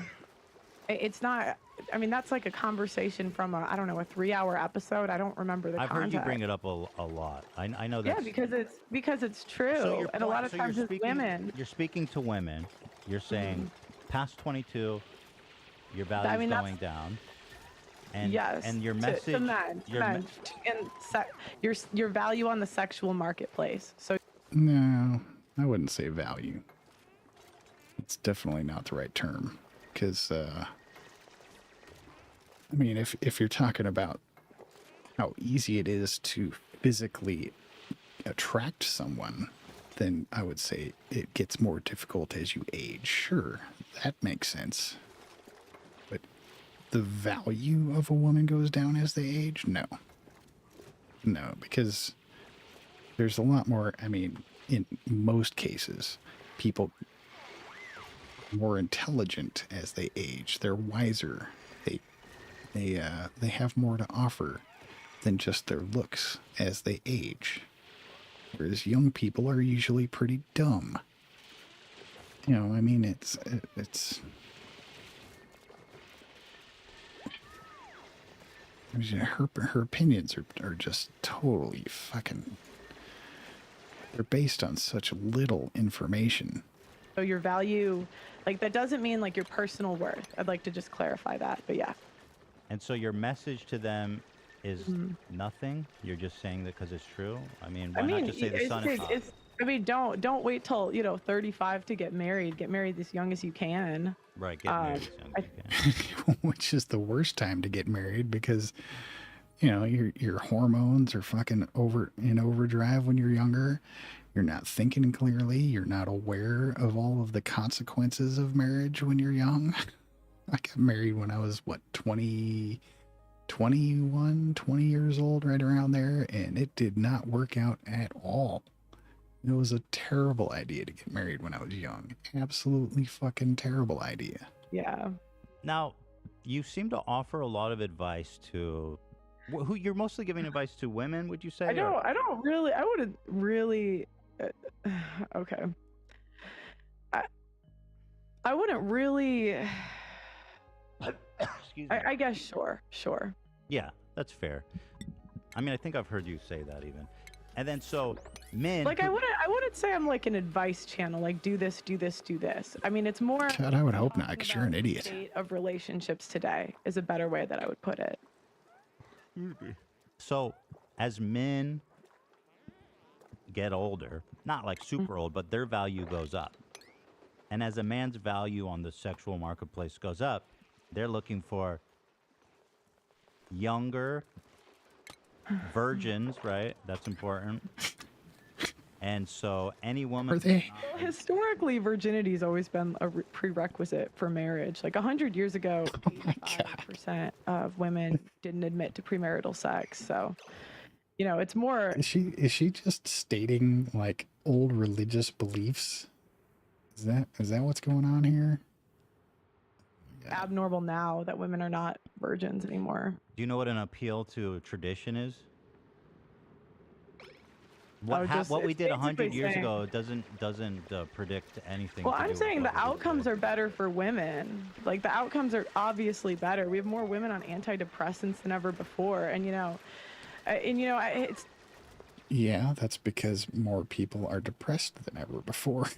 [SPEAKER 5] it's not. I mean, that's like a conversation from a 3-hour episode. I don't remember the context.
[SPEAKER 2] I've heard you bring it up a lot. I know that.
[SPEAKER 5] Yeah, because it's true. And a lot of times with women.
[SPEAKER 2] You're speaking to women. You're saying past 22, your value's going down. And,
[SPEAKER 5] yes.
[SPEAKER 2] And your message
[SPEAKER 5] to men, your value on the sexual marketplace. So.
[SPEAKER 1] No, I wouldn't say value. It's definitely not the right term, because I mean, if you're talking about how easy it is to physically attract someone, then I would say it gets more difficult as you age. Sure, that makes sense. But the value of a woman goes down as they age? No, because there's a lot more. I mean, in most cases, people more intelligent as they age. They're wiser. They have more to offer than just their looks as they age. Whereas young people are usually pretty dumb. You know, I mean, it's I mean, her opinions are just totally fucking. They're based on such little information.
[SPEAKER 5] So your value, like that doesn't mean like your personal worth. I'd like to just clarify that, but yeah.
[SPEAKER 2] And so your message to them is nothing? You're just saying that because it's true? I mean, why not just say the sun is hot?
[SPEAKER 5] I mean, don't wait till 35 to get married. Get married as young as you can.
[SPEAKER 2] Right, get married as young as you can.
[SPEAKER 1] Which is the worst time to get married because, your hormones are fucking in overdrive when you're younger. You're not thinking clearly. You're not aware of all of the consequences of marriage when you're young. I got married when I was, 21, 20 years old, right around there, and it did not work out at all. It was a terrible idea to get married when I was young. Absolutely fucking terrible idea.
[SPEAKER 5] Yeah.
[SPEAKER 2] Now, you seem to offer a lot of advice to... Who you're mostly giving advice to women, would you say?
[SPEAKER 5] I wouldn't really... okay. I wouldn't really...
[SPEAKER 2] Excuse me.
[SPEAKER 5] I guess sure.
[SPEAKER 2] Yeah, that's fair. I mean, I think I've heard you say that even. And then so men...
[SPEAKER 5] Like, I wouldn't say I'm like an advice channel, like do this, do this, do this. I mean, it's more...
[SPEAKER 1] God, I would hope not, because you're an idiot.
[SPEAKER 5] The state of relationships today is a better way that I would put it.
[SPEAKER 2] So, as men get older, not like super old, but their value goes up. And as a man's value on the sexual marketplace goes up, they're looking for younger virgins, right? That's important. And so any woman...
[SPEAKER 1] Are they?
[SPEAKER 5] Well, historically, virginity has always been a prerequisite for marriage. Like 100 years ago, 85% of women didn't admit to premarital sex. So, it's more...
[SPEAKER 1] Is she just stating like old religious beliefs? Is that what's going on here?
[SPEAKER 5] Abnormal now that women are not virgins anymore.
[SPEAKER 2] Do you know what an appeal to tradition is? What we did 100 years ago doesn't predict anything.
[SPEAKER 5] Well, I'm saying the outcomes are better for women. Like the outcomes are obviously better. We have more women on antidepressants than ever before, and it's...
[SPEAKER 1] Yeah, that's because more people are depressed than ever before.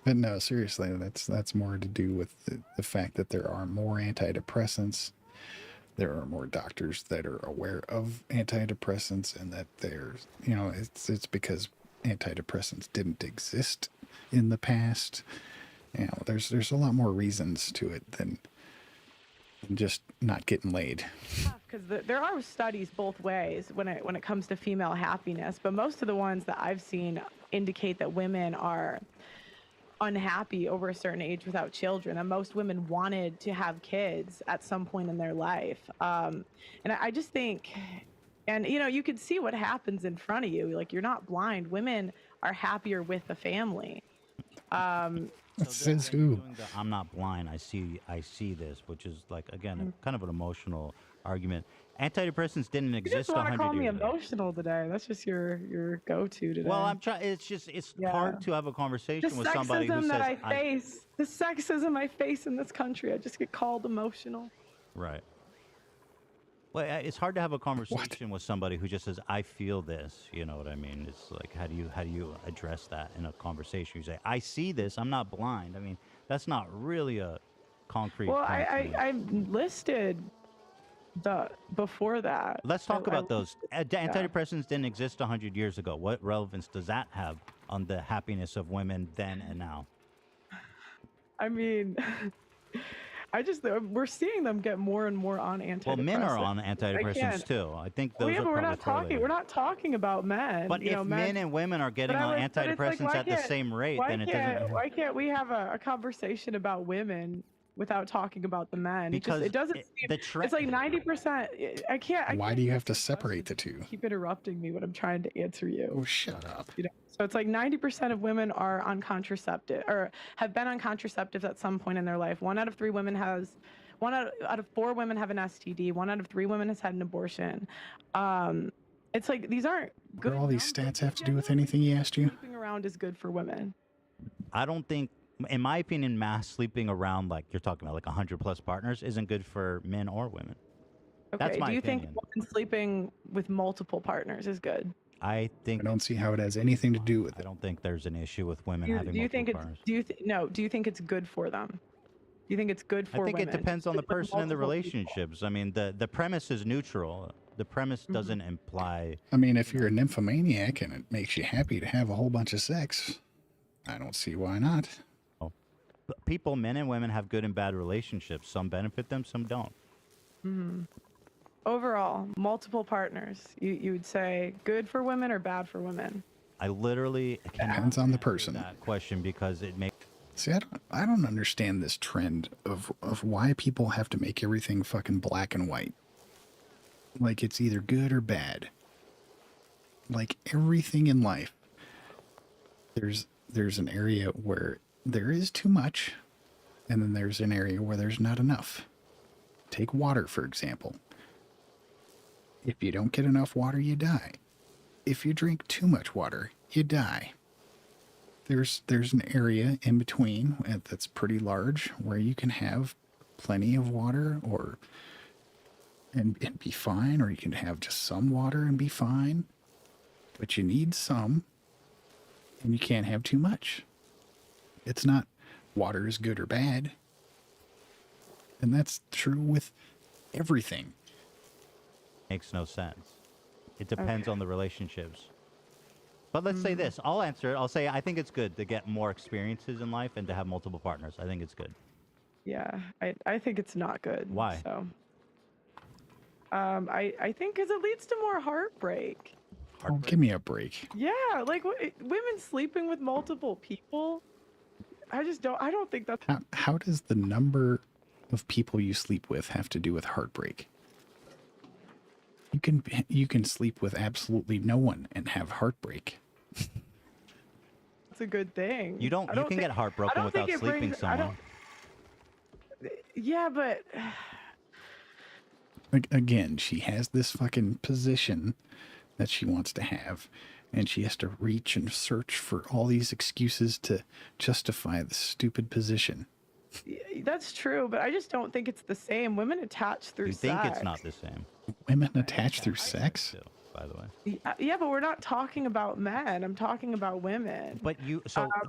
[SPEAKER 1] But no, seriously, that's more to do with the fact that there are more antidepressants. There are more doctors that are aware of antidepressants, and that there's, it's because antidepressants didn't exist in the past. There's a lot more reasons to it than just not getting laid.
[SPEAKER 5] Because there are studies both ways when it comes to female happiness, but most of the ones that I've seen indicate that women are unhappy over a certain age without children, and most women wanted to have kids at some point in their life. And I just think, and you could see what happens in front of you. Like, you're not blind. Women are happier with a family.
[SPEAKER 1] Says who?
[SPEAKER 2] I'm not blind. I see this, which is like, again, kind of an emotional argument. Antidepressants didn't exist 100 years ago.
[SPEAKER 5] You just want to call me emotional today. That's just your go-to today.
[SPEAKER 2] Well, I'm trying. It's hard to have a conversation with somebody who says...
[SPEAKER 5] The sexism I face in this country, I just get called emotional.
[SPEAKER 2] Right. Well, it's hard to have a conversation with somebody who just says, "I feel this." You know what I mean? It's like, how do you address that in a conversation? You say, "I see this. I'm not blind." I mean, that's not really a concrete.
[SPEAKER 5] Well, I listed before that.
[SPEAKER 2] Let's talk about those. Antidepressants didn't exist 100 years ago. What relevance does that have on the happiness of women then and now?
[SPEAKER 5] I mean, we're seeing them get more and more on antidepressants.
[SPEAKER 2] Well, men are on antidepressants too. I think those are
[SPEAKER 5] but
[SPEAKER 2] probably
[SPEAKER 5] we're not talking about men.
[SPEAKER 2] But if men and women are getting on antidepressants at the same rate, then it doesn't...
[SPEAKER 5] Why can't we have a conversation about women without talking about the men?
[SPEAKER 2] Because
[SPEAKER 5] it doesn't seem, it's like 90%. I can't.
[SPEAKER 1] Why do you have to separate the two?
[SPEAKER 5] Keep interrupting me when I'm trying to answer you.
[SPEAKER 1] Oh, shut up.
[SPEAKER 5] So it's like 90% of women are on contraceptive, or have been on contraceptives at some point in their life. 1 out of 4 women have an STD. 1 out of 3 women has had an abortion. It's like, these aren't good.
[SPEAKER 1] What do all these stats have to do with anything he asked you?
[SPEAKER 5] Sleeping around is good for women.
[SPEAKER 2] I don't think, in my opinion, mass sleeping around, like you're talking about, like 100+ partners, isn't good for men or women.
[SPEAKER 5] Okay.
[SPEAKER 2] That's my
[SPEAKER 5] do you
[SPEAKER 2] opinion.
[SPEAKER 5] think sleeping with multiple partners is good?
[SPEAKER 2] I think
[SPEAKER 1] I don't see how it has anything to do with
[SPEAKER 2] I
[SPEAKER 1] it.
[SPEAKER 2] don't think there's an issue with women
[SPEAKER 5] Do
[SPEAKER 2] having
[SPEAKER 5] you
[SPEAKER 2] multiple
[SPEAKER 5] think it's
[SPEAKER 2] partners.
[SPEAKER 5] do you think it's good for them? Do you think it's good for
[SPEAKER 2] I think
[SPEAKER 5] women?
[SPEAKER 2] it depends on the
[SPEAKER 5] sleep with
[SPEAKER 2] person and the
[SPEAKER 5] multiple people?
[SPEAKER 2] relationships. I mean, the premise is neutral. The premise doesn't imply.
[SPEAKER 1] I mean, if you're a nymphomaniac and it makes you happy to have a whole bunch of sex, I don't see why not.
[SPEAKER 2] People, men and women, have good and bad relationships. Some benefit them, some don't.
[SPEAKER 5] Overall, multiple partners. You would say good for women or bad for women?
[SPEAKER 2] I literally cannot
[SPEAKER 1] Depends on the
[SPEAKER 2] answer
[SPEAKER 1] person.
[SPEAKER 2] that question because it makes.
[SPEAKER 1] See, I don't understand this trend of why people have to make everything fucking black and white. Like it's either good or bad. Like everything in life, there's an area where there is too much, and then there's an area where there's not enough. Take water, for example. If you don't get enough water, you die. If you drink too much water, you die. There's an area in between that's pretty large where you can have plenty of water and be fine, or you can have just some water and be fine. But you need some, and you can't have too much. It's not water is good or bad. And that's true with everything.
[SPEAKER 2] Makes no sense. It depends on the relationships. But let's say this. I'll answer it. I'll say I think it's good to get more experiences in life and to have multiple partners. I think it's good.
[SPEAKER 5] Yeah, I think it's not good.
[SPEAKER 2] Why?
[SPEAKER 5] So, I think because it leads to more heartbreak.
[SPEAKER 1] Oh, give me a break.
[SPEAKER 5] Yeah, like women sleeping with multiple people. I don't think that's.
[SPEAKER 1] How does the number of people you sleep with have to do with heartbreak? You can sleep with absolutely no one and have heartbreak.
[SPEAKER 5] It's a good thing.
[SPEAKER 2] You can get heartbroken without sleeping with someone.
[SPEAKER 5] Yeah, but
[SPEAKER 1] Again, she has this fucking position that she wants to have, and she has to reach and search for all these excuses to justify the stupid position.
[SPEAKER 5] that's true. But I just don't think it's the same. Women attach through
[SPEAKER 2] You
[SPEAKER 5] sex.
[SPEAKER 2] think it's not the same?
[SPEAKER 1] Women attach through sex?
[SPEAKER 2] Too, by the way.
[SPEAKER 5] Yeah, but we're not talking about men. I'm talking about women.
[SPEAKER 2] But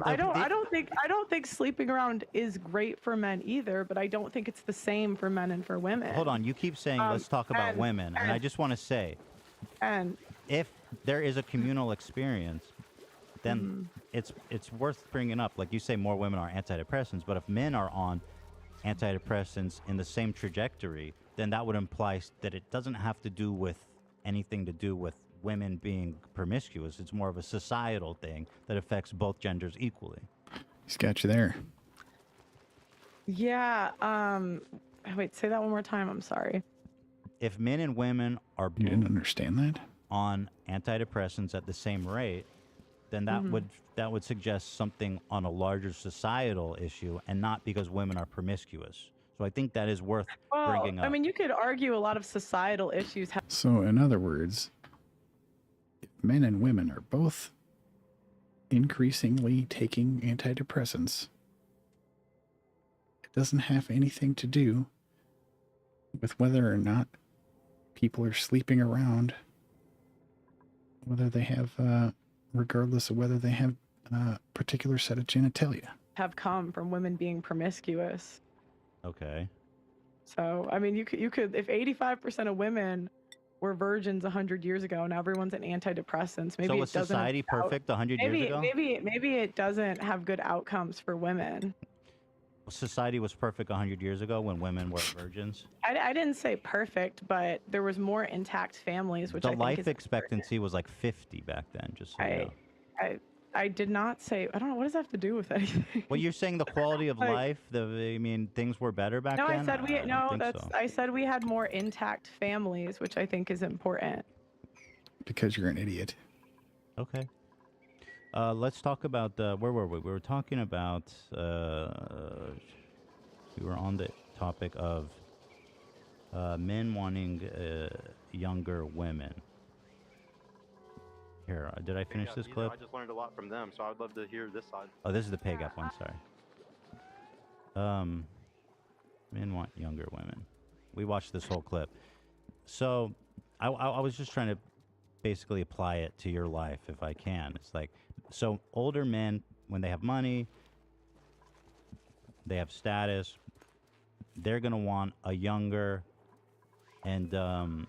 [SPEAKER 5] I don't think sleeping around is great for men either, but I don't think it's the same for men and for women.
[SPEAKER 2] Hold on, you keep saying let's talk about women, and I just want to say,
[SPEAKER 5] and
[SPEAKER 2] if there is a communal experience, then it's worth bringing up. Like you say, more women are antidepressants, but if men are on antidepressants in the same trajectory, then that would imply that it doesn't have to do with anything to do with women being promiscuous. It's more of a societal thing that affects both genders equally.
[SPEAKER 1] He's got you there.
[SPEAKER 5] yeah, wait, say that one more time. I'm sorry.
[SPEAKER 2] If men and women are
[SPEAKER 1] You didn't
[SPEAKER 2] both
[SPEAKER 1] understand that?
[SPEAKER 2] on antidepressants at the same rate, then that would suggest something on a larger societal issue, and not because women are promiscuous. So I think that is worth bringing up.
[SPEAKER 5] I mean, you could argue a lot of societal issues have.
[SPEAKER 1] So, in other words, if men and women are both increasingly taking antidepressants, it doesn't have anything to do with whether or not people are sleeping around, whether they have, regardless of whether they have a particular set of genitalia.
[SPEAKER 5] have come from women being promiscuous.
[SPEAKER 2] Okay.
[SPEAKER 5] So, I mean, you could if 85% of women were virgins 100 years ago and everyone's on antidepressants, maybe
[SPEAKER 2] So
[SPEAKER 5] it
[SPEAKER 2] was
[SPEAKER 5] doesn't
[SPEAKER 2] society perfect 100 years ago?
[SPEAKER 5] Maybe it doesn't have good outcomes for women.
[SPEAKER 2] Society was perfect 100 years ago when women were virgins?
[SPEAKER 5] I didn't say perfect, but there was more intact families, which
[SPEAKER 2] The
[SPEAKER 5] I think
[SPEAKER 2] life
[SPEAKER 5] is
[SPEAKER 2] expectancy was like 50 back then, just so you know.
[SPEAKER 5] I did not say. I don't know, what does that have to do with anything?
[SPEAKER 2] Well, you're saying the quality of life. I mean, things were better back
[SPEAKER 5] No,
[SPEAKER 2] then.
[SPEAKER 5] I said we.
[SPEAKER 2] don't
[SPEAKER 5] No,
[SPEAKER 2] think
[SPEAKER 5] that's.
[SPEAKER 2] so.
[SPEAKER 5] I said we had more intact families, which I think is important.
[SPEAKER 1] Because you're an idiot.
[SPEAKER 2] Okay. Let's talk about where were we? We were talking about. We were on the topic of men wanting younger women. Here, did I finish this clip?
[SPEAKER 7] I just learned a lot from them, so I would love to hear this side.
[SPEAKER 2] Oh, this is the pay gap one. Sorry. Men want younger women. We watched this whole clip. So, I was just trying to basically apply it to your life if I can. It's like, so older men, when they have money, they have status, they're going to want a younger and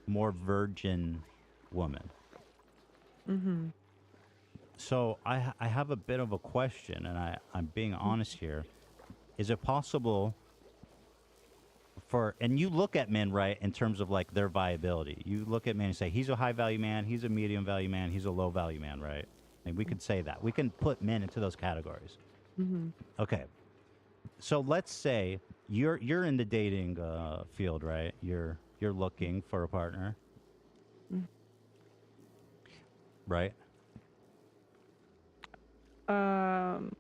[SPEAKER 2] more virgin woman.
[SPEAKER 5] Mm-hmm.
[SPEAKER 2] So I have a bit of a question, and I'm being honest here. Is it possible for, and you look at men, right, in terms of like their viability. You look at men and say, he's a high value man, he's a medium value man, he's a low value man, right? And we could say that. We can put men into those categories.
[SPEAKER 5] Mm-hmm.
[SPEAKER 2] Okay. So let's say you're in the dating field, right? You're looking for a partner.
[SPEAKER 5] Mm.
[SPEAKER 2] Right?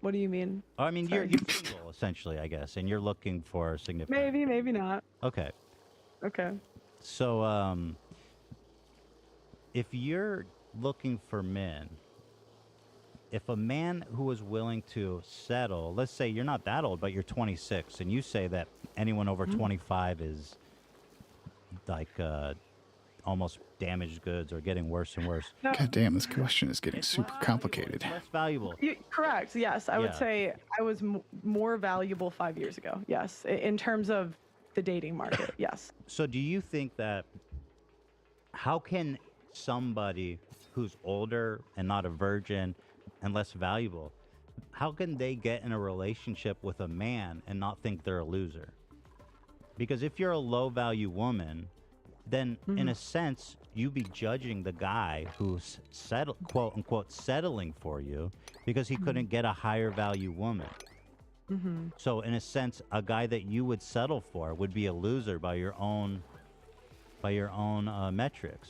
[SPEAKER 5] What do you mean?
[SPEAKER 2] I mean,
[SPEAKER 5] Sorry.
[SPEAKER 2] you're single, essentially, I guess, and you're looking for a significant...
[SPEAKER 5] Maybe, maybe not.
[SPEAKER 2] Okay.
[SPEAKER 5] Okay.
[SPEAKER 2] So, if you're looking for men, if a man who is willing to settle, let's say you're not that old, but you're 26, and you say that anyone over 25 is like almost damaged goods or getting worse and worse.
[SPEAKER 5] No.
[SPEAKER 1] God damn, this question is getting super complicated.
[SPEAKER 2] Less valuable.
[SPEAKER 5] Correct. Yes, I would say I was more valuable 5 years ago. Yes, in terms of the dating market. Yes.
[SPEAKER 2] So do you think that, how can somebody who's older and not a virgin and less valuable, how can they get in a relationship with a man and not think they're a loser? Because if you're a low value woman, then in a sense, you be judging the guy who's quote unquote settling for you because he couldn't get a higher value woman.
[SPEAKER 5] Mm-hmm.
[SPEAKER 2] So in a sense, a guy that you would settle for would be a loser by your own metrics.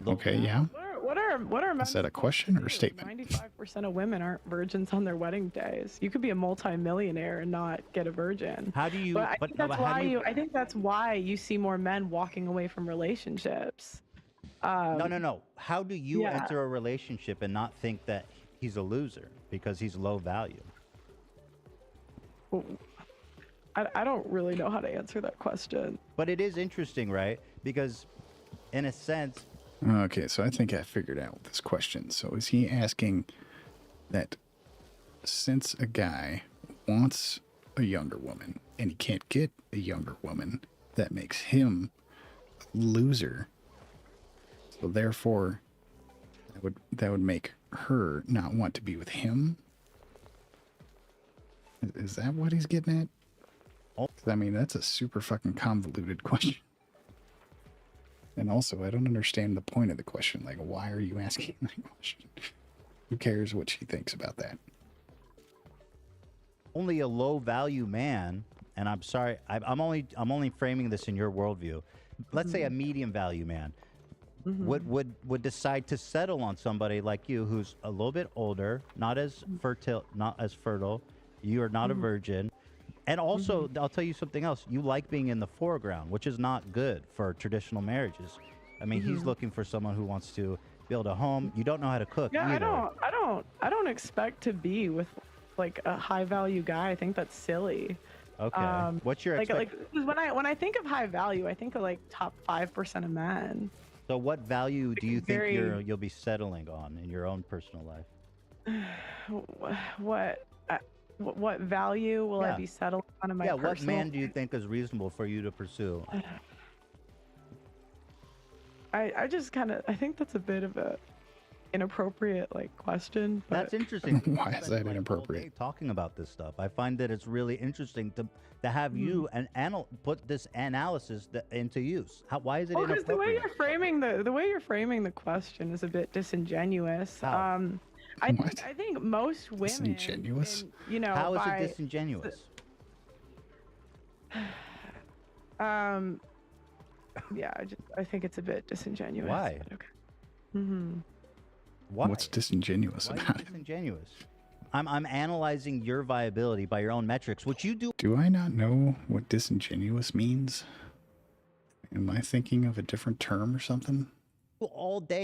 [SPEAKER 1] Okay, yeah.
[SPEAKER 5] What are
[SPEAKER 1] Is that a question or a statement?
[SPEAKER 5] 95% of women aren't virgins on their wedding days. You could be a multi-millionaire and not get a virgin.
[SPEAKER 2] How do you?
[SPEAKER 5] But I think that's why you see more men walking away from relationships.
[SPEAKER 2] No. How do you enter a relationship and not think that he's a loser because he's low value?
[SPEAKER 5] I don't really know how to answer that question.
[SPEAKER 2] But it is interesting, right? Because in a sense...
[SPEAKER 1] Okay, so I think I figured out this question. So is he asking that since a guy wants a younger woman and he can't get a younger woman, that makes him a loser? So therefore, that would make her not want to be with him? Is that what he's getting at? I mean, that's a super fucking convoluted question. And also, I don't understand the point of the question. Like, why are you asking that question? Who cares what she thinks about that?
[SPEAKER 2] Only a low value man, and I'm sorry, I'm only framing this in your worldview. Let's say a medium value man would decide to settle on somebody like you who's a little bit older, not as fertile. You are not a virgin. And also, I'll tell you something else. You like being in the foreground, which is not good for traditional marriages. I mean, he's looking for someone who wants to build a home. You don't know how to cook either.
[SPEAKER 5] I don't expect to be with like a high value guy. I think that's silly.
[SPEAKER 2] Okay. What's your
[SPEAKER 5] when I think of high value, I think of like top 5% of men.
[SPEAKER 2] So what value do you think you'll be settling on in your own personal life?
[SPEAKER 5] What value will I be settling on in my personal?
[SPEAKER 2] What man do you think is reasonable for you to pursue?
[SPEAKER 5] I just I think that's a bit of a inappropriate question. But
[SPEAKER 2] that's interesting.
[SPEAKER 1] Why is that inappropriate?
[SPEAKER 2] Talking about this stuff, I find that it's really interesting to have you put this analysis into use. Why is it inappropriate?
[SPEAKER 5] Because the way you're framing the question is a bit disingenuous.
[SPEAKER 2] How?
[SPEAKER 5] I think most women.
[SPEAKER 1] Disingenuous?
[SPEAKER 2] How is it disingenuous?
[SPEAKER 5] Yeah, I think it's a bit disingenuous.
[SPEAKER 2] Why?
[SPEAKER 5] Okay.
[SPEAKER 2] Why?
[SPEAKER 1] What's disingenuous about it?
[SPEAKER 2] Disingenuous. I'm analyzing your viability by your own metrics, which you do.
[SPEAKER 1] Do I not know what disingenuous means? Am I thinking of a different term or something?
[SPEAKER 2] All day.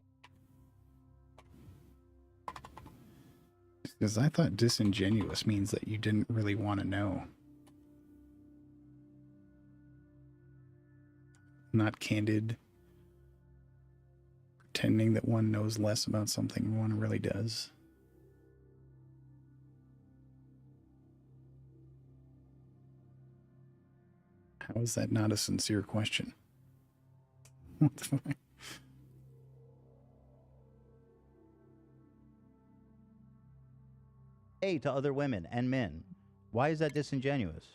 [SPEAKER 1] Because I thought disingenuous means that you didn't really want to know. Not candid. pretending that one knows less about something than one really does. How is that not a sincere question? What the fuck?
[SPEAKER 2] Hey, to other women and men. Why is that disingenuous?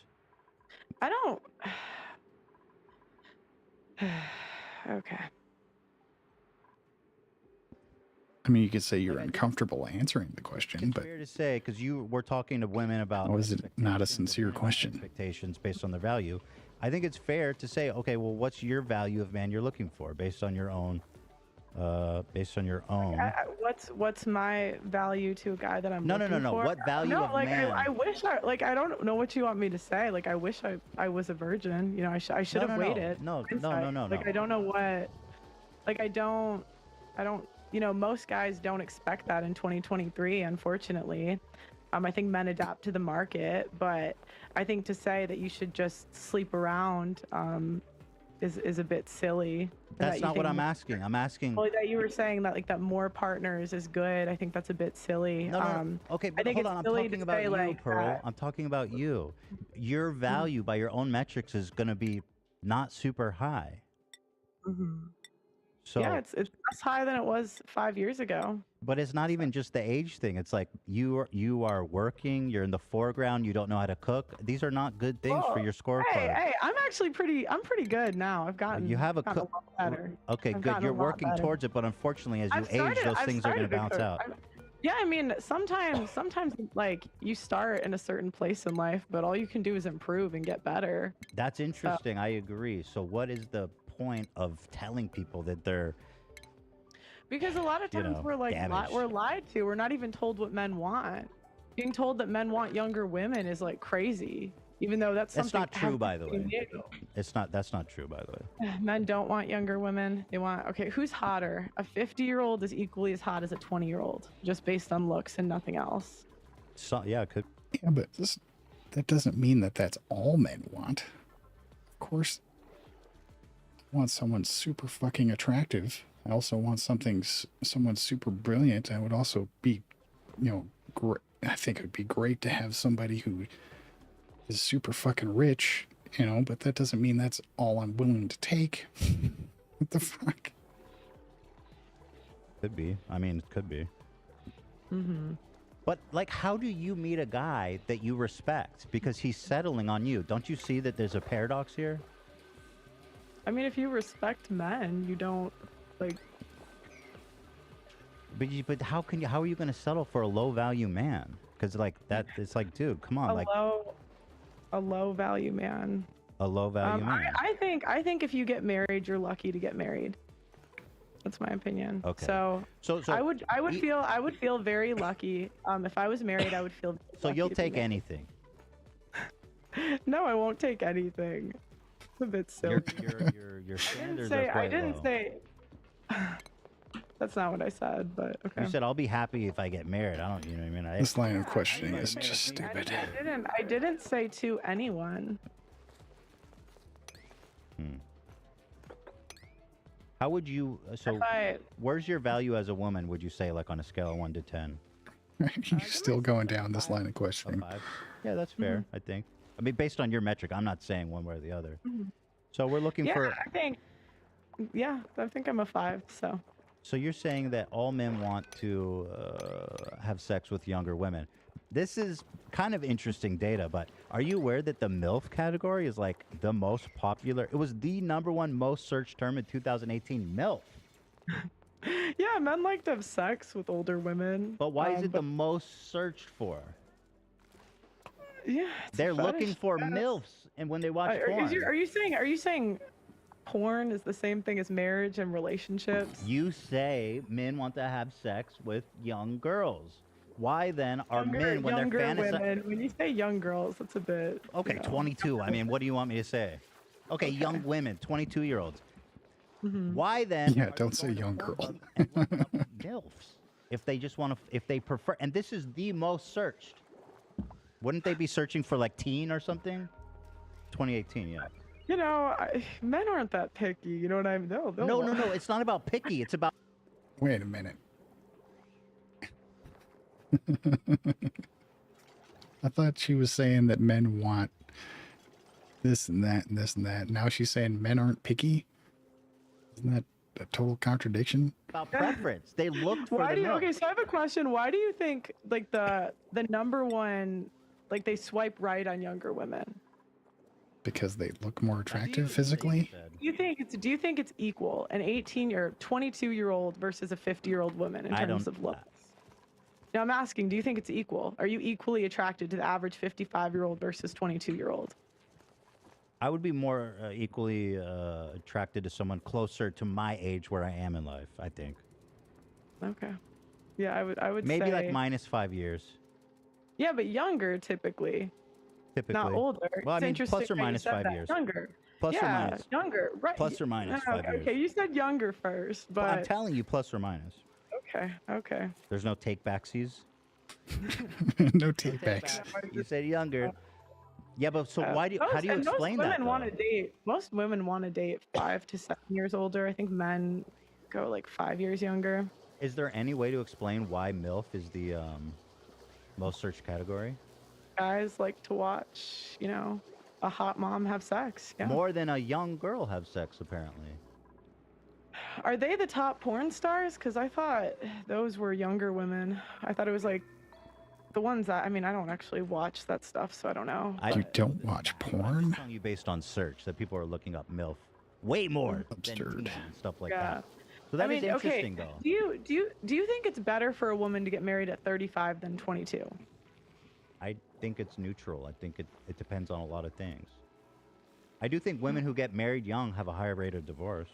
[SPEAKER 5] I don't. Okay.
[SPEAKER 1] I mean, you could say you're uncomfortable answering the question,
[SPEAKER 2] It's
[SPEAKER 1] but
[SPEAKER 2] fair to say, because you were talking to women about
[SPEAKER 1] how is it not a
[SPEAKER 2] expectations
[SPEAKER 1] sincere
[SPEAKER 2] and
[SPEAKER 1] question?
[SPEAKER 2] expectations based on their value. I think it's fair to say, okay, well, what's your value of man you're looking for based on your own?
[SPEAKER 5] What's my value to a guy that I'm looking for?
[SPEAKER 2] No. What value of man?
[SPEAKER 5] I wish I don't know what you want me to say. Like, I wish I was a virgin. You know, I should have waited.
[SPEAKER 2] No.
[SPEAKER 5] Like, I don't know what. Like, I don't. You know, most guys don't expect that in 2023, unfortunately. I think men adapt to the market, but I think to say that you should just sleep around is a bit silly.
[SPEAKER 2] That's not what I'm asking. I'm asking.
[SPEAKER 5] Well, that you were saying that that more partners is good. I think that's a bit silly.
[SPEAKER 2] No. Okay, but hold on. I'm talking about you, Pearl. I'm talking about you. Your value by your own metrics is going to be not super high. So,
[SPEAKER 5] yeah, it's less high than it was 5 years ago.
[SPEAKER 2] But it's not even just the age thing. It's like you are working. You're in the foreground. You don't know how to cook. These are not good things for your scorecard.
[SPEAKER 5] Hey, I'm actually pretty good now. I've gotten.
[SPEAKER 2] You have a
[SPEAKER 5] lot better.
[SPEAKER 2] Okay,
[SPEAKER 5] I've
[SPEAKER 2] good. You're
[SPEAKER 5] gotten a lot
[SPEAKER 2] working
[SPEAKER 5] better.
[SPEAKER 2] towards it, but unfortunately, as you age, those things are going to bounce out.
[SPEAKER 5] Yeah, I mean, sometimes like you start in a certain place in life, but all you can do is improve and get better.
[SPEAKER 2] That's interesting. I agree. So, what is the point of telling people that they're?
[SPEAKER 5] Because a lot of times we're like we're lied to. We're not even told what men want. Being told that men want younger women is like crazy, even though that's
[SPEAKER 2] not true, by the way. That's not true, by the way.
[SPEAKER 5] Men don't want younger women. They want who's hotter? A 50-year-old is equally as hot as a 20-year-old, just based on looks and nothing else.
[SPEAKER 2] So yeah, it could.
[SPEAKER 1] Yeah, but that doesn't mean that that's all men want. Of course, I want someone super fucking attractive. I also want someone super brilliant. I would also be, great. I think it would be great to have somebody who is super fucking rich, but that doesn't mean that's all I'm willing to take. What the fuck?
[SPEAKER 2] Could be. I mean, it could be. But like, how do you meet a guy that you respect because he's settling on you? Don't you see that there's a paradox here?
[SPEAKER 5] I mean, if you respect men, you don't like.
[SPEAKER 2] But how are you going to settle for a low value man? Because like that, it's like, dude, come on,
[SPEAKER 5] a low value man.
[SPEAKER 2] A low value man.
[SPEAKER 5] I think if you get married, you're lucky to get married. That's my opinion.
[SPEAKER 2] Okay.
[SPEAKER 5] So I would feel very lucky. If I was married, I would feel.
[SPEAKER 2] So you'll take anything.
[SPEAKER 5] No, I won't take anything. It's a bit silly.
[SPEAKER 2] Your standards are quite low.
[SPEAKER 5] I didn't say. That's not what I said, but okay.
[SPEAKER 2] You said I'll be happy if I get married. I don't, you know what I mean?
[SPEAKER 1] This line of questioning is just stupid.
[SPEAKER 5] I didn't say to anyone.
[SPEAKER 2] How would you? Where's your value as a woman? Would you say, like on a scale of 1 to 10?
[SPEAKER 1] You're still going down this line of questioning.
[SPEAKER 2] 5? Yeah, that's fair. I think. I mean, based on your metric, I'm not saying one way or the other. So we're looking for.
[SPEAKER 5] I think I'm a 5.
[SPEAKER 2] So you're saying that all men want to have sex with younger women. This is kind of interesting data, but are you aware that the MILF category is like the most popular? It was the #1 most searched term in 2018, MILF.
[SPEAKER 5] Yeah, men like to have sex with older women.
[SPEAKER 2] But why is it the most searched for?
[SPEAKER 5] Yeah,
[SPEAKER 2] they're looking for MILFs, and when they watch porn.
[SPEAKER 5] Are you saying porn is the same thing as marriage and relationships?
[SPEAKER 2] You say men want to have sex with young girls. Why then are men, when they're fantasizing?
[SPEAKER 5] When you say young girls, that's a bit.
[SPEAKER 2] Okay, 22. I mean, what do you want me to say? Okay, young women, 22-year-olds. Why then?
[SPEAKER 1] Yeah, don't say young girl.
[SPEAKER 2] MILFs. If they just want to, if they prefer, and this is the most searched. Wouldn't they be searching for like teen or something? 2018, yeah.
[SPEAKER 5] Men aren't that picky. You know what I mean?
[SPEAKER 2] No. It's not about picky. It's about
[SPEAKER 1] Wait a minute. I thought she was saying that men want this and that and this and that. Now she's saying men aren't picky. Isn't that a total contradiction?
[SPEAKER 2] About preference. They looked for
[SPEAKER 5] Why
[SPEAKER 2] the
[SPEAKER 5] do you?
[SPEAKER 2] milk.
[SPEAKER 5] Okay, so I have a question. Why do you think like the number one, like they swipe right on younger women?
[SPEAKER 1] Because they look more
[SPEAKER 2] That's you
[SPEAKER 1] attractive
[SPEAKER 2] that
[SPEAKER 1] physically?
[SPEAKER 2] said.
[SPEAKER 5] Do you think it's equal, an 18 or 22-year-old versus a 50-year-old woman in
[SPEAKER 2] I
[SPEAKER 5] terms
[SPEAKER 2] don't-
[SPEAKER 5] of looks? Now I'm asking, do you think it's equal? Are you equally attracted to the average 55-year-old versus 22-year-old?
[SPEAKER 2] I would be more equally attracted to someone closer to my age where I am in life, I think.
[SPEAKER 5] Okay. Yeah, I would
[SPEAKER 2] Maybe
[SPEAKER 5] say
[SPEAKER 2] like -5 years,
[SPEAKER 5] yeah, but younger typically,
[SPEAKER 2] typically.
[SPEAKER 5] not older.
[SPEAKER 2] Well, I
[SPEAKER 5] It's
[SPEAKER 2] mean,
[SPEAKER 5] interesting
[SPEAKER 2] plus or
[SPEAKER 5] how you
[SPEAKER 2] minus
[SPEAKER 5] said
[SPEAKER 2] 5
[SPEAKER 5] that.
[SPEAKER 2] years.
[SPEAKER 5] Younger.
[SPEAKER 2] Plus or
[SPEAKER 5] Yeah,
[SPEAKER 2] minus.
[SPEAKER 5] younger. Right.
[SPEAKER 2] Plus or minus
[SPEAKER 5] Oh,
[SPEAKER 2] 5 years.
[SPEAKER 5] Okay, you said younger first,
[SPEAKER 2] Well, I'm
[SPEAKER 5] but
[SPEAKER 2] telling you, plus or minus.
[SPEAKER 5] okay.
[SPEAKER 2] There's no take backsies.
[SPEAKER 1] No take backs.
[SPEAKER 2] You said younger. Yeah, but so why do you, how do you explain
[SPEAKER 5] most
[SPEAKER 2] that?
[SPEAKER 5] women want to
[SPEAKER 2] though?
[SPEAKER 5] date. Most women want to date 5 to 7 years older. I think men go like 5 years younger.
[SPEAKER 2] Is there any way to explain why MILF is the most searched category?
[SPEAKER 5] Guys like to watch, a hot mom have sex. Yeah.
[SPEAKER 2] More than a young girl have sex, apparently.
[SPEAKER 5] Are they the top porn stars? Because I thought those were younger women. I thought it was like the ones that, I don't actually watch that stuff, so I don't know.
[SPEAKER 1] You don't watch
[SPEAKER 2] I'm
[SPEAKER 1] porn?
[SPEAKER 2] just telling you based on search that people are looking up MILF way more than
[SPEAKER 1] Absurd.
[SPEAKER 2] teen and stuff like
[SPEAKER 5] Yeah.
[SPEAKER 2] that. So that is interesting, though.
[SPEAKER 5] Do you think it's better for a woman to get married at 35 than 22?
[SPEAKER 2] I think it's neutral. I think it depends on a lot of things. I do think women who get married young have a higher rate of divorce.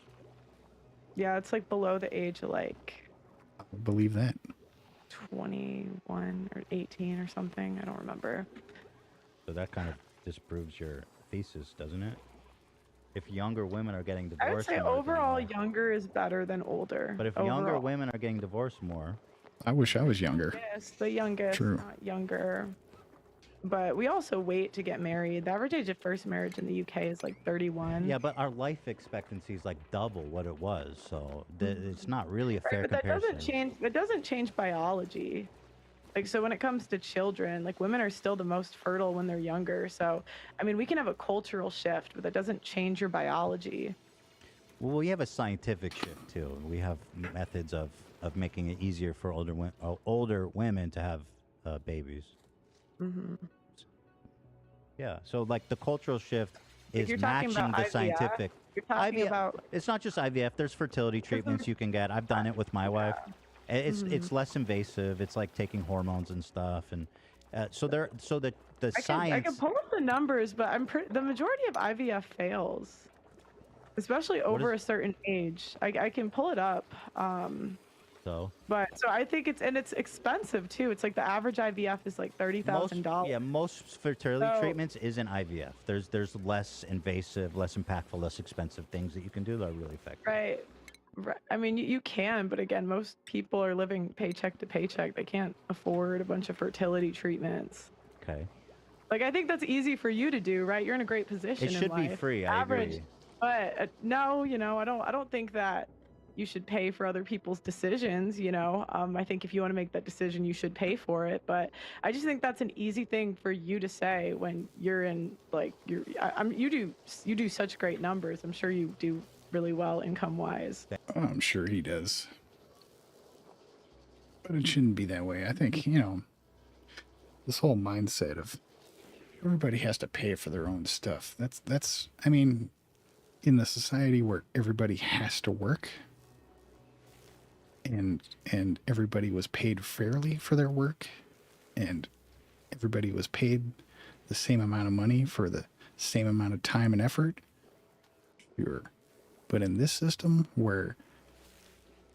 [SPEAKER 5] Yeah, it's like below the age of like
[SPEAKER 1] I believe that.
[SPEAKER 5] 21 or 18 or something. I don't remember.
[SPEAKER 2] So that kind of disproves your thesis, doesn't it? If younger women are getting divorced,
[SPEAKER 5] I would say
[SPEAKER 2] more, then,
[SPEAKER 5] overall younger is better than older.
[SPEAKER 2] But if
[SPEAKER 5] overall.
[SPEAKER 2] younger women are getting divorced more,
[SPEAKER 1] I wish I was younger.
[SPEAKER 5] Yes, the youngest,
[SPEAKER 1] True.
[SPEAKER 5] not younger. But we also wait to get married. The average age of first marriage in the UK is like 31.
[SPEAKER 2] yeah, but our life expectancy is like double what it was, so it's not really a fair
[SPEAKER 5] Right, but that
[SPEAKER 2] comparison.
[SPEAKER 5] doesn't change. It doesn't change biology. Like, so when it comes to children, like women are still the most fertile when they're younger. So, we can have a cultural shift, but that doesn't change your biology.
[SPEAKER 2] Well, we have a scientific shift too. We have methods of making it easier for older women to have babies.
[SPEAKER 5] Mm-hmm.
[SPEAKER 2] Yeah, so like the cultural shift is
[SPEAKER 5] you're talking
[SPEAKER 2] matching
[SPEAKER 5] about
[SPEAKER 2] the
[SPEAKER 5] IVF.
[SPEAKER 2] scientific.
[SPEAKER 5] You're talking
[SPEAKER 2] IVF,
[SPEAKER 5] about
[SPEAKER 2] it's not just IVF. There's fertility treatments you can get. I've done it with my wife. It's less invasive. It's like taking hormones and stuff, and so the science.
[SPEAKER 5] I can pull up the numbers, but the majority of IVF fails, especially over a certain age. I can pull it up. So I think it's expensive too. It's like the average IVF is like $30,000.
[SPEAKER 2] Yeah, most fertility treatments isn't IVF. There's less invasive, less impactful, less expensive things that you can do that are really effective.
[SPEAKER 5] Right. You can, but again, most people are living paycheck to paycheck. They can't afford a bunch of fertility treatments.
[SPEAKER 2] Okay.
[SPEAKER 5] Like, I think that's easy for you to do, right? You're in a great position.
[SPEAKER 2] It should
[SPEAKER 5] in
[SPEAKER 2] be
[SPEAKER 5] life.
[SPEAKER 2] free. I agree.
[SPEAKER 5] But no, I don't think that you should pay for other people's decisions. I think if you want to make that decision, you should pay for it. But I just think that's an easy thing for you to say when you're in you do such great numbers. I'm sure you do really well income wise.
[SPEAKER 1] I'm sure he does. But it shouldn't be that way. I think, this whole mindset of everybody has to pay for their own stuff. That's in the society where everybody has to work and everybody was paid fairly for their work and everybody was paid the same amount of money for the same amount of time and effort. Sure. But in this system where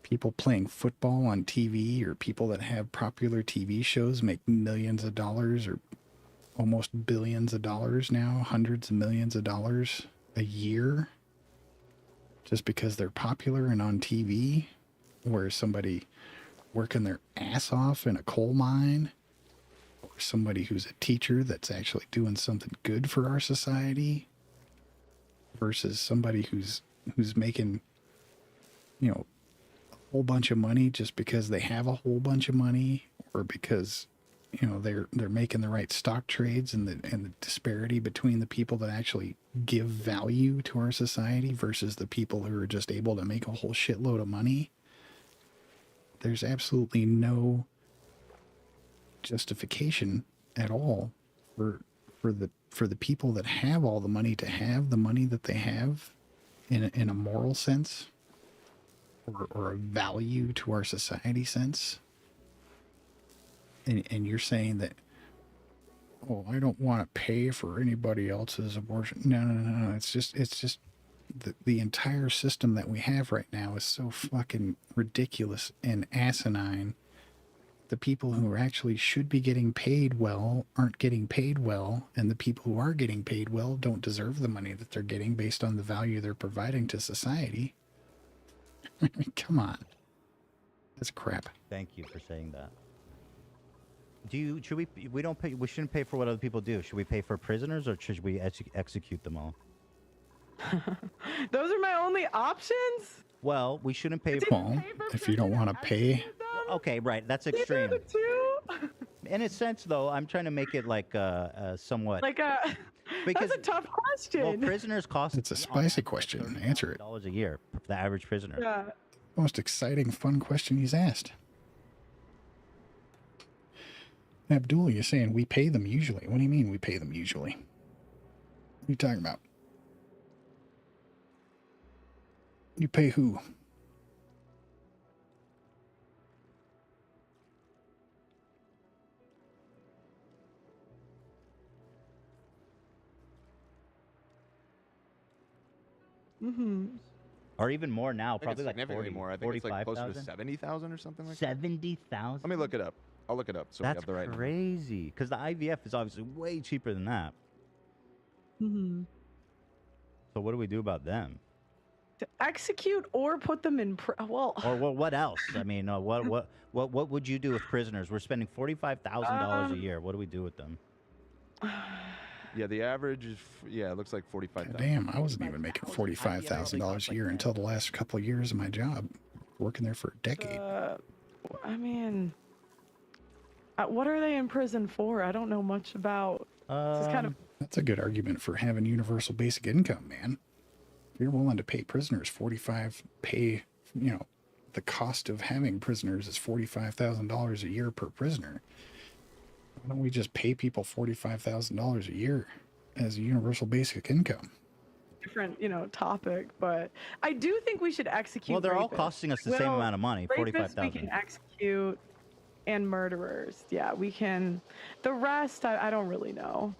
[SPEAKER 1] people playing football on TV or people that have popular TV shows make millions of dollars or almost billions of dollars now, hundreds of millions of dollars a year just because they're popular and on TV, where somebody working their ass off in a coal mine or somebody who's a teacher that's actually doing something good for our society versus somebody who's making, whole bunch of money just because they have a whole bunch of money, or because, you know, they're making the right stock trades, and the disparity between the people that actually give value to our society versus the people who are just able to make a whole shitload of money. There's absolutely no justification at all for the people that have all the money to have the money that they have in a moral sense, or a value to our society sense. And you're saying that, oh, I don't want to pay for anybody else's abortion. No. It's just the entire system that we have right now is so fucking ridiculous and asinine. The people who actually should be getting paid well aren't getting paid well, and the people who are getting paid well don't deserve the money that they're getting based on the value they're providing to society. I mean, come on. That's crap.
[SPEAKER 2] Thank you for saying that. We shouldn't pay for what other people do. Should we pay for prisoners, or should we execute them all?
[SPEAKER 5] Those are my only options?
[SPEAKER 2] Well, we shouldn't pay
[SPEAKER 1] Well, if you don't want to pay.
[SPEAKER 2] Okay, right. That's extreme. In a sense, though, I'm trying to make it like somewhat. Because
[SPEAKER 5] that's a tough question.
[SPEAKER 2] Well, prisoners cost.
[SPEAKER 1] It's a spicy question. Answer it.
[SPEAKER 2] $30 a year for the average prisoner.
[SPEAKER 5] Yeah.
[SPEAKER 1] Most exciting, fun question he's asked. Abdul, you're saying we pay them usually. What do you mean we pay them usually? What are you talking about? You pay who?
[SPEAKER 5] Mm-hmm.
[SPEAKER 2] Or even more now, probably like
[SPEAKER 3] significantly
[SPEAKER 2] 40,
[SPEAKER 3] more. I think it's like closer to
[SPEAKER 2] 45,000?
[SPEAKER 3] 70,000 or something like that.
[SPEAKER 2] 70,000?
[SPEAKER 3] Let me look it up. I'll look it up so we
[SPEAKER 2] That's
[SPEAKER 3] have the right number.
[SPEAKER 2] crazy. Because the IVF is obviously way cheaper than that.
[SPEAKER 5] Mm-hmm.
[SPEAKER 2] So what do we do about them?
[SPEAKER 5] To execute or put them in
[SPEAKER 2] Or what else? I mean, what would you do with prisoners? We're spending $45,000 a year. What do we do with them?
[SPEAKER 3] Yeah, the average is it looks like 45,000.
[SPEAKER 1] Damn, I wasn't even making $45,000 a year until the last couple of years of my job, working there for a decade.
[SPEAKER 5] I mean, what are they in prison for? I don't know much about. This is kind of.
[SPEAKER 1] That's a good argument for having universal basic income, man. If you're willing to pay prisoners the cost of having prisoners is $45,000 a year per prisoner. Why don't we just pay people $45,000 a year as a universal basic income?
[SPEAKER 5] Different, topic, but I do think we should execute.
[SPEAKER 2] Well, they're all
[SPEAKER 5] rapists.
[SPEAKER 2] costing us the same amount of money, $45,000.
[SPEAKER 5] We can execute, and murderers. Yeah, we can. The rest, I don't really know.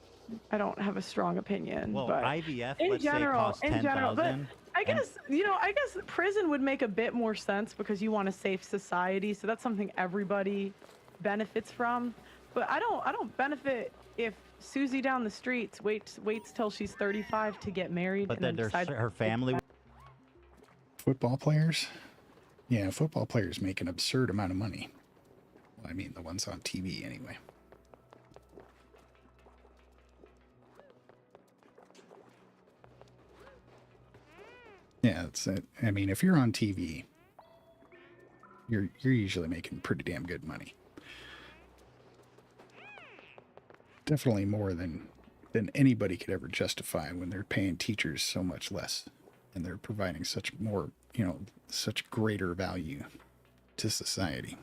[SPEAKER 5] I don't have a strong opinion.
[SPEAKER 2] Well,
[SPEAKER 5] but
[SPEAKER 2] IVF,
[SPEAKER 5] in
[SPEAKER 2] let's
[SPEAKER 5] general,
[SPEAKER 2] say, costs $10,000.
[SPEAKER 5] But I guess prison would make a bit more sense because you want a safe society, so that's something everybody benefits from. But I don't benefit if Susie down the streets waits till she's 35 to get married.
[SPEAKER 2] But
[SPEAKER 5] and
[SPEAKER 2] then
[SPEAKER 5] decides
[SPEAKER 2] her family.
[SPEAKER 1] Football players? Yeah, football players make an absurd amount of money. Well, I mean, the ones on TV anyway. Yeah, that's it. I mean, if you're on TV, you're usually making pretty damn good money. Definitely more than anybody could ever justify when they're paying teachers so much less, and they're providing such greater value to society.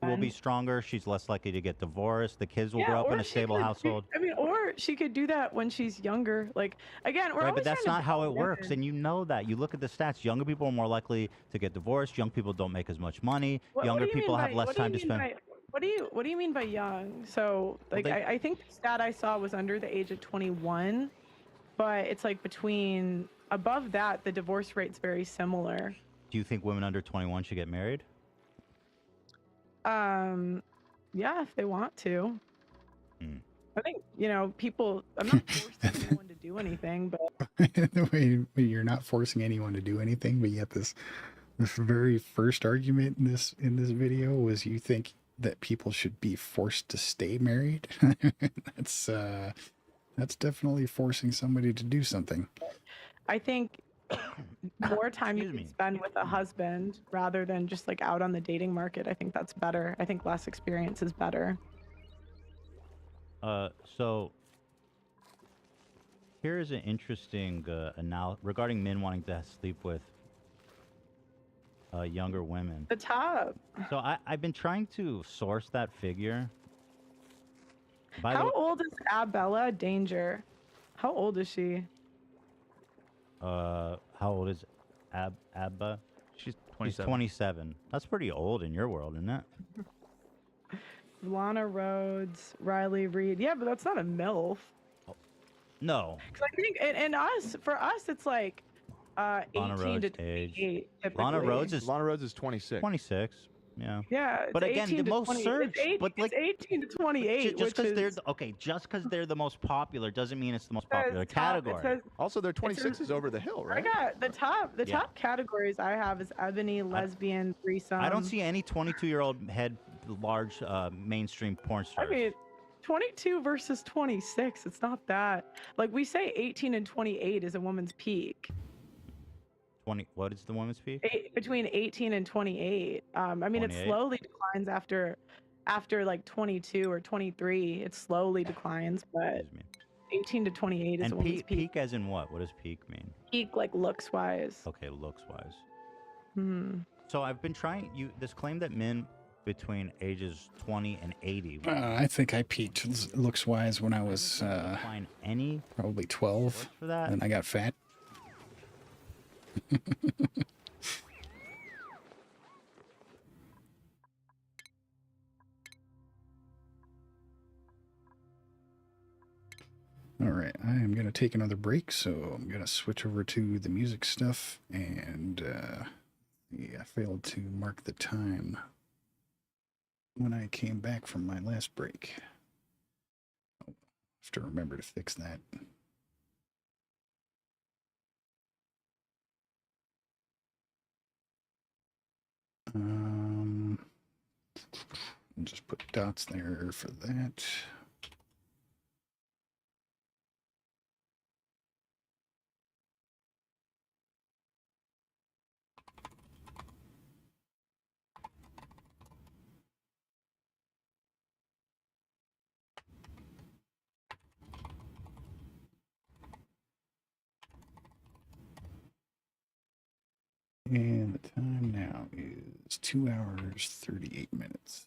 [SPEAKER 2] Will be stronger. She's less likely to get divorced. The kids will grow up in a stable household.
[SPEAKER 5] Or she could do that when she's younger. Like, again, we're
[SPEAKER 2] right,
[SPEAKER 5] always
[SPEAKER 2] but that's not how it works,
[SPEAKER 5] women.
[SPEAKER 2] and you know that. You look at the stats. Younger people are more likely to get divorced. Young people don't make as much money. Younger people have less time to spend.
[SPEAKER 5] What do you mean by young? So, like, I think the stat I saw was under the age of 21, but it's like above that, the divorce rate's very similar.
[SPEAKER 2] Do you think women under 21 should get married?
[SPEAKER 5] Yeah, if they want to. I think, people, I'm not forcing anyone to do anything, but
[SPEAKER 1] The way you're not forcing anyone to do anything, but yet this very first argument in this video was you think that people should be forced to stay married. That's definitely forcing somebody to do something.
[SPEAKER 5] I think more time you
[SPEAKER 2] Excuse
[SPEAKER 5] can
[SPEAKER 2] me.
[SPEAKER 5] spend with a husband rather than just like out on the dating market. I think that's better. I think less experience is better.
[SPEAKER 2] So here is an interesting regarding men wanting to sleep with younger women.
[SPEAKER 5] The top.
[SPEAKER 2] So I've been trying to source that figure.
[SPEAKER 5] How old is Abella Danger? How old is she?
[SPEAKER 2] How old is Abba?
[SPEAKER 4] She's
[SPEAKER 2] She's
[SPEAKER 4] 27.
[SPEAKER 2] 27. That's pretty old in your world, isn't it?
[SPEAKER 5] Lana Rhodes, Riley Reed. Yeah, but that's not a MILF.
[SPEAKER 2] No.
[SPEAKER 5] 'Cause I think, and us, for us, it's like 18 to 28.
[SPEAKER 2] Lana Rhodes
[SPEAKER 3] is 26.
[SPEAKER 2] 26. Yeah.
[SPEAKER 5] Yeah,
[SPEAKER 2] But again, the most searched. But like,
[SPEAKER 5] it's 18 to 28.
[SPEAKER 2] just because they're the most popular doesn't mean it's the most popular category.
[SPEAKER 3] Also, their 26 is over the hill, right?
[SPEAKER 5] I got the top categories I have is ebony, lesbian, threesome.
[SPEAKER 2] I don't see any 22-year-old large mainstream porn stars.
[SPEAKER 5] I mean, 22 versus 26. It's not that. Like we say 18 and 28 is a woman's peak.
[SPEAKER 2] 20. What is the woman's peak?
[SPEAKER 5] Between 18 and 28. I mean,
[SPEAKER 2] 28?
[SPEAKER 5] it slowly declines after like 22 or 23. It slowly declines, but 18 to 28 is
[SPEAKER 2] And
[SPEAKER 5] a woman's peak.
[SPEAKER 2] peak as in what? What does peak mean?
[SPEAKER 5] Peak like looks wise.
[SPEAKER 2] Okay, looks wise.
[SPEAKER 5] Hmm.
[SPEAKER 2] So I've been trying this claim that men between ages 20 and 80.
[SPEAKER 1] I think I peaked looks wise when I was
[SPEAKER 2] find any
[SPEAKER 1] probably 12,
[SPEAKER 2] for that.
[SPEAKER 1] and I got fat. All right, I am going to take another break, so I'm going to switch over to the music stuff, and I failed to mark the time when I came back from my last break. I'll have to remember to fix that. I'll just put dots there for that. And the time now is 2 hours, 38 minutes.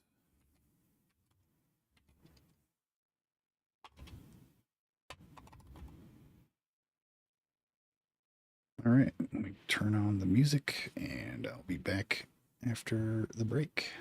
[SPEAKER 1] All right, let me turn on the music and I'll be back after the break.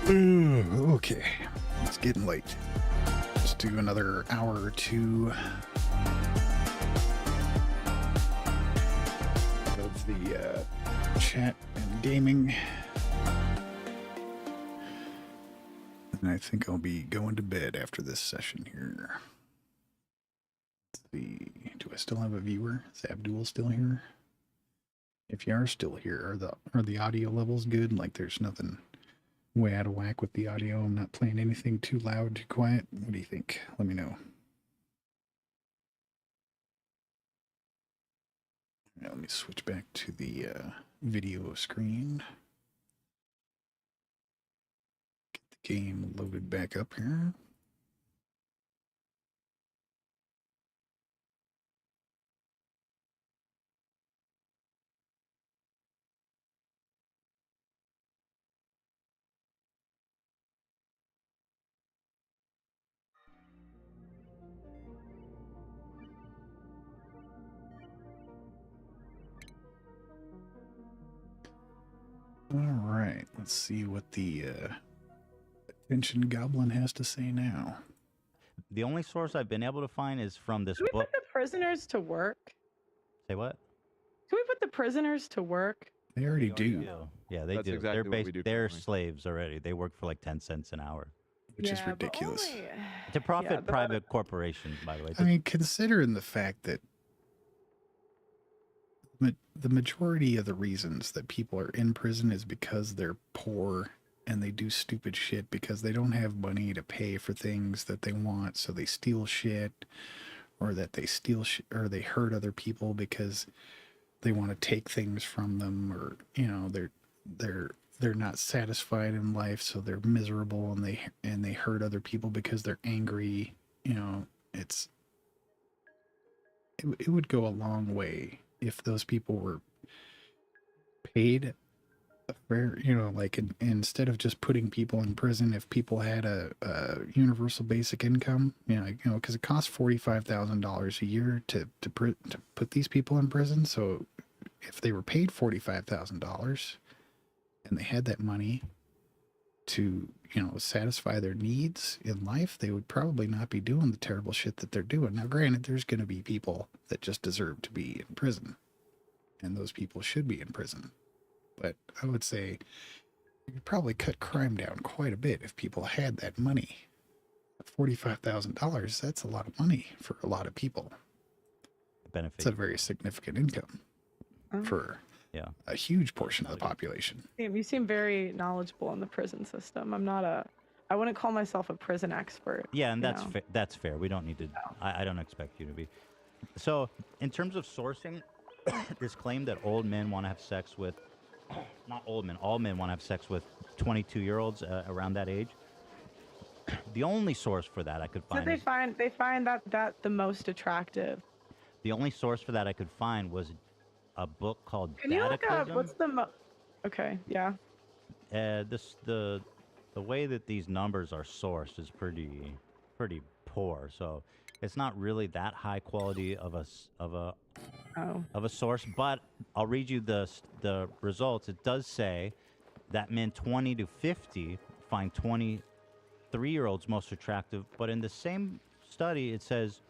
[SPEAKER 1] Okay, it's getting late. Let's do another hour or two of the chat and gaming. And I think I'll be going to bed after this session here. Let's see. Do I still have a viewer? Is Abdul still here? If you are still here, are the audio levels good? Like there's nothing way out of whack with the audio. I'm not playing anything too loud, too quiet. What do you think? Let me know. Now, let me switch back to the video screen. Get the game loaded back up here. All right, let's see what the attention goblin has to say now.
[SPEAKER 2] The only source I've been able to find is from this
[SPEAKER 5] Can we
[SPEAKER 2] book.
[SPEAKER 5] put the prisoners to work?
[SPEAKER 2] Say what?
[SPEAKER 5] Can we put the prisoners to work?
[SPEAKER 1] They already do.
[SPEAKER 2] Yeah, they
[SPEAKER 3] That's
[SPEAKER 2] do.
[SPEAKER 3] exactly what we do
[SPEAKER 2] They're
[SPEAKER 3] currently.
[SPEAKER 2] slaves already. They work for like 10 cents an hour.
[SPEAKER 1] Which is
[SPEAKER 5] Yeah, but
[SPEAKER 1] ridiculous.
[SPEAKER 5] only-
[SPEAKER 2] It's a profit
[SPEAKER 5] Yeah, but-
[SPEAKER 2] private corporation, by the way.
[SPEAKER 1] I mean, considering the fact that the majority of the reasons that people are in prison is because they're poor and they do stupid shit because they don't have money to pay for things that they want, so they steal shit, or that they steal or they hurt other people because they want to take things from them, or you know, they're not satisfied in life, so they're miserable and they hurt other people because they're angry. You know, it would go a long way if those people were paid a fair, you know, like instead of just putting people in prison, if people had a universal basic income, you know, because it costs $45,000 a year to put these people in prison. So if they were paid $45,000 and they had that money to, you know, satisfy their needs in life, they would probably not be doing the terrible shit that they're doing. Now, granted, there's going to be people that just deserve to be in prison, and those people should be in prison. But I would say you could probably cut crime down quite a bit if people had that money. $45,000, that's a lot of money for a lot of people.
[SPEAKER 2] benefit.
[SPEAKER 1] It's a very significant income for a huge portion of the population.
[SPEAKER 5] You seem very knowledgeable in the prison system. I wouldn't call myself a prison expert.
[SPEAKER 2] Yeah, and that's fair. We don't need to. I don't expect you to be. So, in terms of sourcing, this claim that old men want to have sex with, not old men, all men want to have sex with 22-year-olds around that age. The only source for that I could find.
[SPEAKER 5] So they find that the most attractive.
[SPEAKER 2] The only source for that I could find was a book called
[SPEAKER 5] Can you look up
[SPEAKER 2] Catechism.
[SPEAKER 5] what's the Okay, yeah.
[SPEAKER 2] The way that these numbers are sourced is pretty poor. So it's not really that high quality of a source. But I'll read you the results. It does say that men 20 to 50 find 23-year-olds most attractive. But in the same study, it says,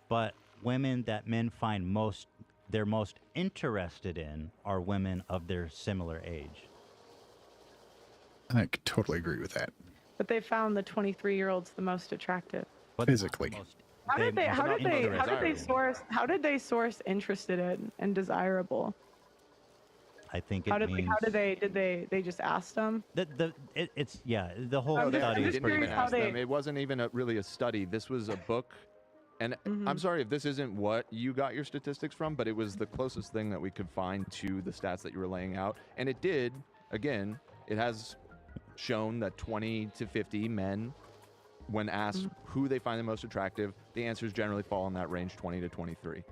[SPEAKER 2] but women that men find they're most interested in are women of their similar age.
[SPEAKER 1] I could totally agree with that.
[SPEAKER 5] But they found the 23-year-olds the most attractive.
[SPEAKER 2] But
[SPEAKER 1] physically.
[SPEAKER 5] How did they source interested in and desirable?
[SPEAKER 2] I think
[SPEAKER 5] How did they just ask them?
[SPEAKER 2] The whole
[SPEAKER 5] I'm
[SPEAKER 2] study
[SPEAKER 5] just
[SPEAKER 2] is pretty
[SPEAKER 5] curious how they-
[SPEAKER 3] It wasn't even really a study. This was a book. And I'm sorry if this isn't what you got your statistics from, but it was the closest thing that we could find to the stats that you were laying out. And it did, again, it has shown that 20 to 50 men, when asked who they find the most attractive, the answers generally fall in that range, 20 to 23.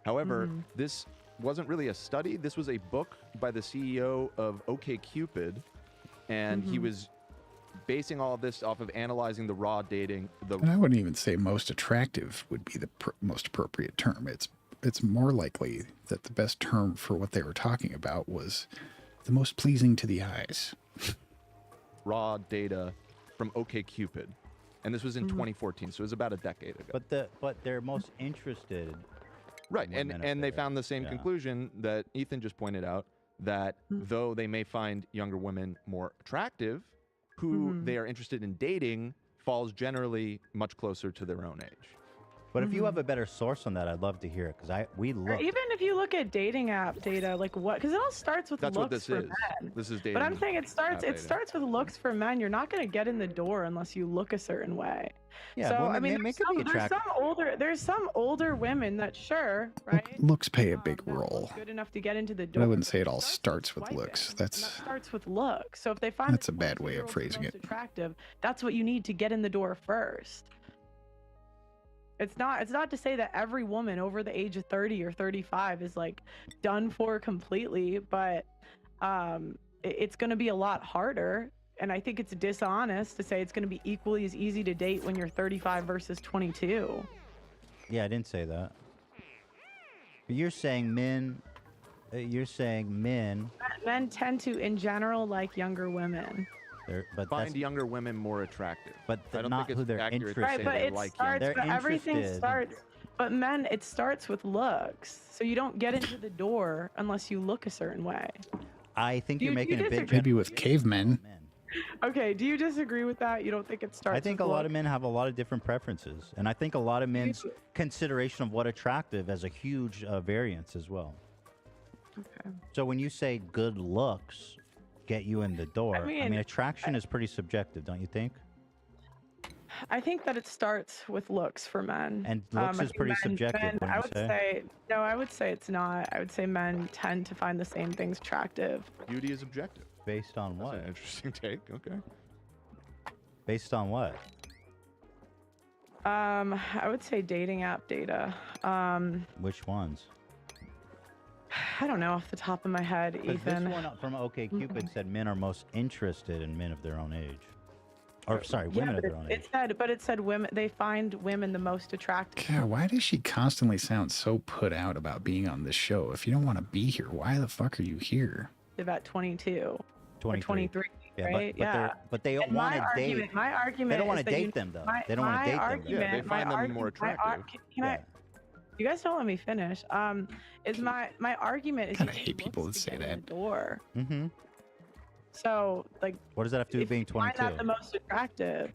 [SPEAKER 3] However, this wasn't really a study. This was a book by the CEO of OkCupid, and he was basing all of this off of analyzing the raw dating.
[SPEAKER 1] And I wouldn't even say most attractive would be the most appropriate term. It's more likely that the best term for what they were talking about was the most pleasing to the eyes.
[SPEAKER 3] raw data from OkCupid, and this was in 2014, so it was about a decade ago.
[SPEAKER 2] But they're most interested.
[SPEAKER 3] Right, and they found the same conclusion that Ethan just pointed out, that though they may find younger women more attractive, who they are interested in dating falls generally much closer to their own age.
[SPEAKER 2] But if you have a better source on that, I'd love to hear it, because we look.
[SPEAKER 5] Or even if you look at dating app data, like what? Because it all starts with
[SPEAKER 3] That's
[SPEAKER 5] looks
[SPEAKER 3] what this
[SPEAKER 5] for
[SPEAKER 3] is.
[SPEAKER 5] men.
[SPEAKER 3] This is dating.
[SPEAKER 5] But I'm saying it starts
[SPEAKER 3] data.
[SPEAKER 5] with looks for men. You're not going to get in the door unless you look a certain way.
[SPEAKER 2] Yeah,
[SPEAKER 5] so
[SPEAKER 2] women,
[SPEAKER 5] I mean, there's some older women that right.
[SPEAKER 1] Looks play a big role.
[SPEAKER 5] Good enough to get into the
[SPEAKER 1] But
[SPEAKER 5] door.
[SPEAKER 1] I wouldn't say it all starts with looks.
[SPEAKER 5] That starts with looks. So if they find
[SPEAKER 1] That's a bad way of phrasing it.
[SPEAKER 5] attractive, that's what you need to get in the door first. It's not to say that every woman over the age of 30 or 35 is like done for completely, but it's going to be a lot harder. And I think it's dishonest to say it's going to be equally as easy to date when you're 35 versus 22.
[SPEAKER 2] Yeah, I didn't say that. But you're saying men.
[SPEAKER 5] Men tend to, in general, like younger women.
[SPEAKER 2] But
[SPEAKER 3] find younger women more attractive.
[SPEAKER 2] But
[SPEAKER 3] I don't
[SPEAKER 2] not
[SPEAKER 3] think
[SPEAKER 2] who
[SPEAKER 3] it's
[SPEAKER 2] they're
[SPEAKER 3] accurate to
[SPEAKER 2] interested
[SPEAKER 3] say
[SPEAKER 5] But
[SPEAKER 3] they
[SPEAKER 5] it
[SPEAKER 3] like
[SPEAKER 5] starts,
[SPEAKER 3] younger.
[SPEAKER 5] but everything
[SPEAKER 2] interested.
[SPEAKER 5] starts. But men, it starts with looks. So you don't get into the door unless you look a certain way.
[SPEAKER 2] I think you're making a big.
[SPEAKER 1] Maybe with cavemen.
[SPEAKER 5] Okay, do you disagree with that? You don't think it starts?
[SPEAKER 2] I think a lot of men have a lot of different preferences, and I think a lot of men's consideration of what attractive as a huge variance as well.
[SPEAKER 5] Okay.
[SPEAKER 2] So when you say good looks get you in the door, I mean attraction is pretty subjective, don't you think?
[SPEAKER 5] I think that it starts with looks for men.
[SPEAKER 2] And looks is pretty subjective.
[SPEAKER 5] I would say no. I would say it's not. I would say men tend to find the same things attractive.
[SPEAKER 3] Beauty is objective.
[SPEAKER 2] Based on what?
[SPEAKER 3] That's an interesting take. Okay.
[SPEAKER 2] Based on what?
[SPEAKER 5] I would say dating app data.
[SPEAKER 2] Which ones?
[SPEAKER 5] I don't know off the top of my head, Ethan.
[SPEAKER 2] This one from OkCupid said men are most interested in men of their own age. Or sorry, women of their own age.
[SPEAKER 5] It said women. They find women the most attractive.
[SPEAKER 1] God, why does she constantly sound so put out about being on this show? If you don't want to be here, why the fuck are you here?
[SPEAKER 5] About 22.
[SPEAKER 2] 23.
[SPEAKER 5] Yeah, right?
[SPEAKER 2] But they don't want to date.
[SPEAKER 5] My argument.
[SPEAKER 2] They don't want to date them though. They don't want to date them.
[SPEAKER 3] Yeah, they find them more attractive.
[SPEAKER 5] You guys don't let me finish. Is my argument is
[SPEAKER 1] I hate people that say that.
[SPEAKER 5] Door.
[SPEAKER 2] Mm-hmm.
[SPEAKER 5] So like,
[SPEAKER 2] what does that have to do with being 22?
[SPEAKER 5] Find that the most attractive.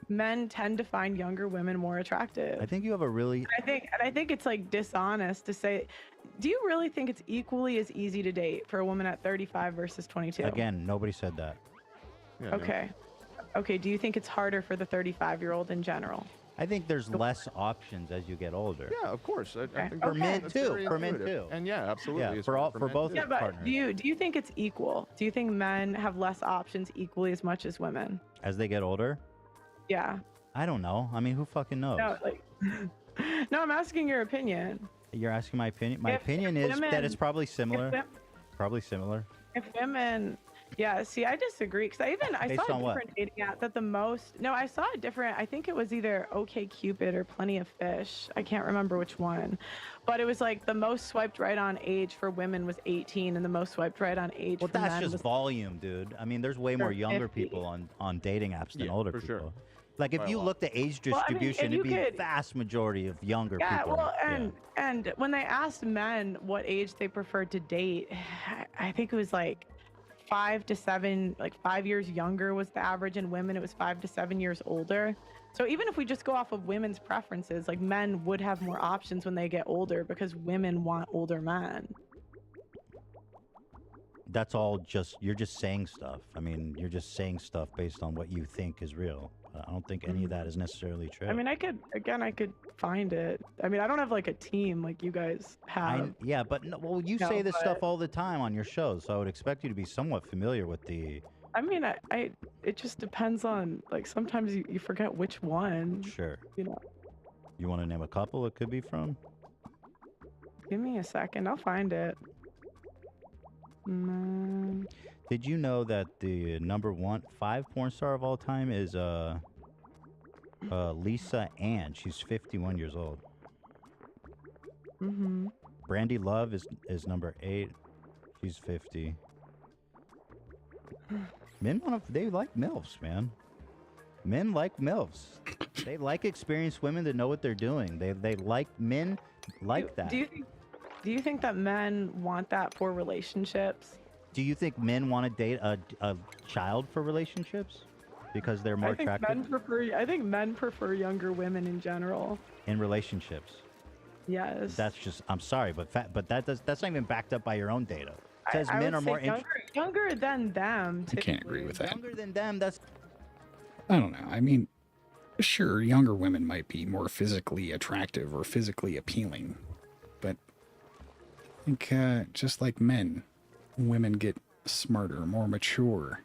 [SPEAKER 5] Men tend to find younger women more attractive.
[SPEAKER 2] I think you have a really.
[SPEAKER 5] I think it's like dishonest to say. Do you really think it's equally as easy to date for a woman at 35 versus 22?
[SPEAKER 2] Again, nobody said that.
[SPEAKER 3] Yeah,
[SPEAKER 5] okay. No. Okay. Do you think it's harder for the 35-year-old in general?
[SPEAKER 2] I think there's less options as you get older.
[SPEAKER 3] Yeah, of course. I think
[SPEAKER 2] for men too. For men too.
[SPEAKER 3] And yeah, absolutely.
[SPEAKER 2] Yeah, for both partners.
[SPEAKER 5] Do you think it's equal? Do you think men have less options equally as much as women?
[SPEAKER 2] As they get older?
[SPEAKER 5] Yeah.
[SPEAKER 2] I don't know. I mean, who fucking knows?
[SPEAKER 5] No, no, I'm asking your opinion.
[SPEAKER 2] You're asking my opinion? My opinion is that it's probably similar. Probably similar.
[SPEAKER 5] If women... Yeah, see, I disagree because I saw a different dating app that the most. No, I saw a different. I think it was either OkCupid or Plenty of Fish. I can't remember which one, but it was like the most swiped right on age for women was 18, and the most swiped right on age.
[SPEAKER 2] Well,
[SPEAKER 5] for
[SPEAKER 2] that's
[SPEAKER 5] men
[SPEAKER 2] just
[SPEAKER 5] was
[SPEAKER 2] volume, dude. I mean, there's way more younger
[SPEAKER 5] 50.
[SPEAKER 2] people on dating apps than older people.
[SPEAKER 3] Sure.
[SPEAKER 2] Like if you looked at age distribution, it'd be a vast majority of younger people.
[SPEAKER 5] Well, and when they asked men what age they preferred to date, I think it was like 5 to 7, like 5 years younger was the average. In women, it was 5 to 7 years older. So even if we just go off of women's preferences, like men would have more options when they get older because women want older men.
[SPEAKER 2] That's all you're just saying stuff. I mean, you're just saying stuff based on what you think is real. I don't think any of that is necessarily true.
[SPEAKER 5] I mean, I could find it. I mean, I don't have like a team like you guys have.
[SPEAKER 2] Yeah, but you say this stuff all the time on your shows, so I would expect you to be somewhat familiar with the...
[SPEAKER 5] I mean, it just depends on, like, sometimes you forget which one.
[SPEAKER 2] Sure.
[SPEAKER 5] You know.
[SPEAKER 2] You want to name a couple it could be from?
[SPEAKER 5] Give me a second. I'll find it.
[SPEAKER 2] Did you know that the number 5 porn star of all time is Lisa Ann? She's 51 years old.
[SPEAKER 5] Mm-hmm.
[SPEAKER 2] Brandy Love is number 8. She's 50. They like MILFs, man. Men like MILFs. They like experienced women that know what they're doing. They like men like that.
[SPEAKER 5] Do you think that men want that for relationships?
[SPEAKER 2] Do you think men want to date a child for relationships because they're more attractive?
[SPEAKER 5] I think men prefer younger women in general.
[SPEAKER 2] In relationships.
[SPEAKER 5] Yes.
[SPEAKER 2] That's just. I'm sorry, but that's not even backed up by your own data. It says
[SPEAKER 5] I
[SPEAKER 2] men
[SPEAKER 5] would
[SPEAKER 2] are more
[SPEAKER 5] say younger than them.
[SPEAKER 1] I can't agree with that.
[SPEAKER 2] younger than them. That's.
[SPEAKER 1] I don't know. I mean, sure, younger women might be more physically attractive or physically appealing, but I think just like men, women get smarter, more mature,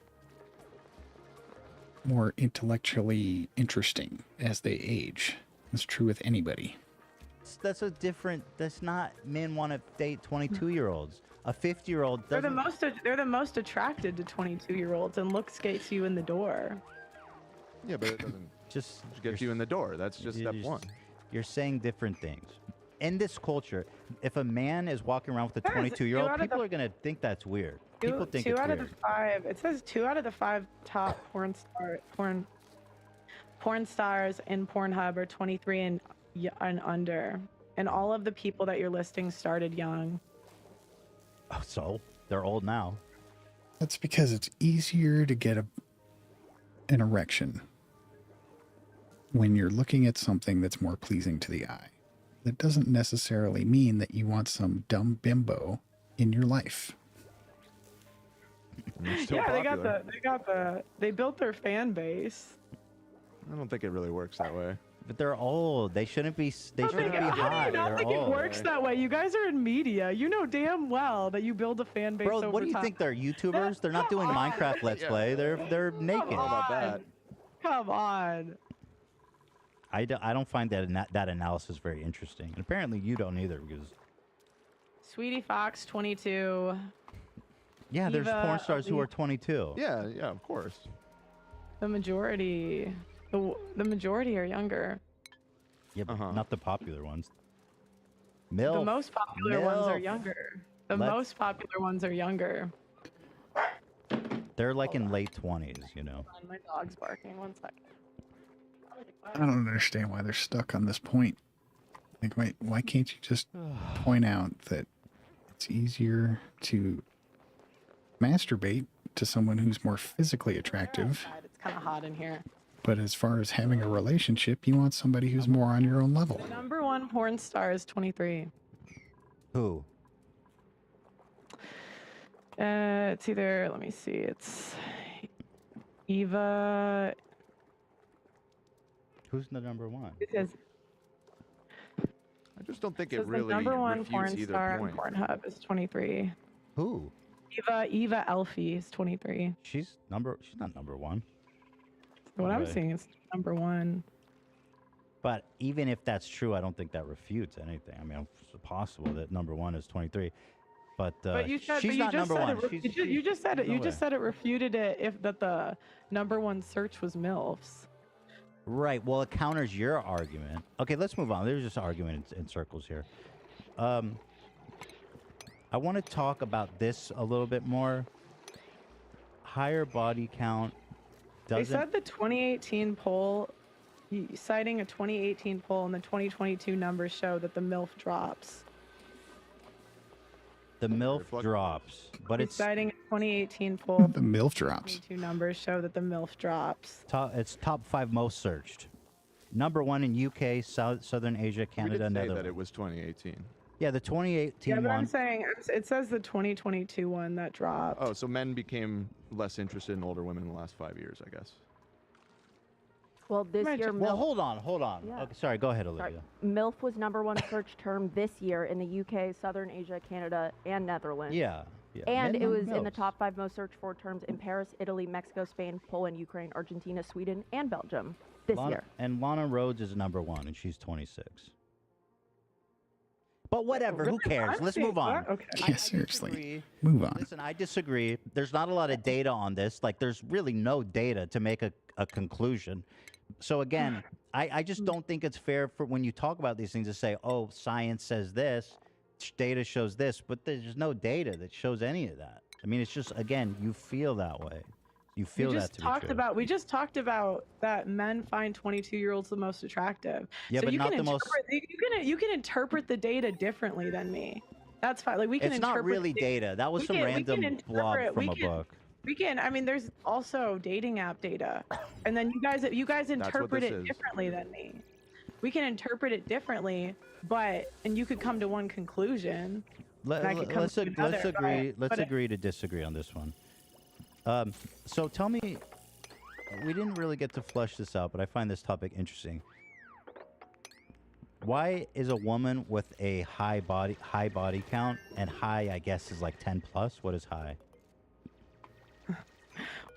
[SPEAKER 1] more intellectually interesting as they age. That's true with anybody.
[SPEAKER 2] That's a different. That's not. Men want to date 22-year-olds. A 50-year-old doesn't.
[SPEAKER 5] They're the most attracted to 22-year-olds, and looks gets you in the door.
[SPEAKER 3] Yeah, but it doesn't
[SPEAKER 2] just
[SPEAKER 3] get you in the door. That's just step one.
[SPEAKER 2] You're saying different things. In this culture, if a man is walking around with a 22-year-old, people are going to think that's weird. People think it's weird. 2 out of the 5. It says
[SPEAKER 5] 2 out of the 5 top porn stars in Pornhub are 23 and under. And all of the people that you're listing started young.
[SPEAKER 2] Oh, so they're old now.
[SPEAKER 1] That's because it's easier to get an erection when you're looking at something that's more pleasing to the eye. That doesn't necessarily mean that you want some dumb bimbo in your life.
[SPEAKER 3] Yeah,
[SPEAKER 5] they built their fan base.
[SPEAKER 3] I don't think it really works that way.
[SPEAKER 2] But they're old. They shouldn't be. They shouldn't be hot.
[SPEAKER 5] How do you not think it works that way? You guys are in media. You know damn well that you build a fan base.
[SPEAKER 2] Bro, what do you think? They're YouTubers? They're not doing Minecraft Let's Play. They're naked.
[SPEAKER 3] How about that?
[SPEAKER 5] Come on.
[SPEAKER 2] I don't find that analysis very interesting. And apparently you don't either, because
[SPEAKER 5] Sweetie Fox 22.
[SPEAKER 2] Yeah, there's porn stars who are 22.
[SPEAKER 3] Yeah, of course.
[SPEAKER 5] The majority are younger.
[SPEAKER 2] Yeah, but not the popular ones. MILF.
[SPEAKER 5] The most popular ones are younger. Most popular ones are younger.
[SPEAKER 2] They're like in late 20s, you know.
[SPEAKER 5] My dog's barking. 1 second.
[SPEAKER 1] I don't understand why they're stuck on this point. Like, why can't you just point out that it's easier to masturbate to someone who's more physically attractive?
[SPEAKER 5] It's kind of hot in here.
[SPEAKER 1] But as far as having a relationship, you want somebody who's more on your own level.
[SPEAKER 5] The #1 porn star is 23.
[SPEAKER 2] Who?
[SPEAKER 5] It's either, let me see, it's Eva.
[SPEAKER 2] Who's the #1?
[SPEAKER 5] It says,
[SPEAKER 3] I just don't think it really
[SPEAKER 5] the #1 porn
[SPEAKER 3] refutes either
[SPEAKER 5] star
[SPEAKER 3] point.
[SPEAKER 5] on Pornhub is 23.
[SPEAKER 2] Who?
[SPEAKER 5] Eva Elfie is 23.
[SPEAKER 2] She's not #1.
[SPEAKER 5] What I'm seeing is #1.
[SPEAKER 2] But even if that's true, I don't think that refutes anything. I mean, it's possible that #1 is 23. But she's not #1.
[SPEAKER 5] You just said it. You just said it refuted it if that the #1 search was MILFs.
[SPEAKER 2] Right. Well, it counters your argument. Okay, let's move on. There's just argument in circles here. I want to talk about this a little bit more. Higher body count doesn't...
[SPEAKER 5] They said the 2018 poll, citing a 2018 poll, and the 2022 numbers show that the MILF drops.
[SPEAKER 2] The MILF drops, but it's
[SPEAKER 5] citing a 2018 poll.
[SPEAKER 1] The MILF drops.
[SPEAKER 5] 2022 numbers show that the MILF drops.
[SPEAKER 2] It's top 5 most searched. #1 in UK, Southern Asia, Canada,
[SPEAKER 3] Netherlands.
[SPEAKER 2] Netherlands.
[SPEAKER 3] That it was 2018.
[SPEAKER 2] Yeah, the 2018
[SPEAKER 5] one. Yeah, but
[SPEAKER 2] one.
[SPEAKER 5] I'm saying it says the 2022 one that dropped.
[SPEAKER 3] Oh, so men became less interested in older women in the last 5 years, I guess.
[SPEAKER 8] Well, this year,
[SPEAKER 2] Well, hold on.
[SPEAKER 8] Yeah.
[SPEAKER 2] Okay, sorry, go ahead, Olivia.
[SPEAKER 8] MILF was #1 search term this year in the UK, Southern Asia, Canada, and Netherlands.
[SPEAKER 2] Yeah.
[SPEAKER 8] And
[SPEAKER 2] Men
[SPEAKER 8] it
[SPEAKER 2] love
[SPEAKER 8] was in the
[SPEAKER 2] MILFs.
[SPEAKER 8] top 5 most searched for terms in Paris, Italy, Mexico, Spain, Poland, Ukraine, Argentina, Sweden, and Belgium this year.
[SPEAKER 2] And Lana Rhodes is #1, and she's 26. But whatever, who cares? Let's move on.
[SPEAKER 5] Okay.
[SPEAKER 1] Yeah, seriously. Move on.
[SPEAKER 2] Listen, I disagree. There's not a lot of data on this. Like, there's really no data to make a conclusion. So again, I just don't think it's fair for when you talk about these things to say, oh, science says this, data shows this, but there's no data that shows any of that. I mean, it's just, again, you feel that way. You feel that to be true.
[SPEAKER 5] We just talked about that men find 22-year-olds the most attractive.
[SPEAKER 2] Yeah,
[SPEAKER 5] so
[SPEAKER 2] but
[SPEAKER 5] you
[SPEAKER 2] not
[SPEAKER 5] can
[SPEAKER 2] the most.
[SPEAKER 5] you can interpret the data differently than me. That's fine. Like we can
[SPEAKER 2] It's
[SPEAKER 5] interpret
[SPEAKER 2] not really
[SPEAKER 5] the
[SPEAKER 2] data. That was
[SPEAKER 5] we
[SPEAKER 2] some
[SPEAKER 5] can- we
[SPEAKER 2] random
[SPEAKER 5] can
[SPEAKER 2] blob
[SPEAKER 5] interpret-
[SPEAKER 2] from
[SPEAKER 5] we
[SPEAKER 2] a
[SPEAKER 5] can-
[SPEAKER 2] book.
[SPEAKER 5] We can. I mean, there's also dating app data, and then you guys interpret
[SPEAKER 3] this
[SPEAKER 5] it
[SPEAKER 3] is.
[SPEAKER 5] differently than me. We can interpret it differently, and you could come to one conclusion.
[SPEAKER 2] Let's agree to disagree on this one. So tell me, we didn't really get to flesh this out, but I find this topic interesting. Why is a woman with a high body count, and high, I guess, is like 10 plus? What is high?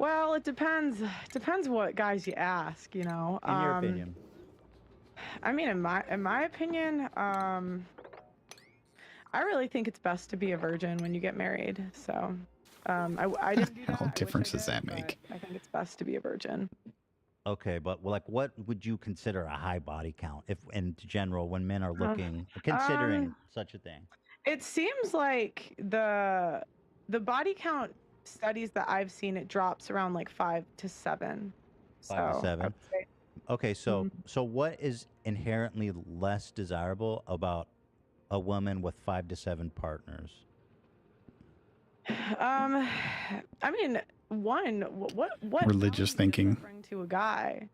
[SPEAKER 5] Well, it depends. Depends what guys you ask. You know.
[SPEAKER 2] In your opinion.
[SPEAKER 5] I mean, in my opinion, I really think it's best to be a virgin when you get married. So, I didn't do that.
[SPEAKER 1] What difference does that make?
[SPEAKER 5] I think it's best to be a virgin.
[SPEAKER 2] Okay, but like, what would you consider a high body count, if in general, when men are looking, considering such a thing?
[SPEAKER 5] It seems like the body count studies that I've seen, it drops around like 5 to 7.
[SPEAKER 2] 5 to 7. Okay, so what is inherently less desirable about a woman with 5 to 7 partners?
[SPEAKER 5] I mean, what
[SPEAKER 1] religious thinking
[SPEAKER 5] bring to a guy?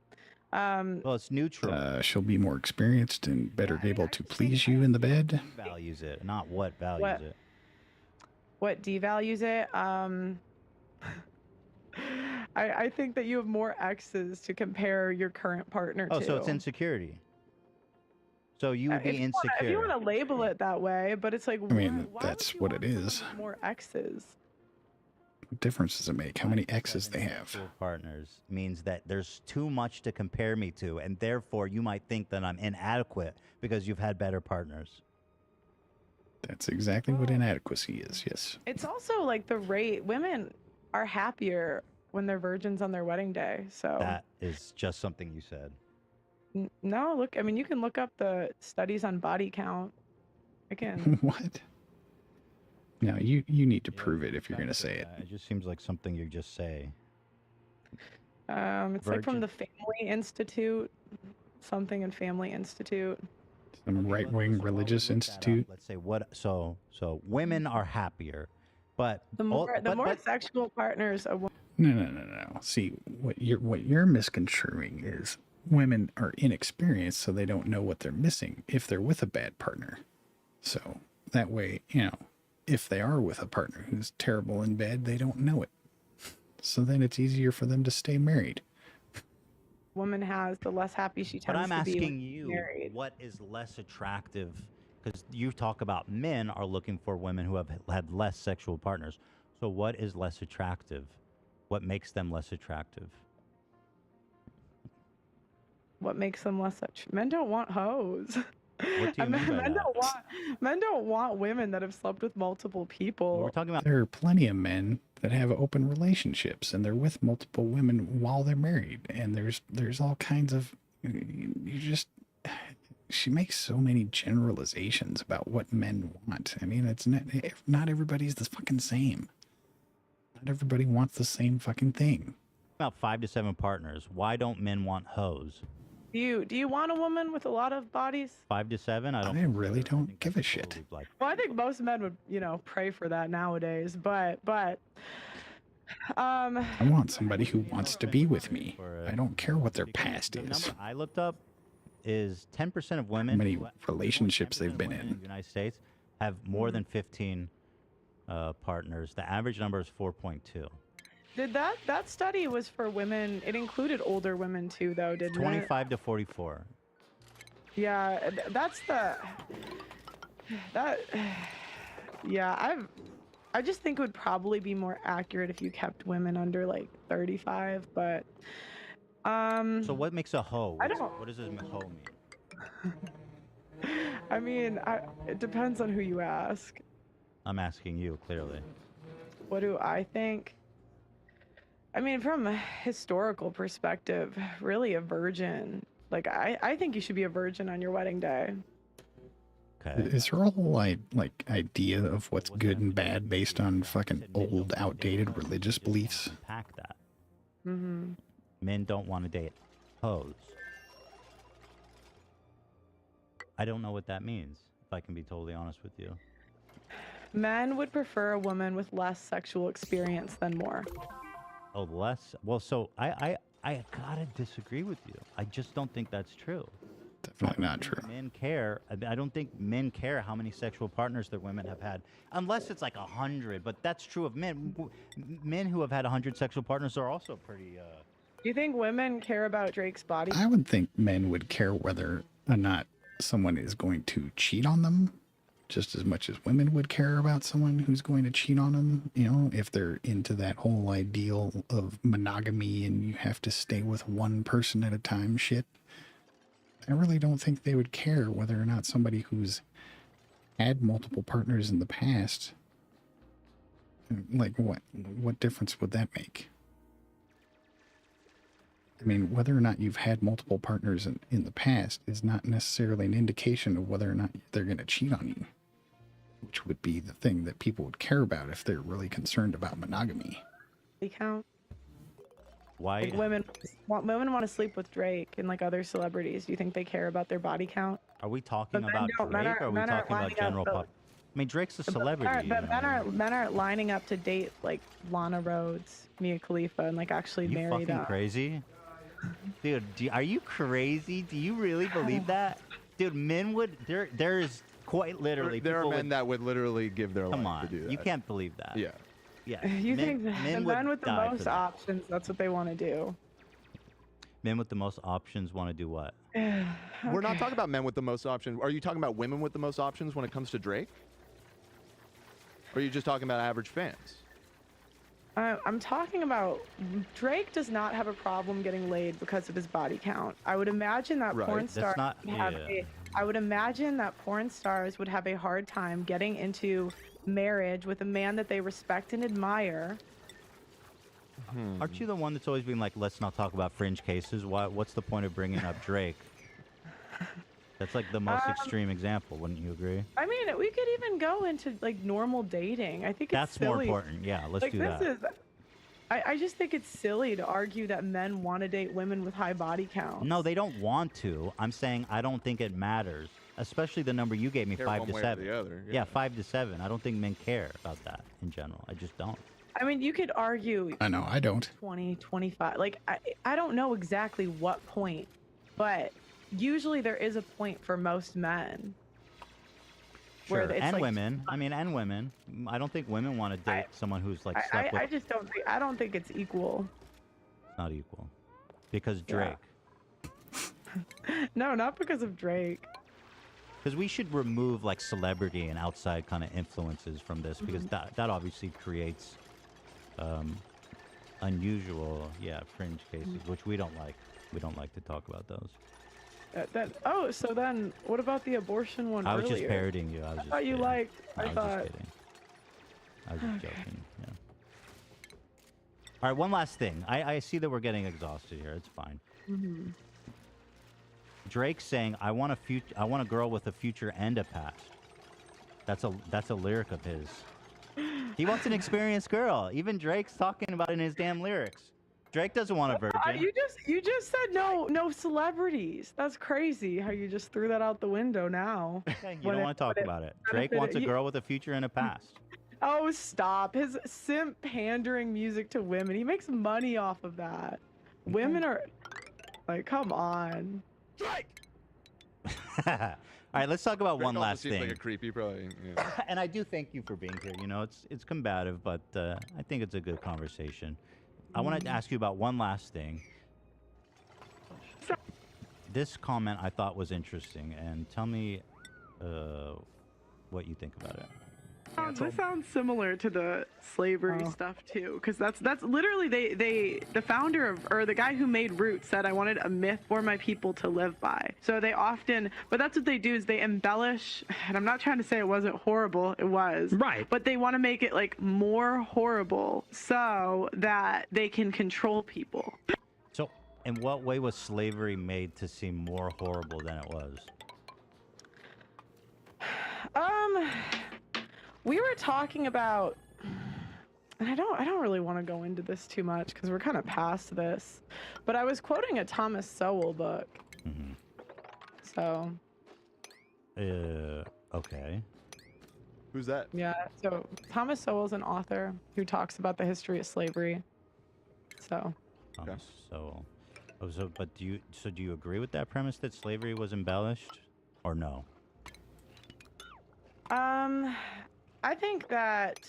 [SPEAKER 2] Well, it's neutral.
[SPEAKER 1] She'll be more experienced and better able to please you in the bed.
[SPEAKER 2] Values it, not what values it.
[SPEAKER 5] What devalues it? I think that you have more exes to compare your current partner to.
[SPEAKER 2] Oh, so it's insecurity. So you would be insecure.
[SPEAKER 5] If you want to label it that way, but it's like,
[SPEAKER 1] I mean,
[SPEAKER 5] why
[SPEAKER 1] that's
[SPEAKER 5] would
[SPEAKER 1] what
[SPEAKER 5] you
[SPEAKER 1] it
[SPEAKER 5] want
[SPEAKER 1] is.
[SPEAKER 5] someone with more exes.
[SPEAKER 1] What difference does it make? How many exes they have?
[SPEAKER 2] Partners means that there's too much to compare me to, and therefore you might think that I'm inadequate because you've had better partners.
[SPEAKER 1] That's exactly what inadequacy is, yes.
[SPEAKER 5] It's also like the rate. Women are happier when they're virgins on their wedding day. So
[SPEAKER 2] that is just something you said.
[SPEAKER 5] No, look, I mean, you can look up the studies on body count.
[SPEAKER 1] What? No, you need to prove it if you're going to say it.
[SPEAKER 2] It just seems like something you just say.
[SPEAKER 5] It's like from the Family Institute, something in Family Institute.
[SPEAKER 1] Some right-wing religious institute.
[SPEAKER 2] Let's say what? So women are happier, but
[SPEAKER 5] the more sexual partners a woman.
[SPEAKER 1] No. See, what you're misconstruing is women are inexperienced, so they don't know what they're missing if they're with a bad partner. So that way, if they are with a partner who's terrible in bed, they don't know it. So then it's easier for them to stay married.
[SPEAKER 5] Woman has, the less happy she tends to be.
[SPEAKER 2] But I'm asking you,
[SPEAKER 5] married.
[SPEAKER 2] what is less attractive? Because you talk about men are looking for women who have had less sexual partners. So what is less attractive? What makes them less attractive?
[SPEAKER 5] What makes them less attractive? Men don't want hoes.
[SPEAKER 2] What do you mean by that?
[SPEAKER 5] Men don't want women that have slept with multiple people.
[SPEAKER 2] We're talking about.
[SPEAKER 1] There are plenty of men that have open relationships and they're with multiple women while they're married, and there's all kinds of she makes so many generalizations about what men want. I mean, it's not everybody's the fucking same. Not everybody wants the same fucking thing.
[SPEAKER 2] About 5 to 7 partners. Why don't men want hoes?
[SPEAKER 5] Do you want a woman with a lot of bodies?
[SPEAKER 2] 5 to 7? I
[SPEAKER 1] really don't give a shit.
[SPEAKER 5] Well, I think most men would, pray for that nowadays. But
[SPEAKER 1] I want somebody who wants to be with me. I don't care what their past is.
[SPEAKER 2] The number I looked up is 10% of women.
[SPEAKER 1] How many relationships they've been in
[SPEAKER 2] the United States have more than 15 partners. The average number is 4.2.
[SPEAKER 5] Did that study was for women? It included older women too, though, didn't
[SPEAKER 2] 25 to 44.
[SPEAKER 5] Yeah, yeah, I just think it would probably be more accurate if you kept women under like 35, but
[SPEAKER 2] So what makes a hoe? What does a hoe mean?
[SPEAKER 5] I mean, it depends on who you ask.
[SPEAKER 2] I'm asking you, clearly.
[SPEAKER 5] What do I think? I mean, from a historical perspective, really a virgin. Like, I think you should be a virgin on your wedding day.
[SPEAKER 2] Okay.
[SPEAKER 1] Is there a whole idea of what's good and bad based on fucking old, outdated religious beliefs?
[SPEAKER 2] Unpack that. Men don't want to date hoes. I don't know what that means, if I can be totally honest with you.
[SPEAKER 5] Men would prefer a woman with less sexual experience than more.
[SPEAKER 2] Oh, less? Well, so I gotta disagree with you. I just don't think that's true.
[SPEAKER 1] Definitely not true.
[SPEAKER 2] Men care. I don't think men care how many sexual partners their women have had, unless it's like 100. But that's true of men. Men who have had 100 sexual partners are also pretty.
[SPEAKER 5] Do you think women care about Drake's body?
[SPEAKER 1] I would think men would care whether or not someone is going to cheat on them just as much as women would care about someone who's going to cheat on them. You know, if they're into that whole ideal of monogamy and you have to stay with one person at a time shit. I really don't think they would care whether or not somebody who's had multiple partners in the past, like what difference would that make? I mean, whether or not you've had multiple partners in the past is not necessarily an indication of whether or not they're going to cheat on you, which would be the thing that people would care about if they're really concerned about monogamy.
[SPEAKER 5] They count.
[SPEAKER 2] Why?
[SPEAKER 5] Like women want to sleep with Drake and like other celebrities. Do you think they care about their body count?
[SPEAKER 2] Are we talking
[SPEAKER 5] But
[SPEAKER 2] about
[SPEAKER 5] men
[SPEAKER 2] Drake, or are we talking about general pop? I mean, Drake's a celebrity.
[SPEAKER 5] But men aren't lining up to date like Lana Rhoades, Mia Khalifa, and like actually
[SPEAKER 2] You
[SPEAKER 5] marry them.
[SPEAKER 2] fucking crazy? Dude, are you crazy? Do you really believe that? Dude, men would, there's quite literally
[SPEAKER 3] There are
[SPEAKER 2] people
[SPEAKER 3] men that would literally give their
[SPEAKER 2] come
[SPEAKER 3] life
[SPEAKER 2] on,
[SPEAKER 3] to do that.
[SPEAKER 2] you can't believe that.
[SPEAKER 3] Yeah.
[SPEAKER 2] Yeah.
[SPEAKER 5] You think the
[SPEAKER 2] men
[SPEAKER 5] men
[SPEAKER 2] would
[SPEAKER 5] with the
[SPEAKER 2] die for
[SPEAKER 5] most
[SPEAKER 2] that.
[SPEAKER 5] options, that's what they want to do.
[SPEAKER 2] Men with the most options want to do what?
[SPEAKER 3] We're not talking about men with the most options. Are you talking about women with the most options when it comes to Drake? Or are you just talking about average fans?
[SPEAKER 5] I'm talking about Drake does not have a problem getting laid because of his body count. I would imagine that
[SPEAKER 3] Right.
[SPEAKER 5] porn
[SPEAKER 2] That's
[SPEAKER 5] stars
[SPEAKER 2] not-
[SPEAKER 5] would have
[SPEAKER 2] yeah.
[SPEAKER 5] I would imagine that porn stars would have a hard time getting into marriage with a man that they respect and admire.
[SPEAKER 2] Aren't you the one that's always been like, let's not talk about fringe cases? What's the point of bringing up Drake? That's like the most extreme example, wouldn't you agree?
[SPEAKER 5] I mean, we could even go into like normal dating. I think it's
[SPEAKER 2] That's
[SPEAKER 5] silly.
[SPEAKER 2] more important. Yeah, let's
[SPEAKER 5] Like
[SPEAKER 2] do
[SPEAKER 5] this
[SPEAKER 2] that.
[SPEAKER 5] is, I just think it's silly to argue that men want to date women with high body counts.
[SPEAKER 2] No, they don't want to. I'm saying I don't think it matters, especially the number you gave me,
[SPEAKER 3] Care
[SPEAKER 2] 5
[SPEAKER 3] one
[SPEAKER 2] to
[SPEAKER 3] way or
[SPEAKER 2] 7.
[SPEAKER 3] the other,
[SPEAKER 2] Yeah, 5 to 7. I don't think men care about that in general. I just don't.
[SPEAKER 5] I mean, you could argue
[SPEAKER 1] I know, I don't.
[SPEAKER 5] 20, 25. Like, I don't know exactly what point, but usually there is a point for most men.
[SPEAKER 2] Sure,
[SPEAKER 5] Where it's
[SPEAKER 2] and
[SPEAKER 5] like,
[SPEAKER 2] women. I mean, and women. I don't think women want to date someone who's like slept with.
[SPEAKER 5] I just don't think, I don't think it's equal.
[SPEAKER 2] It's not equal, because Drake.
[SPEAKER 5] No, not because of Drake.
[SPEAKER 2] Because we should remove like celebrity and outside kind of influences from this, because that obviously creates unusual, fringe cases, which we don't like. We don't like to talk about those.
[SPEAKER 5] Oh, so then what about the abortion one
[SPEAKER 2] I was
[SPEAKER 5] earlier?
[SPEAKER 2] just parodying you. I was just
[SPEAKER 5] thought you
[SPEAKER 2] kidding.
[SPEAKER 5] liked.
[SPEAKER 2] No,
[SPEAKER 5] I
[SPEAKER 2] was
[SPEAKER 5] thought.
[SPEAKER 2] just kidding. I was just joking. Yeah. All right, one last thing. I see that we're getting exhausted here. It's fine. Drake saying, "I want a girl with a future and a past." That's a lyric of his. He wants an experienced girl. Even Drake's talking about it in his damn lyrics. Drake doesn't want a virgin.
[SPEAKER 5] You just said no celebrities. That's crazy how you just threw that out the window now.
[SPEAKER 2] Okay, you don't want to talk about it. Drake wants a girl with a future and a past.
[SPEAKER 5] Oh, stop. His simp pandering music to women. He makes money off of that. Women are like, come on.
[SPEAKER 3] Drake!
[SPEAKER 2] All right, let's talk about
[SPEAKER 3] Drake
[SPEAKER 2] one
[SPEAKER 3] also
[SPEAKER 2] last
[SPEAKER 3] seems
[SPEAKER 2] thing.
[SPEAKER 3] like a creepy, probably. Yeah.
[SPEAKER 2] And I do thank you for being here. You know, it's combative, but I think it's a good conversation. I wanted to ask you about one last thing. This comment I thought was interesting, and tell me what you think about it.
[SPEAKER 5] This sounds similar to the slavery stuff too, because that's literally the founder of, or the guy who made Roots said, I wanted a myth for my people to live by. So they often, but that's what they do, is they embellish, and I'm not trying to say it wasn't horrible, it was.
[SPEAKER 9] Right.
[SPEAKER 5] But they want to make it like more horrible so that they can control people.
[SPEAKER 2] So, in what way was slavery made to seem more horrible than it was?
[SPEAKER 5] We were talking about, and I don't really want to go into this too much because we're kind of past this, but I was quoting a Thomas Sowell book.
[SPEAKER 2] Mm-hmm.
[SPEAKER 5] So.
[SPEAKER 2] Okay.
[SPEAKER 3] Who's that?
[SPEAKER 5] Yeah. So Thomas Sowell's an author who talks about the history of slavery. So.
[SPEAKER 2] Thomas Sowell. Oh, so do you agree with that premise that slavery was embellished, or no?
[SPEAKER 5] I think that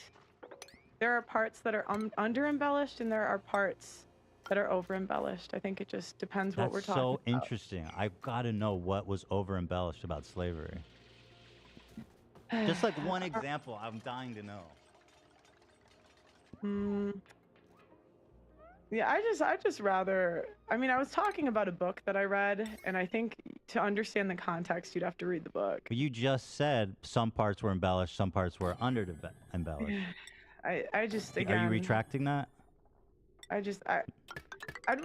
[SPEAKER 5] there are parts that are under embellished and there are parts that are over embellished. I think it just depends what we're talking about.
[SPEAKER 2] That's so interesting. I've got to know what was over embellished about slavery. Just like one example, I'm dying to know.
[SPEAKER 5] Yeah, I just rather, I mean, I was talking about a book that I read, and I think to understand the context, you'd have to read the book.
[SPEAKER 2] But you just said some parts were embellished, some parts were under embellished.
[SPEAKER 5] I just, again...
[SPEAKER 2] Are you retracting that?
[SPEAKER 5] I'd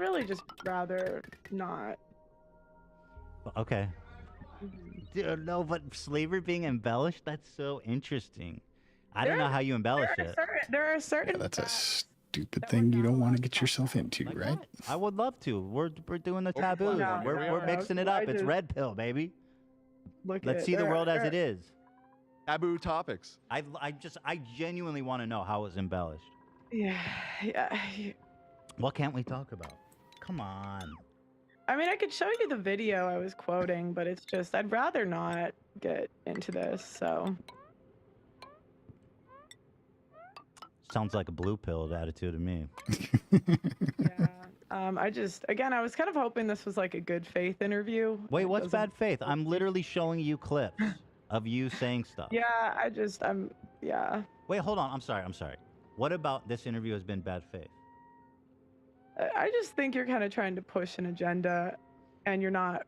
[SPEAKER 5] really just rather not.
[SPEAKER 2] Okay. No, but slavery being embellished, that's so interesting. I don't know how you embellish it.
[SPEAKER 5] There are certain...
[SPEAKER 1] Yeah, that's a stupid thing you don't want to get yourself into, right?
[SPEAKER 2] I would love to. We're doing the taboos. We're mixing it up. It's red pill, baby. Let's see the world as it is.
[SPEAKER 3] Taboo topics.
[SPEAKER 2] I genuinely want to know how it's embellished.
[SPEAKER 5] Yeah.
[SPEAKER 2] What can't we talk about? Come on.
[SPEAKER 5] I mean, I could show you the video I was quoting, but it's just, I'd rather not get into this, so.
[SPEAKER 2] Sounds like a blue pilled attitude to me.
[SPEAKER 5] Yeah. I was kind of hoping this was like a good faith interview.
[SPEAKER 2] Wait, what's bad faith? I'm literally showing you clips of you saying stuff.
[SPEAKER 5] Yeah, yeah.
[SPEAKER 2] Wait, hold on. I'm sorry. What about this interview has been bad faith?
[SPEAKER 5] I just think you're kind of trying to push an agenda, and you're not.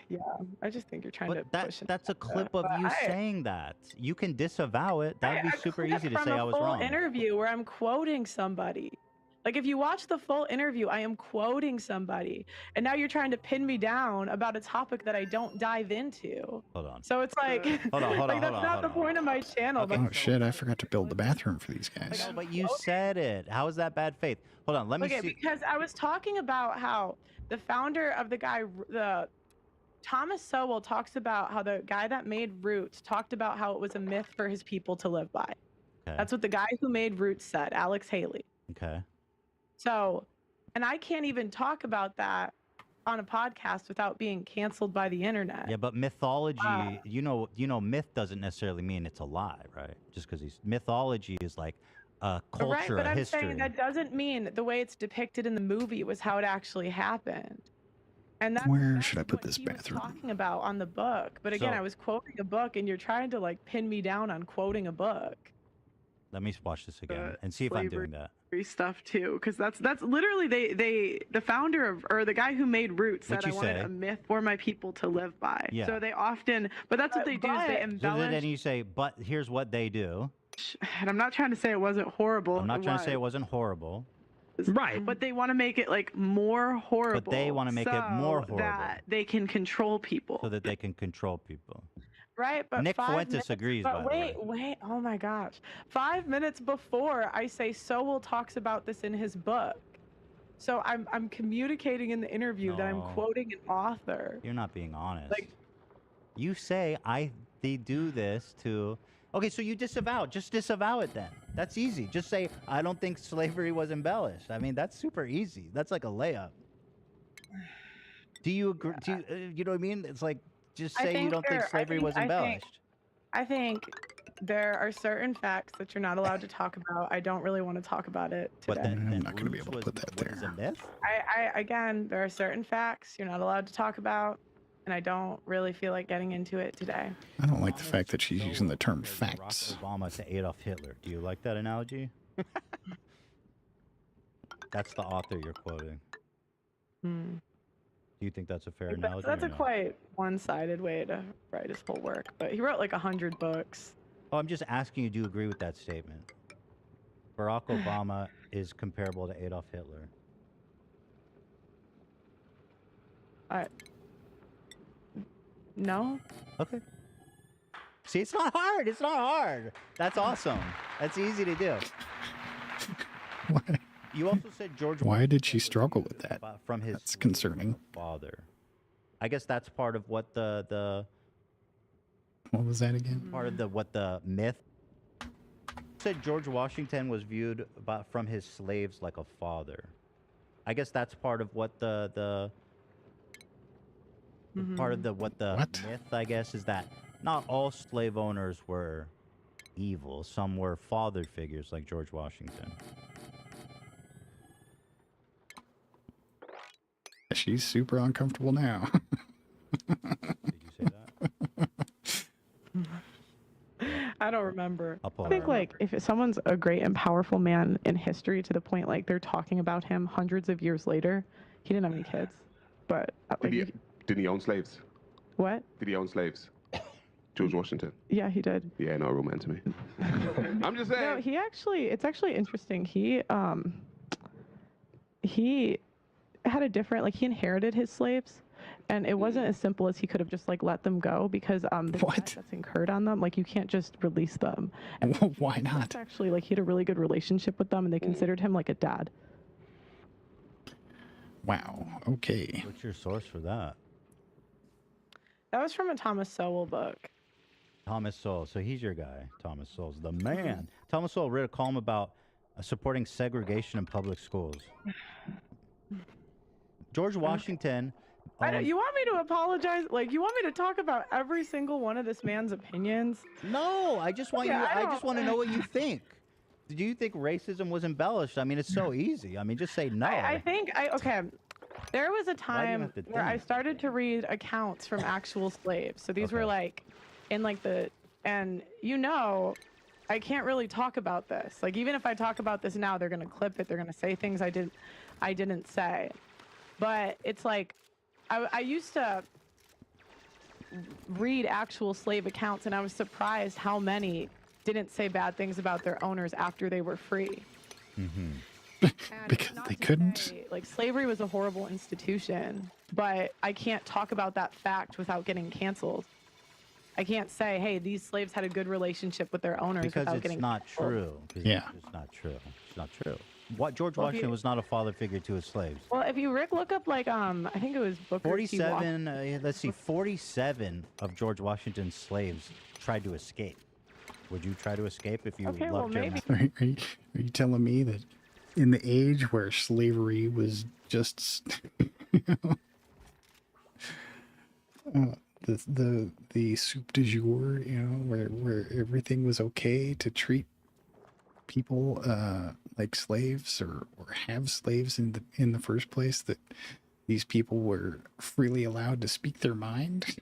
[SPEAKER 5] Yeah, I just think you're trying to push.
[SPEAKER 2] That's a clip of you saying that. You can disavow it. That'd be super easy to say I was wrong.
[SPEAKER 5] Full interview where I'm quoting somebody. Like if you watch the full interview, I am quoting somebody, and now you're trying to pin me down about a topic that I don't dive into.
[SPEAKER 2] Hold on.
[SPEAKER 5] So it's like, that's not the point of my channel.
[SPEAKER 1] Okay. Oh shit! I forgot to build the bathroom for these guys.
[SPEAKER 2] No, but you said it. How is that bad faith? Hold on. Let me see.
[SPEAKER 5] Okay, because I was talking about how the founder of Thomas Sowell talks about how the guy that made Roots talked about how it was a myth for his people to live by.
[SPEAKER 2] Okay.
[SPEAKER 5] That's what the guy who made Roots said, Alex Haley.
[SPEAKER 2] Okay.
[SPEAKER 5] So, and I can't even talk about that on a podcast without being canceled by the internet.
[SPEAKER 2] Yeah, but mythology, you know, myth doesn't necessarily mean it's a lie, right? Just because mythology is like a culture,
[SPEAKER 5] right, but
[SPEAKER 2] a
[SPEAKER 5] I'm
[SPEAKER 2] history.
[SPEAKER 5] saying that doesn't mean the way it's depicted in the movie was how it actually happened. And
[SPEAKER 1] where should I put this bathroom?
[SPEAKER 5] Talking about on the book, but again, I was quoting a book, and you're trying to like pin me down on quoting a book.
[SPEAKER 2] Let me watch this again and see if I'm doing that.
[SPEAKER 5] Stuff too, because that's literally the founder of, or the guy who made Roots said I wanted a myth for my people to live by.
[SPEAKER 2] Yeah.
[SPEAKER 5] So they often, but that's what they do is they embellish.
[SPEAKER 2] So then you say, but here's what they do.
[SPEAKER 5] And I'm not trying to say it wasn't horrible.
[SPEAKER 2] I'm not trying to say it wasn't horrible.
[SPEAKER 5] Right. But they want to make it like more horrible.
[SPEAKER 2] But they want to make it more horrible.
[SPEAKER 5] That they can control people.
[SPEAKER 2] So that they can control people.
[SPEAKER 5] Right, but
[SPEAKER 2] Nick Fuentes agrees, by the way.
[SPEAKER 5] Wait, oh my gosh. 5 minutes before I say Sowell talks about this in his book. So I'm communicating in the interview that I'm quoting an author.
[SPEAKER 2] You're not being honest. Like, you say they do this to... Okay, so you disavow. Just disavow it then. That's easy. Just say, I don't think slavery was embellished. I mean, that's super easy. That's like a layup. Do you agree? You know what I mean? It's like... Just say you don't think slavery was embellished.
[SPEAKER 5] I think there are certain facts that you're not allowed to talk about. I don't really want to talk about it today.
[SPEAKER 1] But then I'm not going to be able to put that there.
[SPEAKER 5] Again, there are certain facts you're not allowed to talk about, and I don't really feel like getting into it today.
[SPEAKER 1] I don't like the fact that she's using the term facts.
[SPEAKER 2] Obama to Adolf Hitler. Do you like that analogy? That's the author you're quoting. Do you think that's a fair analogy?
[SPEAKER 5] That's a quite one-sided way to write his whole work, but he wrote like 100 books.
[SPEAKER 2] Oh, I'm just asking you, do you agree with that statement? Barack Obama is comparable to Adolf Hitler.
[SPEAKER 5] No.
[SPEAKER 2] Okay. See, it's not hard. It's not hard. That's awesome. That's easy to do. You also said George.
[SPEAKER 1] Why did she struggle with that?
[SPEAKER 2] From his
[SPEAKER 1] That's concerning.
[SPEAKER 2] father. I guess that's part of what the
[SPEAKER 1] What was that again?
[SPEAKER 2] part of what the myth said. George Washington was viewed from his slaves like a father. I guess that's part of what the part of what myth, I guess, is that not all slave owners were evil. Some were father figures like George Washington.
[SPEAKER 1] She's super uncomfortable now.
[SPEAKER 2] Did you say that?
[SPEAKER 5] I don't remember.
[SPEAKER 2] I
[SPEAKER 5] I think like if someone's a great and powerful man in history to the point like they're talking about him hundreds of years later, he didn't have any kids, but like,
[SPEAKER 9] did he own slaves?
[SPEAKER 5] what?
[SPEAKER 9] Did he own slaves? George Washington.
[SPEAKER 5] Yeah, he did.
[SPEAKER 9] Yeah, no, real man to me. I'm just saying.
[SPEAKER 5] No, it's actually interesting. He had a different, like he inherited his slaves, and it wasn't as simple as he could have just like let them go because the debt that's incurred on them, like you can't just release them. And
[SPEAKER 1] why not?
[SPEAKER 5] it's actually, like he had a really good relationship with them, and they considered him like a dad.
[SPEAKER 1] Wow. Okay.
[SPEAKER 2] What's your source for that?
[SPEAKER 5] That was from a Thomas Sowell book.
[SPEAKER 2] Thomas Sowell. So he's your guy. Thomas Sowell's the man. Thomas Sowell wrote a column about supporting segregation in public schools. George Washington.
[SPEAKER 5] You want me to apologize? Like, you want me to talk about every single one of this man's opinions?
[SPEAKER 2] No, I just want I just want to know what you think. Do you think racism was embellished? I mean, it's so easy. I mean, just say no.
[SPEAKER 5] Okay. There was a time where I started to read accounts from actual slaves. So these were like, in like and I can't really talk about this. Like, even if I talk about this now, they're gonna clip it. They're gonna say things I didn't say. But it's like, I used to read actual slave accounts, and I was surprised how many didn't say bad things about their owners after they were free.
[SPEAKER 2] Mm-hmm.
[SPEAKER 1] Because they couldn't.
[SPEAKER 5] Like, slavery was a horrible institution, but I can't talk about that fact without getting canceled. I can't say, hey, these slaves had a good relationship with their owners without getting canceled.
[SPEAKER 2] Because it's not true.
[SPEAKER 1] Yeah.
[SPEAKER 2] It's not true. It's not true. George Washington was not a father figure to his slaves.
[SPEAKER 5] Well, if you look up like I think it was Booker T.
[SPEAKER 2] 47. Let's see, 47 of George Washington's slaves tried to escape. Would you try to escape if you loved your man?
[SPEAKER 1] Are you telling me that in the age where slavery was just the soup du jour, where everything was okay to treat people like slaves or have slaves in the first place, that these people were freely allowed to speak their mind?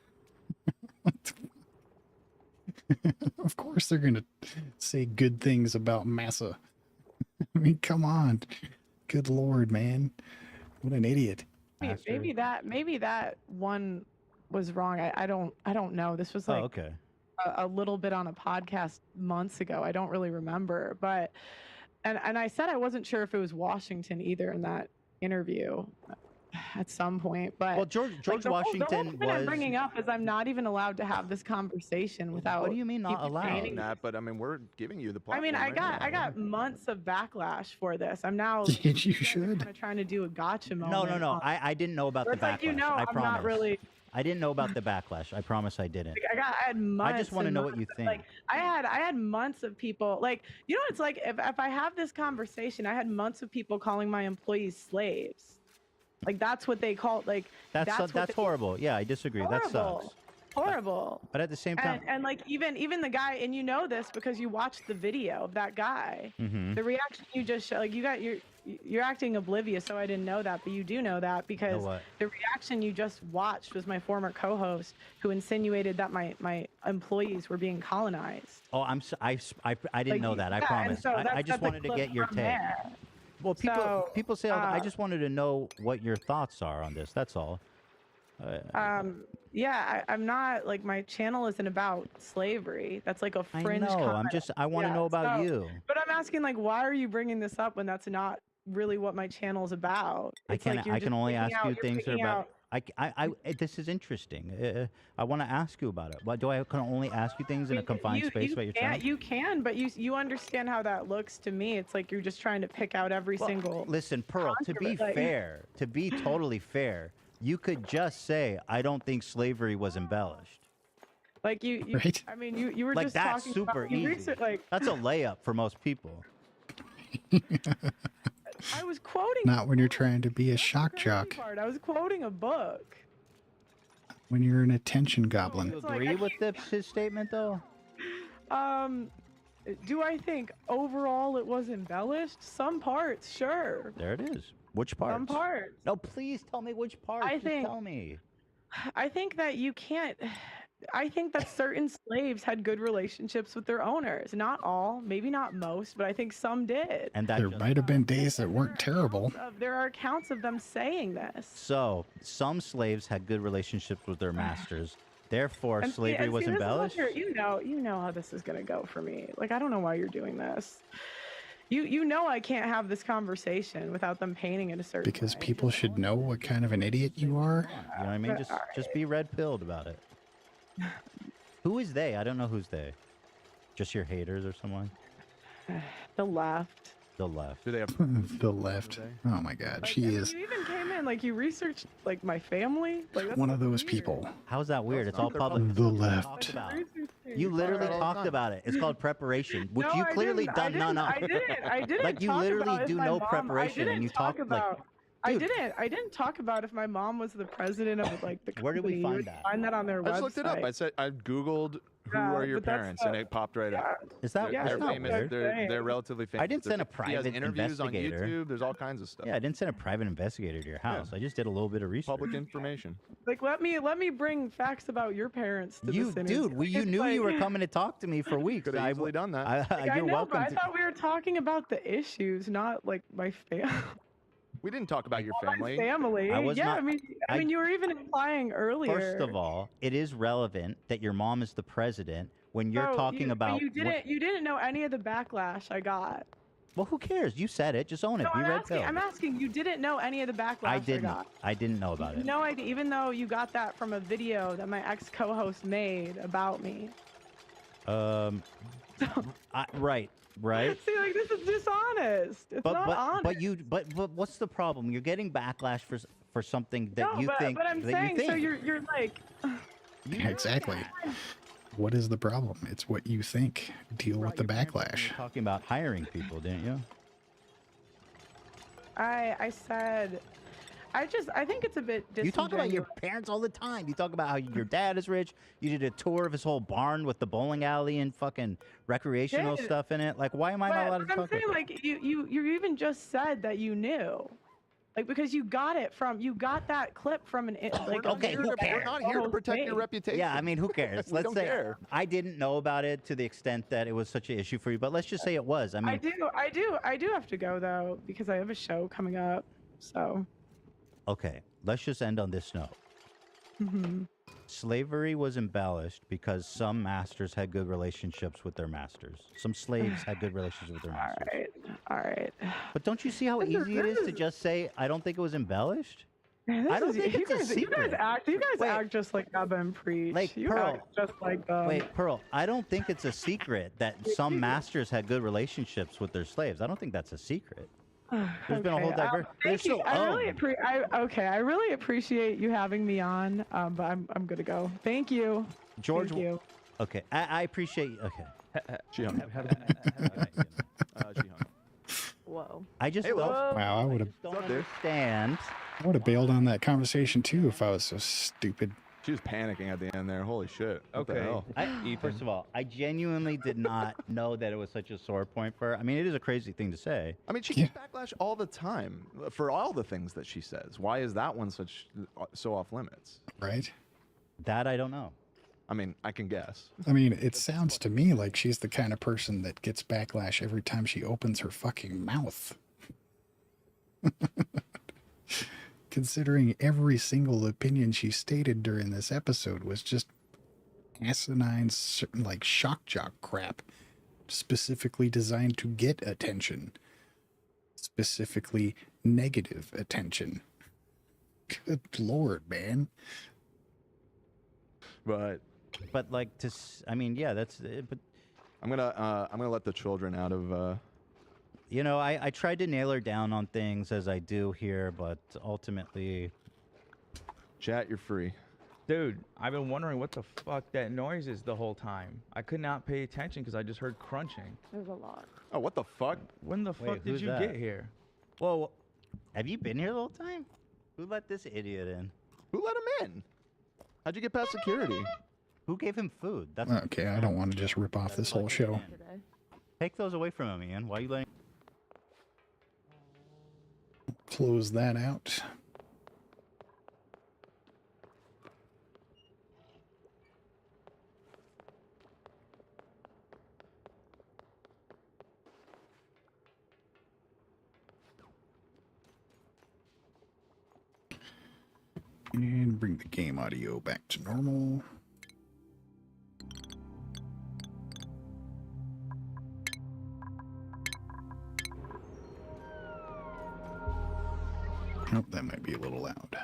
[SPEAKER 1] Of course they're gonna say good things about massa. I mean, come on. Good Lord, man. What an idiot.
[SPEAKER 5] Maybe that one was wrong. I don't know. This was like a little bit on a podcast months ago. I don't really remember, but and I said I wasn't sure if it was Washington either in that interview at some point. But
[SPEAKER 2] George Washington
[SPEAKER 5] was. I'm bringing up is I'm not even allowed to have this conversation without.
[SPEAKER 2] What do you mean not allowed?
[SPEAKER 3] That, but I mean, we're giving you the platform.
[SPEAKER 5] I mean, I got months of backlash for this. I'm now.
[SPEAKER 1] You should.
[SPEAKER 5] Kind of trying to do a gotcha moment.
[SPEAKER 2] No. I didn't know about the backlash. I promise.
[SPEAKER 5] I'm not really.
[SPEAKER 2] I didn't know about the backlash. I promise I didn't.
[SPEAKER 5] Like, I had months.
[SPEAKER 2] I just want to know what you think.
[SPEAKER 5] Like, I had months of people. Like, it's like if I have this conversation, I had months of people calling my employees slaves. Like, that's what they call, like,
[SPEAKER 2] that's horrible. Yeah, I disagree.
[SPEAKER 5] Horrible.
[SPEAKER 2] That sucks.
[SPEAKER 5] Horrible.
[SPEAKER 2] But at the same time,
[SPEAKER 5] and like even the guy, and this because you watched the video of that guy.
[SPEAKER 2] Mm-hmm.
[SPEAKER 5] The reaction you just showed, like, you're acting oblivious, so I didn't know that, but you do know that because the reaction you just watched was my former co-host who insinuated that my employees were being colonized.
[SPEAKER 2] Oh, I didn't know that. I promise.
[SPEAKER 5] So
[SPEAKER 2] I just wanted to get your take.
[SPEAKER 5] There.
[SPEAKER 2] Well, people say, I just wanted to know what your thoughts are on this. That's all.
[SPEAKER 5] Yeah, I'm not, like, my channel isn't about slavery. That's like a fringe comment.
[SPEAKER 2] I want to know about you.
[SPEAKER 5] But I'm asking, like, why are you bringing this up when that's not really what my channel's about?
[SPEAKER 2] I can only ask you things about. This is interesting. I want to ask you about it. Why do I can only ask you things in a confined space about your child?
[SPEAKER 5] You can, but you understand how that looks to me. It's like you're just trying to pick out every single.
[SPEAKER 2] Listen, Pearl. To be fair, to be totally fair, you could just say, "I don't think slavery was embellished."
[SPEAKER 5] Like you
[SPEAKER 1] right?
[SPEAKER 5] I mean, you were
[SPEAKER 2] like
[SPEAKER 5] just
[SPEAKER 2] that's
[SPEAKER 5] talking
[SPEAKER 2] super
[SPEAKER 5] about,
[SPEAKER 2] easy. That's a layup for most people.
[SPEAKER 5] I was quoting.
[SPEAKER 1] Not when you're trying to be a shock jock.
[SPEAKER 5] I was quoting a book.
[SPEAKER 1] When you're an attention goblin.
[SPEAKER 2] Do you agree with his statement, though?
[SPEAKER 5] Do I think overall it was embellished? Some parts, sure.
[SPEAKER 2] There it is. Which parts?
[SPEAKER 5] Some parts.
[SPEAKER 2] No, please tell me which parts. Tell me.
[SPEAKER 5] I think that you can't. I think that certain slaves had good relationships with their owners. Not all, maybe not most, but I think some did.
[SPEAKER 2] And
[SPEAKER 1] there might have been days that weren't terrible.
[SPEAKER 5] There are accounts of them saying this.
[SPEAKER 2] So, some slaves had good relationships with their masters. Therefore, slavery was embellished?
[SPEAKER 5] You know how this is going to go for me. Like, I don't know why you're doing this. You know I can't have this conversation without them painting it a certain
[SPEAKER 1] Because
[SPEAKER 5] way.
[SPEAKER 1] people should know what kind of an idiot you are.
[SPEAKER 2] You know what I mean? Just be red-pilled about it. Who is they? I don't know who's they. Just your haters or someone?
[SPEAKER 5] The left.
[SPEAKER 2] The left.
[SPEAKER 3] Do they have
[SPEAKER 1] the left? Oh my God, she is
[SPEAKER 5] You even came in like you researched like my family. Like that's
[SPEAKER 1] one of those people.
[SPEAKER 2] How's that weird? It's all public.
[SPEAKER 1] The left.
[SPEAKER 2] You literally talked about it. It's called preparation, which
[SPEAKER 5] No,
[SPEAKER 2] you
[SPEAKER 5] I
[SPEAKER 2] clearly
[SPEAKER 5] didn't.
[SPEAKER 2] done none of.
[SPEAKER 5] I didn't.
[SPEAKER 2] Like you
[SPEAKER 5] talk
[SPEAKER 2] literally
[SPEAKER 5] about
[SPEAKER 2] do
[SPEAKER 5] if my
[SPEAKER 2] no
[SPEAKER 5] mom-
[SPEAKER 2] preparation, and you talk
[SPEAKER 5] about.
[SPEAKER 2] like. Dude,
[SPEAKER 5] I didn't talk about if my mom was the president of like the company.
[SPEAKER 2] Where did we find
[SPEAKER 5] You would
[SPEAKER 2] that?
[SPEAKER 5] Find that on their website.
[SPEAKER 3] I just looked it up. I said I googled who are your
[SPEAKER 5] but that's
[SPEAKER 3] parents, and it popped right up.
[SPEAKER 2] Is that
[SPEAKER 3] They're
[SPEAKER 2] not
[SPEAKER 3] famous.
[SPEAKER 2] weird?
[SPEAKER 3] They're relatively famous.
[SPEAKER 2] I didn't send a
[SPEAKER 3] He has
[SPEAKER 2] private
[SPEAKER 3] interviews on
[SPEAKER 2] investigator.
[SPEAKER 3] YouTube. There's all kinds of stuff.
[SPEAKER 2] Yeah, I didn't send a private investigator to your house. I just did a little bit of research.
[SPEAKER 3] Public information.
[SPEAKER 5] Like let me bring facts about your parents to
[SPEAKER 2] You,
[SPEAKER 5] this interview.
[SPEAKER 2] dude, you knew you were coming to talk to me for weeks.
[SPEAKER 3] Could have easily done that.
[SPEAKER 5] Like,
[SPEAKER 2] You're
[SPEAKER 5] I know,
[SPEAKER 2] welcome.
[SPEAKER 5] but I thought we were talking about the issues, not like my family.
[SPEAKER 3] We didn't talk about your family.
[SPEAKER 5] Family.
[SPEAKER 2] I was
[SPEAKER 5] yeah,
[SPEAKER 2] not-
[SPEAKER 5] I mean, you were even implying earlier.
[SPEAKER 2] First of all, it is relevant that your mom is the president when you're talking about.
[SPEAKER 5] You didn't know any of the backlash I got.
[SPEAKER 2] Well, who cares? You said it. Just own it.
[SPEAKER 5] No,
[SPEAKER 2] Be red pill.
[SPEAKER 5] I'm asking. You didn't know any of the backlash
[SPEAKER 2] I didn't.
[SPEAKER 5] got.
[SPEAKER 2] I didn't know about it.
[SPEAKER 5] No idea. Even though you got that from a video that my ex co-host made about me.
[SPEAKER 2] Right.
[SPEAKER 5] See, like this is dishonest. It's not honest.
[SPEAKER 2] But what's the problem? You're getting backlash for something that
[SPEAKER 5] no,
[SPEAKER 2] you
[SPEAKER 5] but,
[SPEAKER 2] think.
[SPEAKER 5] But I'm
[SPEAKER 2] that
[SPEAKER 5] saying,
[SPEAKER 2] you think.
[SPEAKER 5] so you're like.
[SPEAKER 1] Exactly. What is the problem? It's what you think. Deal with the backlash.
[SPEAKER 2] You were talking about hiring people, didn't you?
[SPEAKER 5] I said. I think it's a bit disingenuous.
[SPEAKER 2] You talk about your parents all the time. You talk about how your dad is rich. You did a tour of his whole barn with the bowling alley and fucking recreational stuff in it. Like, why am I not allowed to talk about that?
[SPEAKER 5] I'm saying, like, you even just said that you knew. Like, because you got that clip from an, like,
[SPEAKER 2] okay, who cares?
[SPEAKER 3] We're not here to protect your reputation.
[SPEAKER 2] Yeah, I mean, who cares? Let's say I didn't know about it to the extent that it was such an issue for you, but let's just say it was. I mean,
[SPEAKER 5] I do have to go though because I have a show coming up. So.
[SPEAKER 2] Okay, let's just end on this note. Slavery was embellished because some masters had good relationships with their masters. Some slaves had good relationships with their masters.
[SPEAKER 5] All right.
[SPEAKER 2] But don't you see how easy it is to just say, I don't think it was embellished? I don't think it's a secret.
[SPEAKER 5] You guys act just like Abba and Preach.
[SPEAKER 2] Like,
[SPEAKER 5] you
[SPEAKER 2] Pearl,
[SPEAKER 5] act just like them.
[SPEAKER 2] Wait, Pearl, I don't think it's a secret that some masters had good relationships with their slaves. I don't think that's a secret. There's been a whole diverse.
[SPEAKER 5] I really appreciate you having me on, but I'm gonna go. Thank you,
[SPEAKER 2] George.
[SPEAKER 5] Thank you.
[SPEAKER 2] Okay, I appreciate. Okay,
[SPEAKER 3] she hung up. She hung up.
[SPEAKER 8] Whoa.
[SPEAKER 2] I just
[SPEAKER 1] wow. I would have.
[SPEAKER 2] Don't understand.
[SPEAKER 1] I would have bailed on that conversation too if I was so stupid.
[SPEAKER 3] She was panicking at the end there. Holy shit. What the hell?
[SPEAKER 2] First of all, I genuinely did not know that it was such a sore point for her. I mean, it is a crazy thing to say.
[SPEAKER 3] I mean, she gets backlash all the time for all the things that she says. Why is that one so off limits?
[SPEAKER 1] Right.
[SPEAKER 2] That I don't know.
[SPEAKER 3] I mean, I can guess.
[SPEAKER 1] I mean, it sounds to me like she's the kind of person that gets backlash every time she opens her fucking mouth. Considering every single opinion she stated during this episode was just asinine, like shock jock crap, specifically designed to get attention, specifically negative attention. Good lord, man.
[SPEAKER 3] But
[SPEAKER 2] like I mean, yeah, that's but
[SPEAKER 3] I'm gonna let the children out of.
[SPEAKER 2] You know, I tried to nail her down on things as I do here, but ultimately,
[SPEAKER 3] chat, you're free.
[SPEAKER 4] Dude, I've been wondering what the fuck that noise is the whole time. I could not pay attention because I just heard crunching.
[SPEAKER 8] There's a lot.
[SPEAKER 3] Oh, what the fuck?
[SPEAKER 4] When the fuck did you get here?
[SPEAKER 2] Whoa, have you been here the whole time? Who let this idiot in?
[SPEAKER 3] Who let him in? How'd you get past security?
[SPEAKER 2] Who gave him food? That's
[SPEAKER 1] okay. I don't want to just rip off this whole show.
[SPEAKER 2] Take those away from him, Ian. Why are you letting?
[SPEAKER 1] Close that out. And bring the game audio back to normal. Oh, that might be a little loud.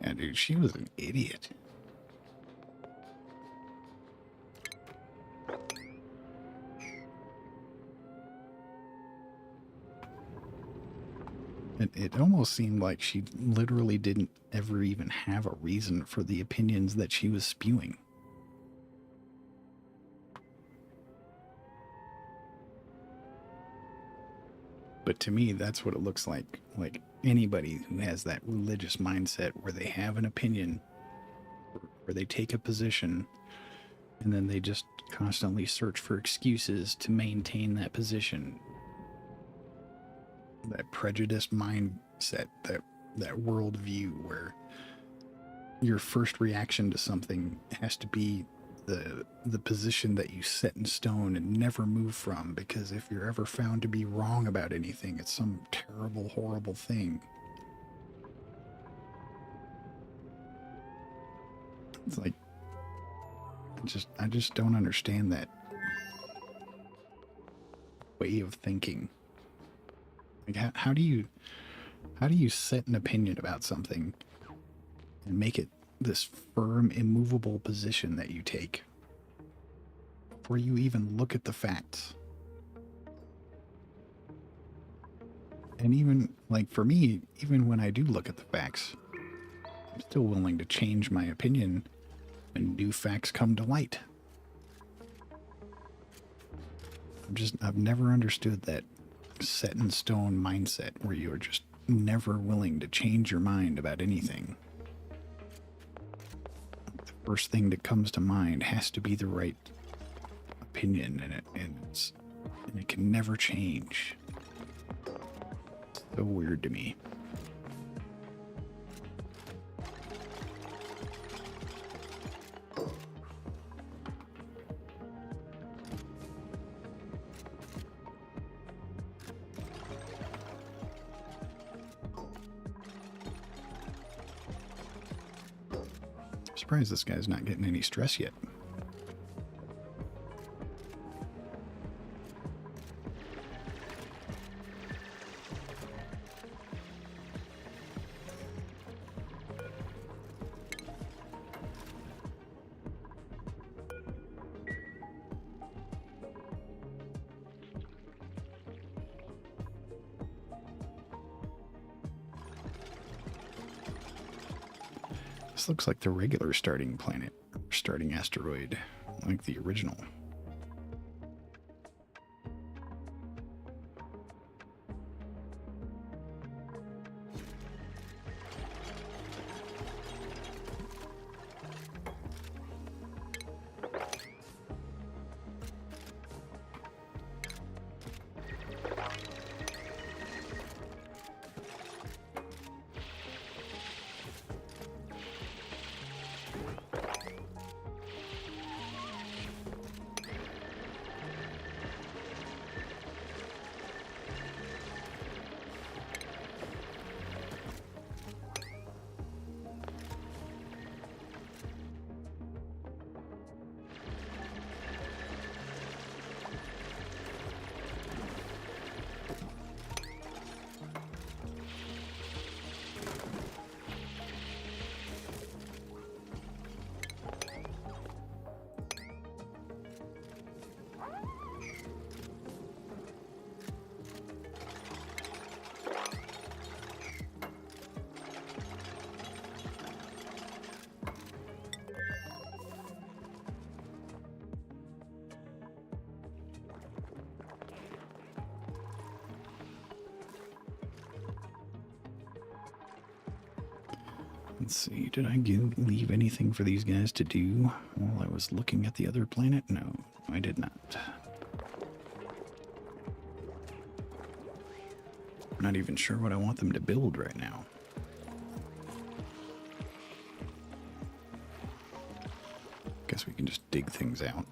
[SPEAKER 1] Yeah, dude, she was an idiot. It almost seemed like she literally didn't ever even have a reason for the opinions that she was spewing. But to me, that's what it looks like. Like anybody who has that religious mindset where they have an opinion, where they take a position, and then they just constantly search for excuses to maintain that position. That prejudiced mindset, that worldview where your first reaction to something has to be the position that you set in stone and never move from, because if you're ever found to be wrong about anything, it's some terrible, horrible thing. It's like, I just don't understand that way of thinking. Like, how do you set an opinion about something and make it this firm, immovable position that you take before you even look at the facts? And even, like, for me, even when I do look at the facts, I'm still willing to change my opinion when new facts come to light. I've never understood that set in stone mindset where you're just never willing to change your mind about anything. The first thing that comes to mind has to be the right opinion, and it can never change. It's so weird to me. Surprised this guy's not getting any stress yet. This looks like the regular starting planet, starting asteroid, like the original. Let's see, did I leave anything for these guys to do while I was looking at the other planet? No, I did not. I'm not even sure what I want them to build right now. Guess we can just dig things out.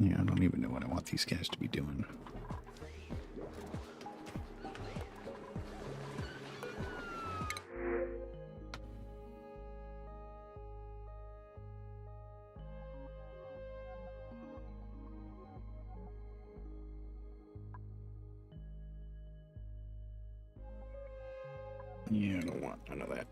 [SPEAKER 1] Yeah, I don't even know what I want these guys to be doing. Yeah, I don't want none of that.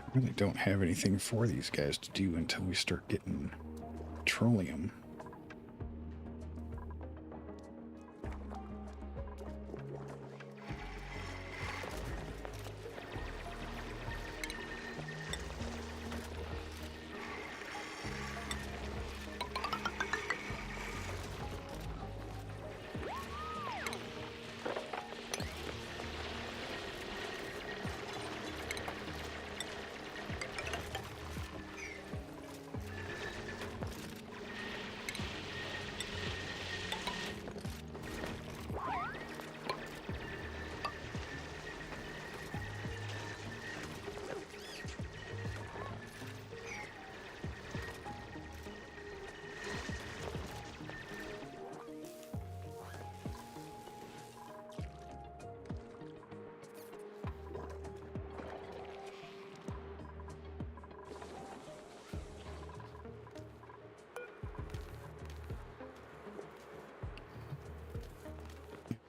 [SPEAKER 1] I really don't have anything for these guys to do until we start getting petroleum.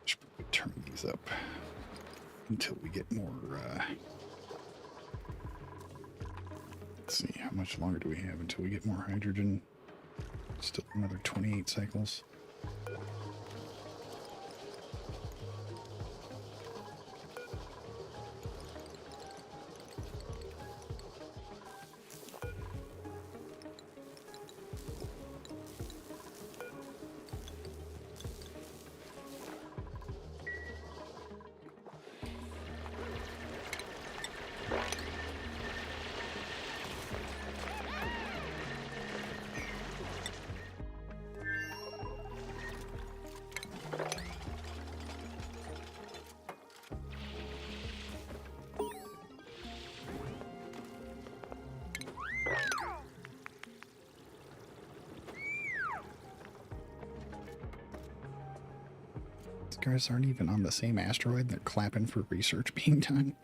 [SPEAKER 1] Should probably turn these up until we get more, let's see, how much longer do we have until we get more hydrogen? Still another 28 cycles. These guys aren't even on the same asteroid. They're clapping for research being done.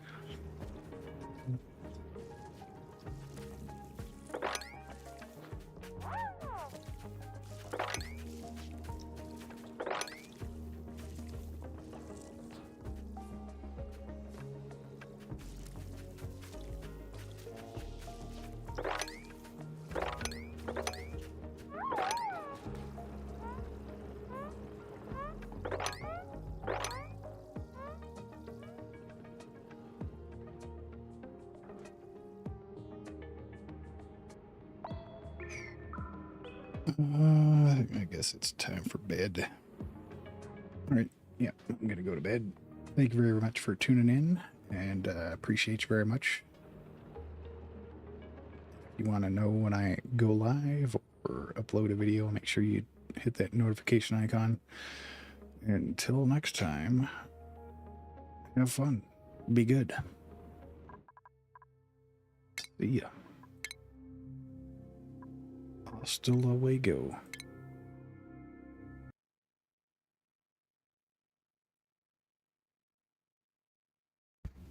[SPEAKER 1] I guess it's time for bed. All right. Yeah, I'm going to go to bed. Thank you very much for tuning in, and appreciate you very much. If you want to know when I go live or upload a video, make sure you hit that notification icon. Until next time, have fun. Be good. See ya. Hasta luego.